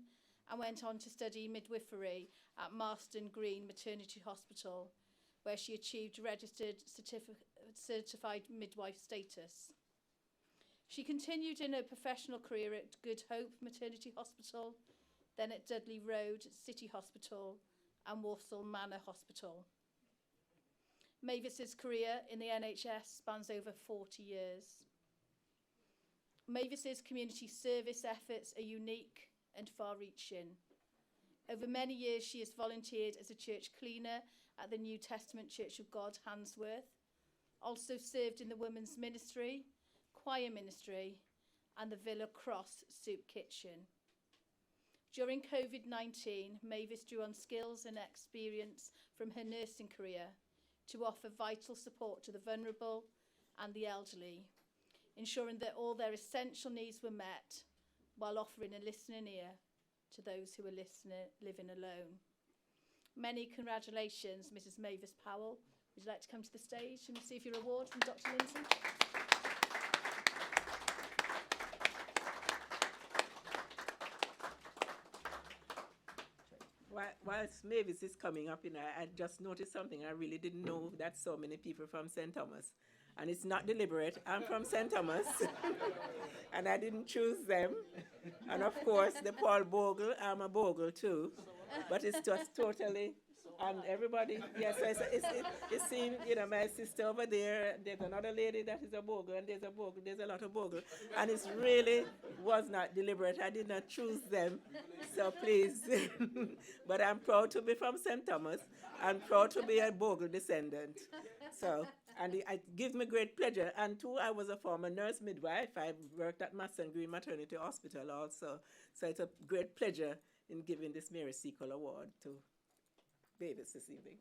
and went on to study midwifery at Marston Green Maternity Hospital, where she achieved registered certified midwife status. She continued in her professional career at Good Hope Maternity Hospital, then at Dudley Road City Hospital and Walsall Manor Hospital. Mavis's career in the NHS spans over 40 years. Mavis's community service efforts are unique and far-reaching. Over many years, she has volunteered as a church cleaner at the New Testament Church of God, Handsworth, also served in the women's ministry, choir ministry, and the Villa Cross Soup Kitchen. During COVID-19, Mavis drew on skills and experience from her nursing career to offer vital support to the vulnerable and the elderly, ensuring that all their essential needs were met while offering a listening ear to those who are living alone. Many congratulations, Mrs. Mavis Powell. Would you like to come to the stage and receive your award from Dr. Lindsay? Whilst Mavis is coming up, I just noticed something. I really didn't know that so many people from St. Thomas. And it's not deliberate. I'm from St. Thomas. And I didn't choose them. And of course, the Paul Bogle, I'm a Bogle too. But it's just totally, and everybody, yes, it seems, my sister over there, there's another lady that is a Bogle, and there's a lot of Bogle. And it really was not deliberate. I did not choose them. So please. But I'm proud to be from St. Thomas. I'm proud to be a Bogle descendant. So, and it gives me great pleasure. And too, I was a former nurse midwife. I worked at Maston Green Maternity Hospital also. So it's a great pleasure in giving this Mary Seacole Award to Mavis this evening.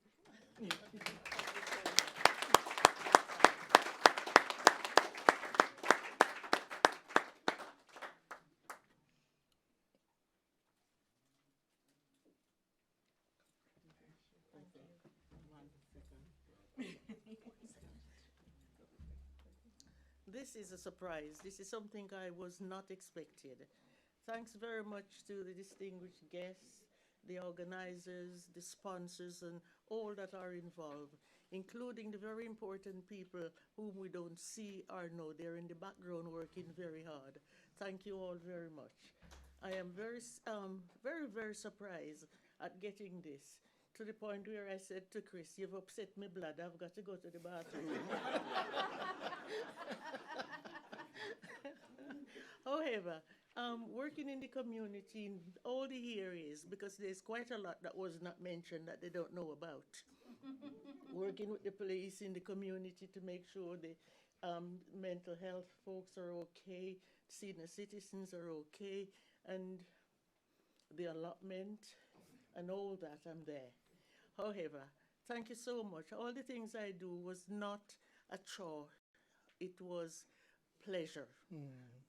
This is a surprise. This is something I was not expected. Thanks very much to the distinguished guests, the organizers, the sponsors, and all that are involved, including the very important people whom we don't see or know. They're in the background working very hard. Thank you all very much. I am very surprised at getting this, to the point where I said to Chris, "You've upset my blood. I've got to go to the bathroom." However, working in the community in all the areas, because there's quite a lot that was not mentioned that they don't know about. Working with the police in the community to make sure the mental health folks are okay, senior citizens are okay, and the allotment and all that, I'm there. However, thank you so much. All the things I do was not a chore. It was pleasure.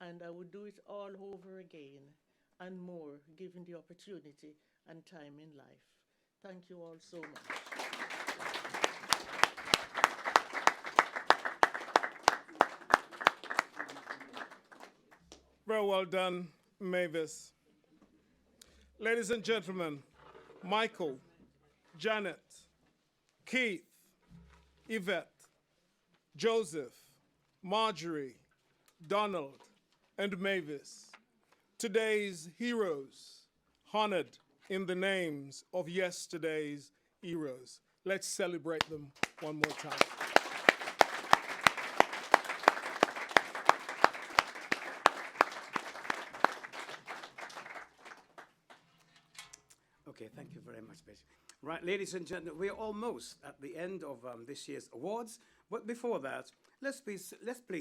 And I would do it all over again and more, given the opportunity and time in life. Thank you all so much. Very well done, Mavis. Ladies and gentlemen, Michael, Janet, Keith, Yvette, Joseph, Marjorie, Donald, and Mavis, today's heroes, honored in the names of yesterday's heroes. Let's celebrate them one more time. Okay, thank you very much, Bishop. Right, ladies and gentlemen, we're almost at the end of this year's awards. But before that, let's please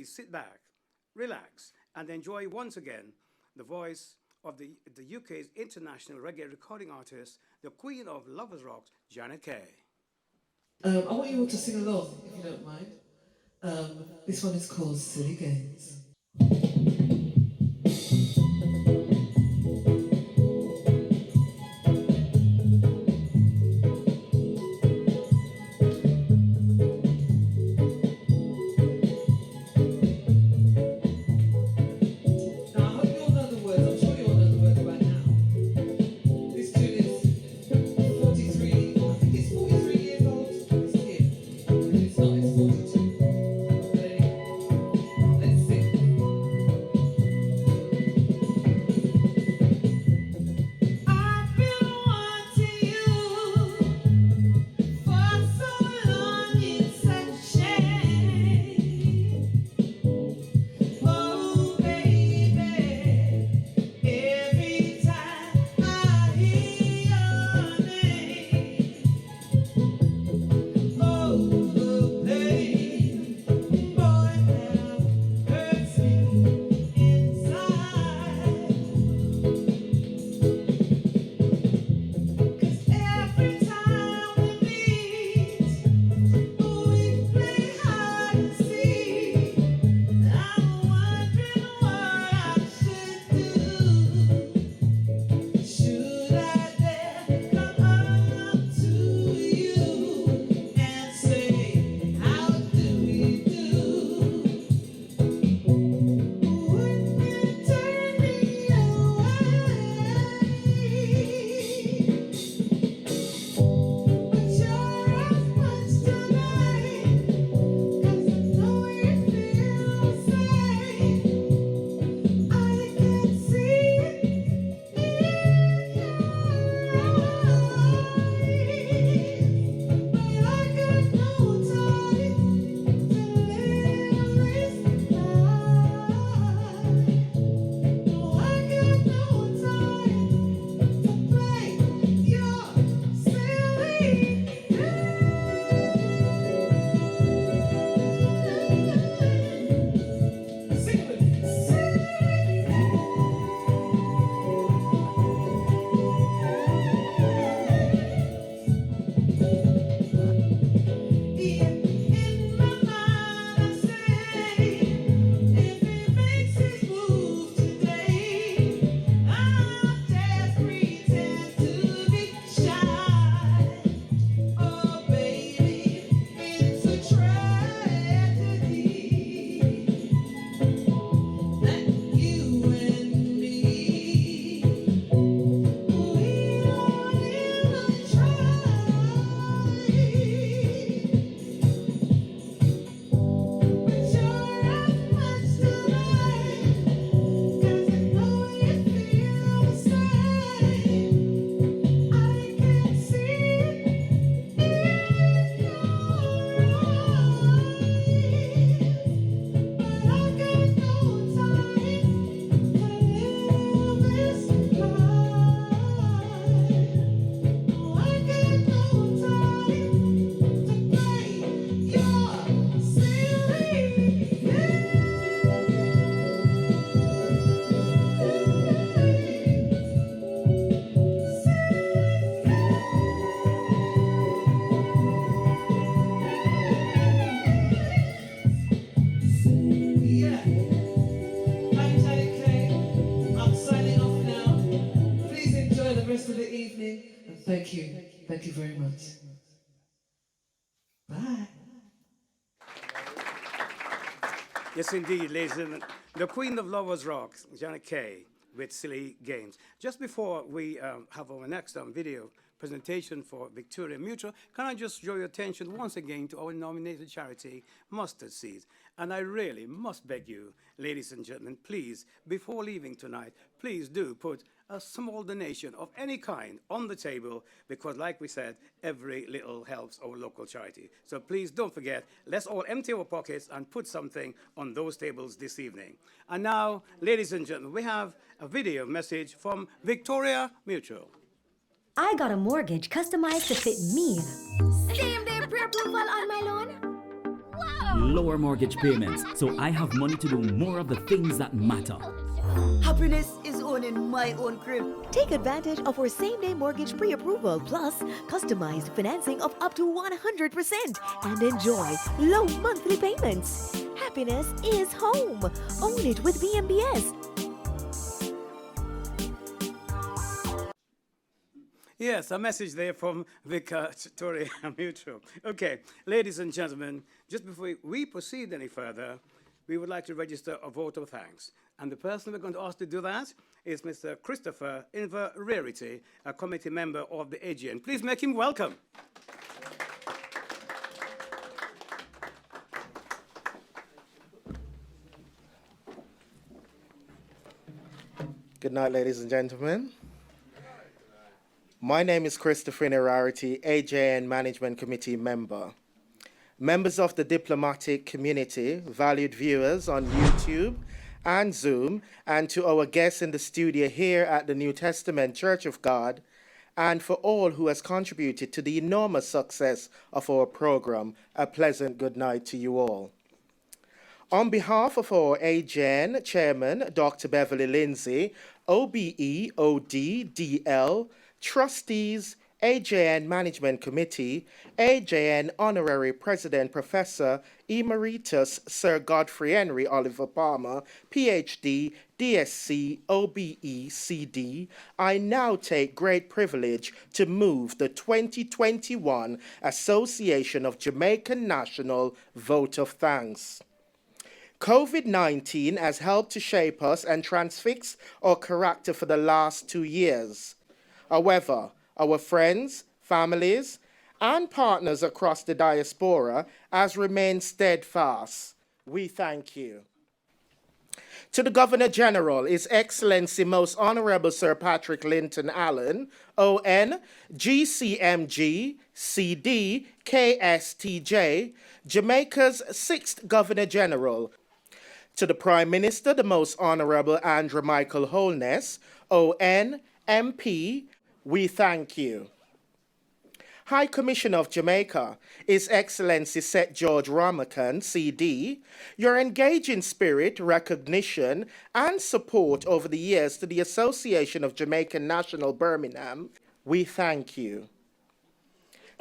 sit back, relax, and enjoy once again the voice of the UK's international reggae recording artist, the Queen of Lovers Rock, Janet Kay. I want you all to sing along, if you don't mind. This one is called Silly Games. Let's sing. rest of the evening. And thank you. Thank you very much. Bye. Yes, indeed, ladies and gentlemen. The Queen of Lovers Rock, Janet Kay, with Silly Games. Just before we have our next video presentation for Victoria Mutual, can I just draw your attention once again to our nominated charity, Mustard Seeds. And I really must beg you, ladies and gentlemen, please, before leaving tonight, please do put a small donation of any kind on the table, because like we said, every little helps our local charity. So please don't forget, let's all empty our pockets and put something on those tables this evening. And now, ladies and gentlemen, we have a video message from Victoria Mutual. I got a mortgage customized to fit me. Same-day pre-approval on my loan. Wow! Lower mortgage payments, so I have money to do more of the things that matter. Happiness is owning my own crib. Take advantage of our same-day mortgage pre-approval plus customized financing of up to 100% and enjoy low monthly payments. Happiness is home. Own it with BMBS. Yes, a message there from Victoria Mutual. Okay, ladies and gentlemen, just before we proceed any further, we would like to register a vote of thanks. And the person we're going to ask to do that is Mr. Christopher Inver-Rarity, a committee member of the AJN. Please make him welcome. Good night, ladies and gentlemen. My name is Christopher Inver-Rarity, AJN Management Committee member. Members of the diplomatic community, valued viewers on YouTube and Zoom, and to our guests in the studio here at the New Testament Church of God, and for all who has contributed to the enormous success of our program, a pleasant good night to you all. On behalf of our AJN Chairman, Dr. Beverly Lindsay, OBE, OD, DL, Trustees, AJN Management Committee, AJN Honorary President Professor Emeritus Sir Godfrey Henry Oliver Palmer, PhD, DSc, OBE, CD, I now take great privilege to move the 2021 Association of Jamaican National Vote of Thanks. COVID-19 has helped to shape us and transfix our character for the last 2 years. However, our friends, families, and partners across the diaspora has remained steadfast. We thank you. To the Governor General, His Excellency Most Honorable Sir Patrick Linton Allen, ON, GCMG, CD, KSTJ, Jamaica's 6th Governor General. To the Prime Minister, the Most Honorable Andrew Michael Holness, ON, MP, we thank you. High Commissioner of Jamaica, His Excellency Seth George Ramakan, CD, your engaging spirit, recognition, and support over the years to the Association of Jamaican National Birmingham, we thank you.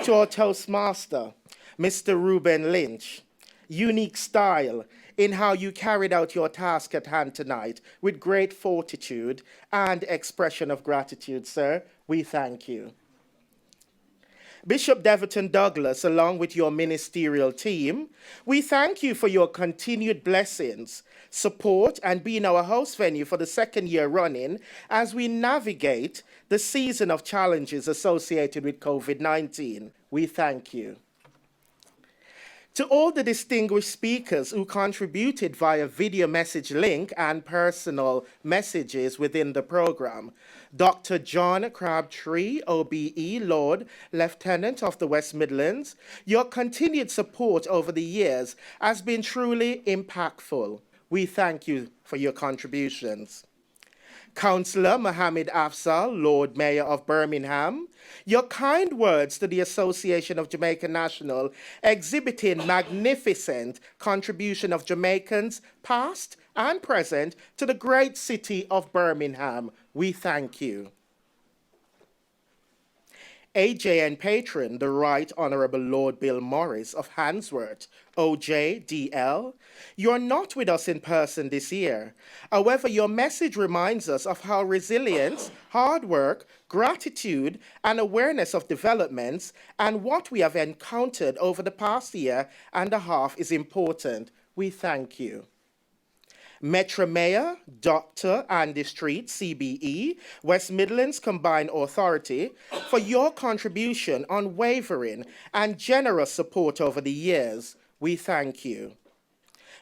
To our Toastmaster, Mr. Ruben Lynch, unique style in how you carried out your task at hand tonight with great fortitude and expression of gratitude, sir, we thank you. Bishop Deverton Douglas, along with your ministerial team, we thank you for your continued blessings, support, and being our host venue for the 2nd year running as we navigate the season of challenges associated with COVID-19. We thank you. To all the distinguished speakers who contributed via video message link and personal messages within the program, Dr. John Crabtree, OBE, Lord Lieutenant of the West Midlands, your continued support over the years has been truly impactful. We thank you for your contributions. Councillor Mohammed Afzal, Lord Mayor of Birmingham, your kind words to the Association of Jamaican National exhibiting magnificent contribution of Jamaicans past and present to the great city of Birmingham. We thank you. AJN patron, the Right Honourable Lord Bill Morris of Handsworth, OJDL. You're not with us in person this year. However, your message reminds us of how resilience, hard work, gratitude, and awareness of developments and what we have encountered over the past year and a half is important. We thank you. Metro Mayor Dr. Andy Street, CBE, West Midlands Combined Authority, for your contribution, unwavering and generous support over the years. We thank you.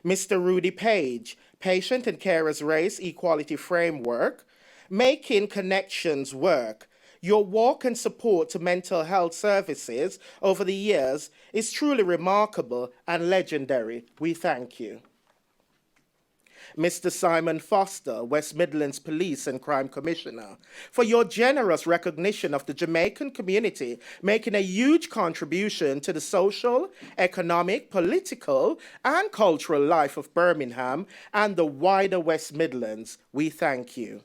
Mr. Rudy Page, Patient and Carers Race Equality Framework, making connections work. Your walk and support to mental health services over the years is truly remarkable and legendary. We thank you. Mr. Simon Foster, West Midlands Police and Crime Commissioner, for your generous recognition of the Jamaican community, making a huge contribution to the social, economic, political, and cultural life of Birmingham and the wider West Midlands. We thank you.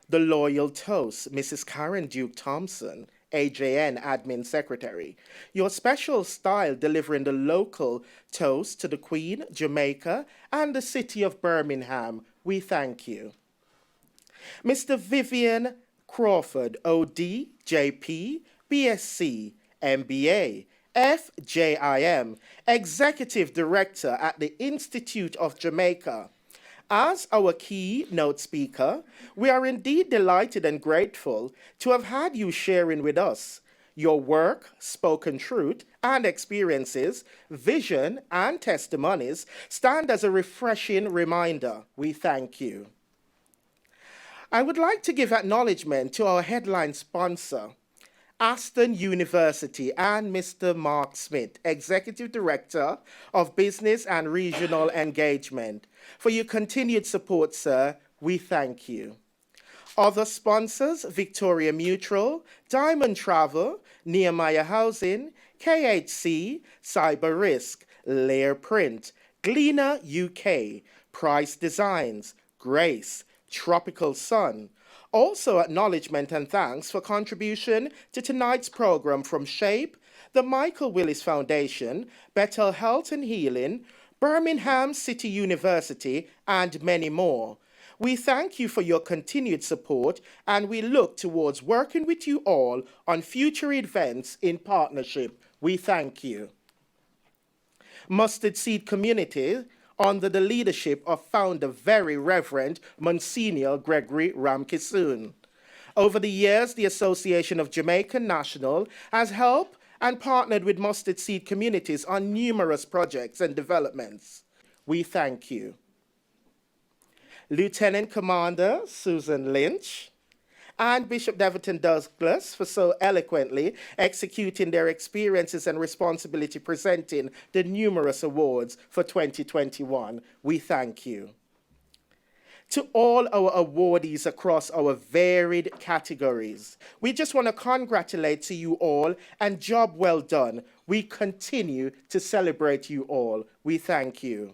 The loyal toast, Mrs. Karen Duke Thompson, AJN Admin Secretary. Your special style delivering the local toast to the Queen, Jamaica, and the city of Birmingham. We thank you. Mr. Vivian Crawford, OD, JP, BSc, MBA, FJIM, Executive Director at the Institute of Jamaica. As our keynote speaker, we are indeed delighted and grateful to have had you sharing with us your work, spoken truth, and experiences, vision, and testimonies stand as a refreshing reminder. We thank you. I would like to give acknowledgement to our headline sponsor, Aston University, and Mr. Mark Smith, Executive Director of Business and Regional Engagement. For your continued support, sir, we thank you. Other sponsors, Victoria Mutual, Diamond Travel, Nehemiah Housing, KHC, Cyber Risk, Layer Print, Gleaner UK, Price Designs, Grace, Tropical Sun. Also, acknowledgement and thanks for contribution to tonight's program from SHAPE, the Michael Willis Foundation, Bethel Health and Healing, Birmingham City University, and many more. We thank you for your continued support, and we look towards working with you all on future events in partnership. We thank you. Mustard Seed Community, under the leadership of founder Very Reverend Monsignor Gregory Ramkisoon. Over the years, the Association of Jamaican National has helped and partnered with Mustard Seed communities on numerous projects and developments. We thank you. Lieutenant Commander Susan Lynch and Bishop Deverton Douglas for so eloquently executing their experiences and responsibility presenting the numerous awards for 2021. We thank you. To all our awardees across our varied categories, we just want to congratulate to you all and job well done. We continue to celebrate you all. We thank you.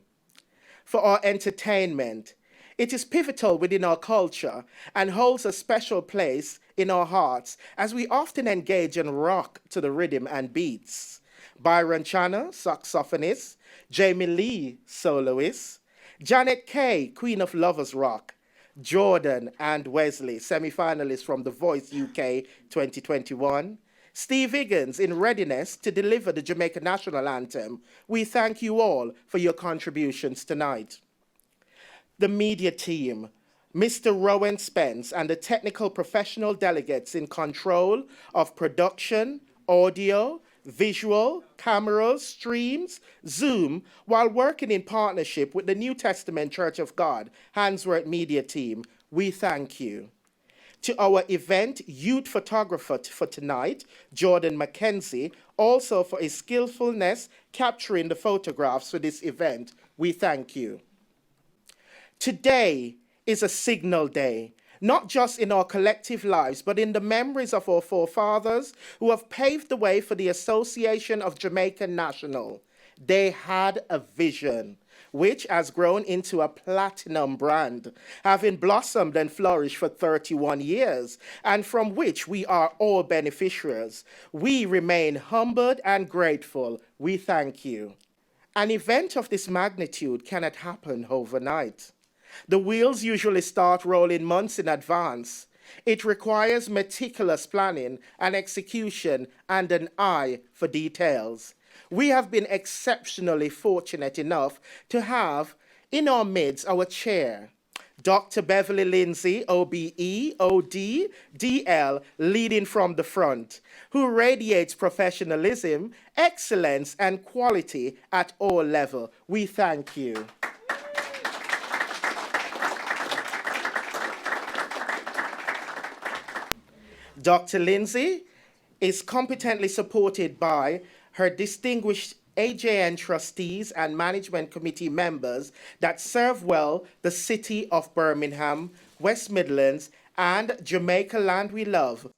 For our entertainment, it is pivotal within our culture and holds a special place in our hearts as we often engage and rock to the rhythm and beats. Byron Channer, saxophonist, Jamie Lee, soloist, Janet Kay, Queen of Lovers Rock, Jordan and Wesley, semi-finalists from The Voice UK 2021, Steve Higgins in readiness to deliver the Jamaica National Anthem. We thank you all for your contributions tonight. The media team, Mr. Rowan Spence and the technical professional delegates in control of production, audio, visual, cameras, streams, Zoom, while working in partnership with the New Testament Church of God, Handsworth Media Team, we thank you. To our event youth photographer for tonight, Jordan McKenzie, also for his skillfulness capturing the photographs for this event, we thank you. Today is a signal day, not just in our collective lives, but in the memories of our forefathers who have paved the way for the Association of Jamaican National. They had a vision. which has grown into a platinum brand, having blossomed and flourished for 31 years, and from which we are all beneficiaries. We remain humbled and grateful. We thank you. An event of this magnitude cannot happen overnight. The wheels usually start rolling months in advance. It requires meticulous planning and execution and an eye for details. We have been exceptionally fortunate enough to have in our midst our chair, Dr. Beverly Lindsay, OBE, OD, DL, leading from the front, who radiates professionalism, excellence, and quality at all levels. We thank you. Dr. Lindsay is competently supported by her distinguished AJN trustees and management committee members that serve well the city of Birmingham, West Midlands, and Jamaica land we love.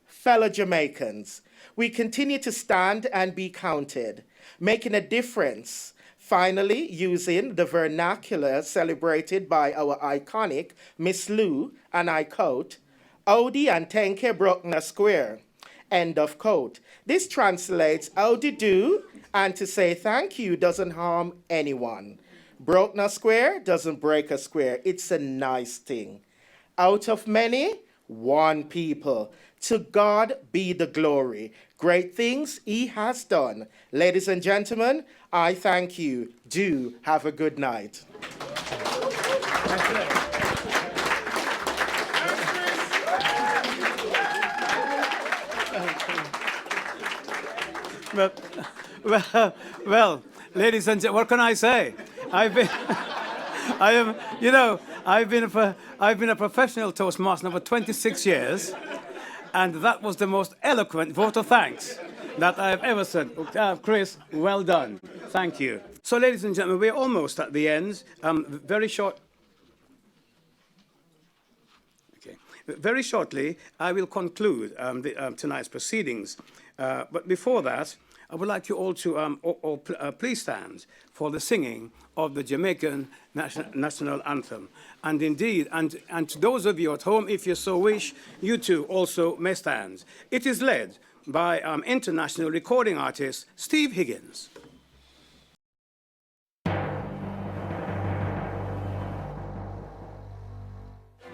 Fellow Jamaicans, we continue to stand and be counted, making a difference. Finally, using the vernacular celebrated by our iconic Miss Lou, and I quote, Audi and Tenke Brockner Square. End of quote. This translates Audi do, and to say thank you doesn't harm anyone. Brockner Square doesn't break a square. It's a nice thing. Out of many, one people. To God be the glory. Great things he has done. Ladies and gentlemen, I thank you. Do have a good night. Well, ladies and gentlemen, what can I say? I've been a professional Toastmaster for 26 years, and that was the most eloquent vote of thanks that I've ever said. Chris, well done. Thank you. So, ladies and gentlemen, we're almost at the end. Very shortly, I will conclude tonight's proceedings. But before that, I would like you all to please stand for the singing of the Jamaican national anthem. And indeed, and to those of you at home, if you so wish, you too also may stand. It is led by international recording artist Steve Higgins.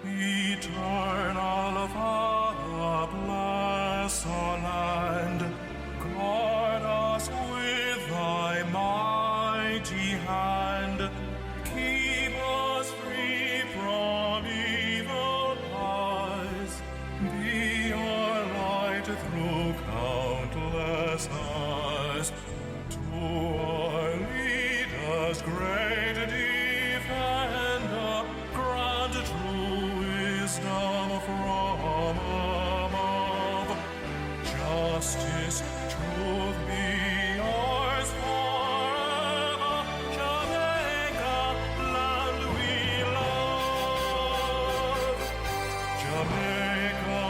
Eternal Father, bless our land. Guard us with thy mighty hand. Keep us free from evil eyes. Be our light through countless eyes. To our leaders, great defender, grant true wisdom from above. Justice, truth be ours forever. Jamaica, land we love. Jamaica,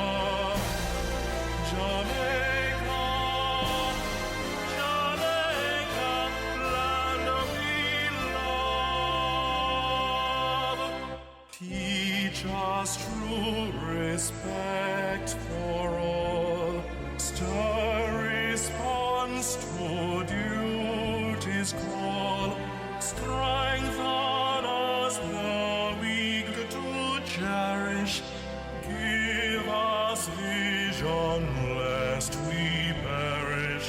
Jamaica, Jamaica, land we love. Teach us true respect for all. Stir response to duty's call. Strengthen us the weak to cherish. Give us vision lest we perish.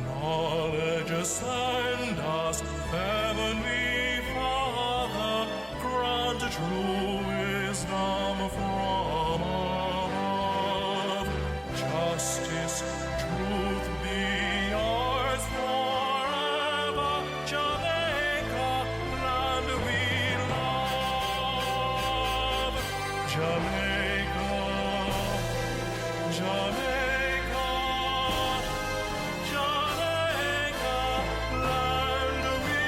Knowledge send us, heavenly Father. Grant true wisdom from above. Justice, truth be ours forever. Jamaica, land we love. Jamaica, Jamaica, Jamaica, land we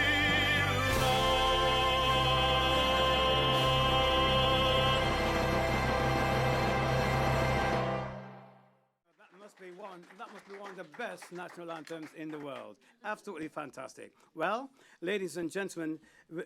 That must be one of the best national anthems in the world. Absolutely fantastic. Well, ladies and gentlemen,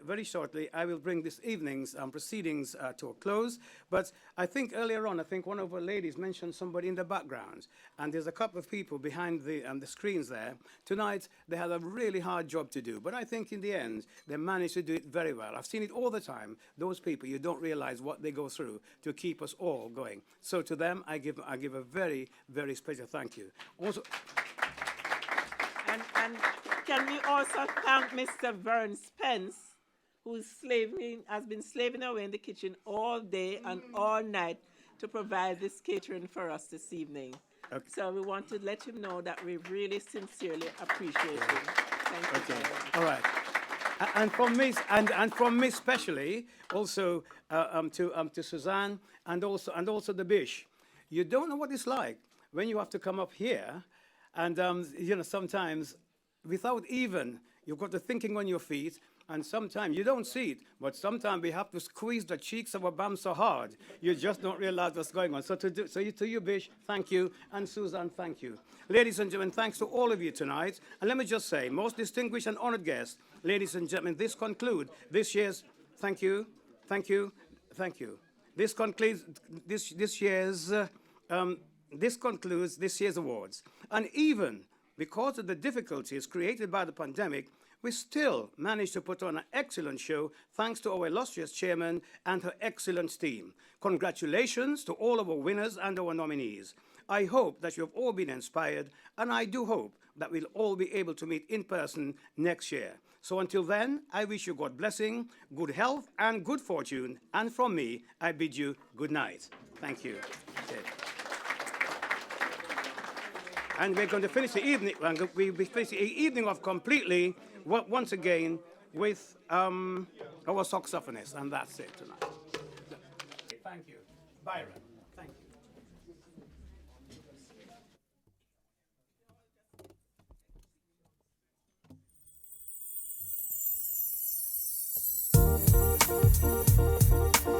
very shortly, I will bring this evening's proceedings to a close. But I think earlier on, I think one of our ladies mentioned somebody in the background, and there's a couple of people behind the screens there. Tonight, they had a really hard job to do, but I think in the end, they managed to do it very well. I've seen it all the time. Those people, you don't realize what they go through to keep us all going. So to them, I give a very, very special thank you. Also, And can we also thank Mr. Vern Spence, who's has been slaving away in the kitchen all day and all night to provide this catering for us this evening. Okay. So we want to let him know that we really sincerely appreciate him. Thank you. okay, Vern. all right. And from me specially, also to Suzanne and also the Bish. You don't know what it's like when you have to come up here, and sometimes without even you've got the thinking on your feet, and sometimes you don't see it, but sometimes we have to squeeze the cheeks of our bum so hard you just don't realize what's going on. So to you, Bish, thank you, and Suzanne, thank you. Ladies and gentlemen, thanks to all of you tonight. And let me just say, most distinguished and honored guests, ladies and gentlemen, this concludes this year's. Thank you. This concludes this year's. This concludes this year's awards. And even because of the difficulties created by the pandemic, we still managed to put on an excellent show thanks to our illustrious chairman and her excellent team. Congratulations to all of our winners and our nominees. I hope that you have all been inspired, and I do hope that we'll all be able to meet in person next year. So until then, I wish you God blessing, good health, and good fortune. And from me, I bid you good night. Thank you. Okay. And we're going to finish the evening. We'll be finishing the evening off completely once again with our saxophonist, and that's it tonight. Thank you, Byron. Thank you.